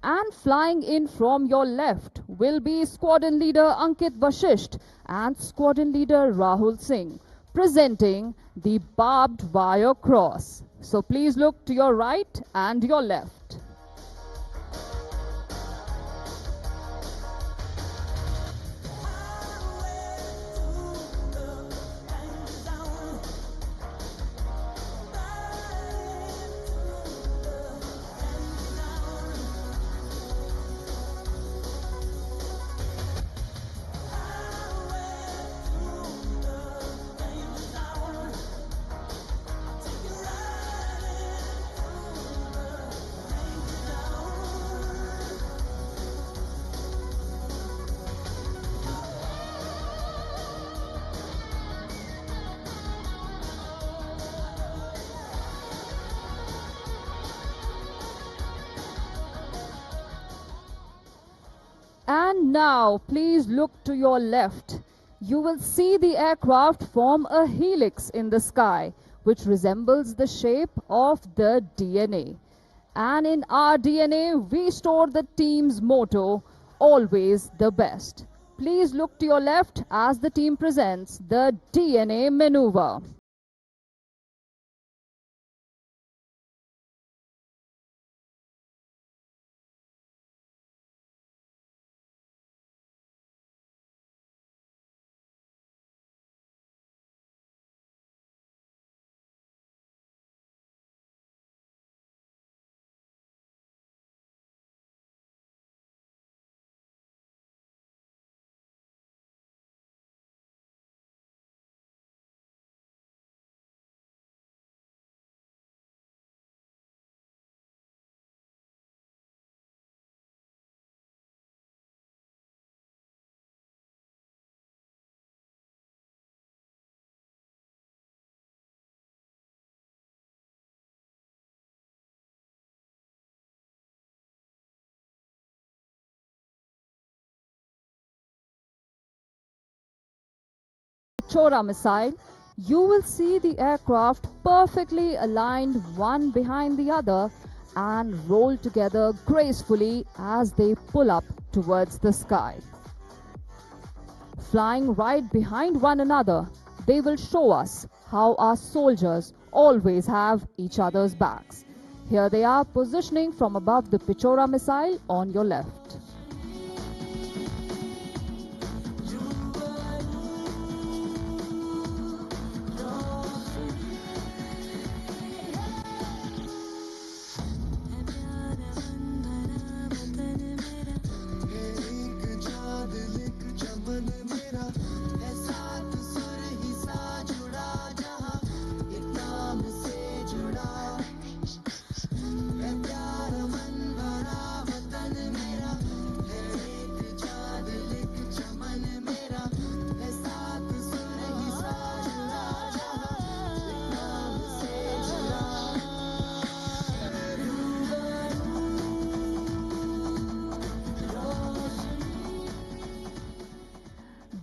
And flying in from your left will be Squadron Leader Ankit Vashisht and Squadron Leader Rahul Singh, presenting the barbed wire cross. So please look to your right and your left. And now, please look to your left. You will see the aircraft form a helix in the sky, which resembles the shape of the DNA. And in our DNA, we store the team's motto, always the best. Please look to your left as the team presents the DNA maneuver. Chora missile, you will see the aircraft perfectly aligned one behind the other and roll together gracefully as they pull up towards the sky. Flying right behind one another, they will show us how our soldiers always have each other's backs. Here they are positioning from above the Pichora missile on your left.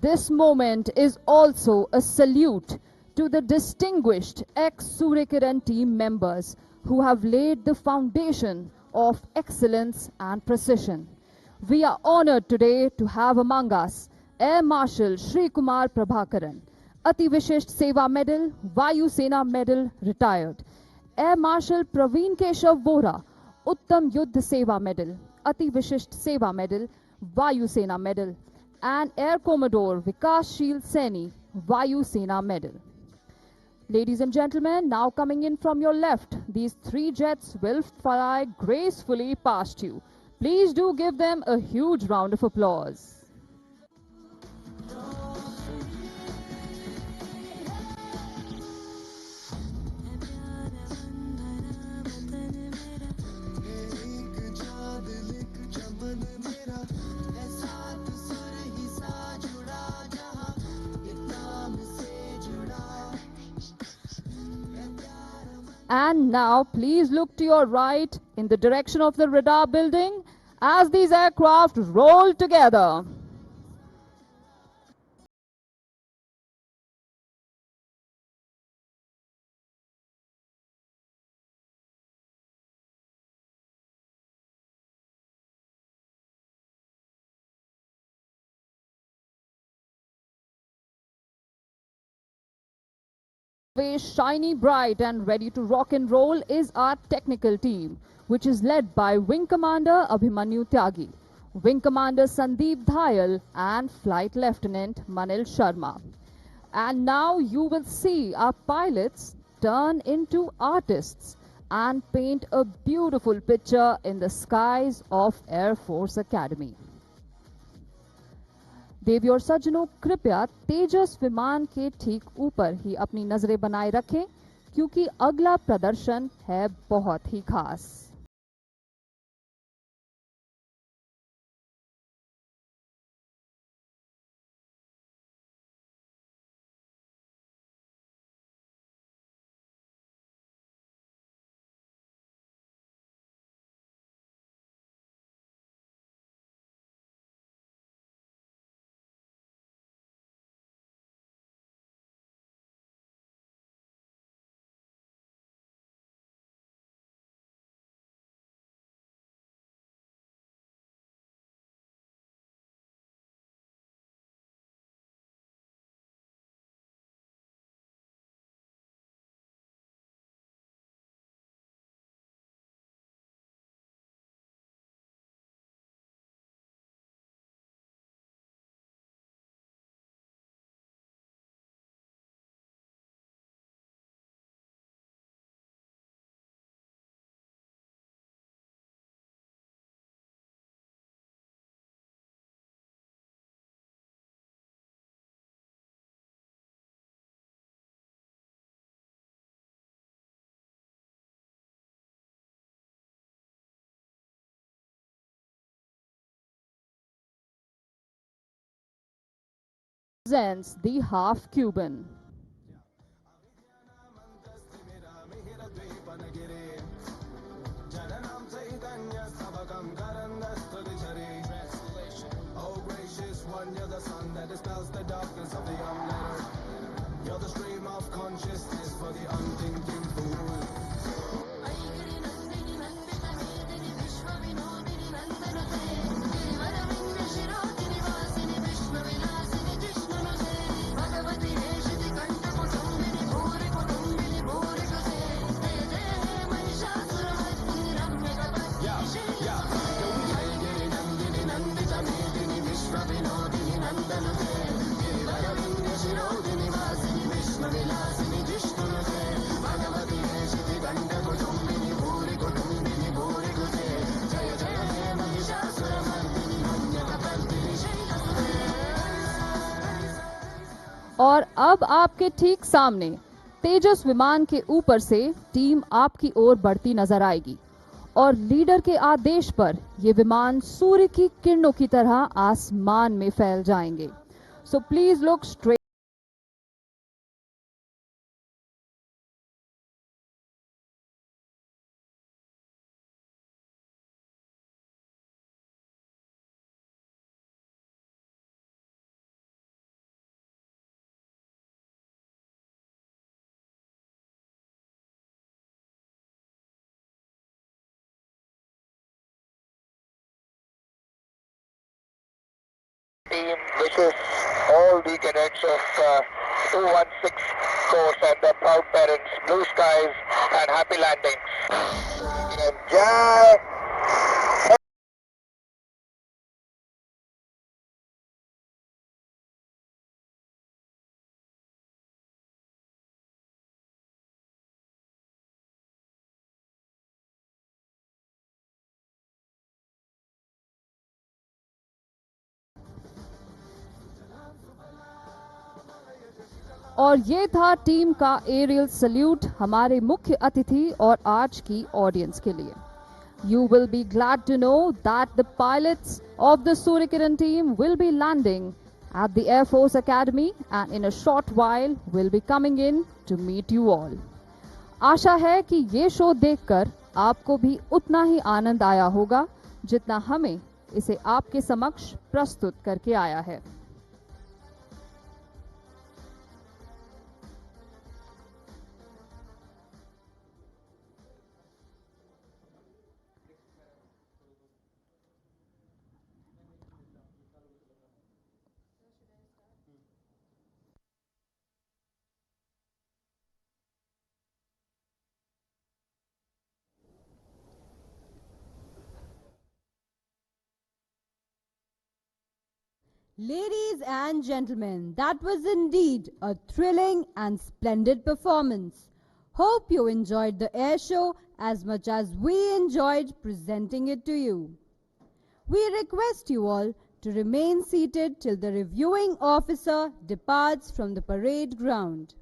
This moment is also a salute to the distinguished ex-Surya Kiran team members who have laid the foundation of excellence and precision. We are honored today to have among us Air Marshal Shri Kumar Prabhakaran, Ati Vishisht Seva Medal, Vayu Sena Medal, retired. Air Marshal Praveen Keshav Vora, Uttam Yuddha Seva Medal, Ati Vishisht Seva Medal, Vayu Sena Medal, and Air Commodore Vikas Sheel Saini, Vayu Sena Medal. Ladies and gentlemen, now coming in from your left, these three jets will fly gracefully past you. Please do give them a huge round of applause. And now please look to your right in the direction of the radar building as these aircraft roll together. Shiny, bright and ready to rock and roll is our technical team, which is led by Wing Commander Abhimanyu Tyagi, Wing Commander Sandeep Dhayal and Flight Lieutenant Manil Sharma. And now you will see our pilots turn into artists and paint a beautiful picture in the skies of Air Force Academy. देवी और सज्जनों, कृपया तेजस विमान के ठीक ऊपर ही अपनी नजरें बनाए रखें क्योंकि अगला प्रदर्शन है बहुत ही खास। Presents the half Cuban. Oh gracious one, you're the sun that dispels the darkness of the young letter. You're the stream of consciousness for the unthinking fool. और अब आपके ठीक सामने तेजस विमान के ऊपर से टीम आपकी ओर बढ़ती नजर आएगी और लीडर के आदेश पर ये विमान सूर्य की किरणों की तरह आसमान में फैल जाएंगे। So please look straight team wishes all the cadets of 216 course and their proud parents blue skies and happy landings. Jai. और ये था टीम का एरियल सल्यूट हमारे मुख्य अतिथि और आज की ऑडियंस के लिए. You will be glad to know that the pilots of the Surya Kiran team will be landing at the Air Force Academy and in a short while will be coming in to meet you all. आशा है कि ये show देखकर आपको भी उतना ही आनंद आया होगा जितना हमें इसे आपके समक्ष प्रस्तुत करके आया है. Ladies and gentlemen, that was indeed a thrilling and splendid performance. Hope you enjoyed the air show as much as we enjoyed presenting it to you. We request you all to remain seated till the reviewing officer departs from the parade ground.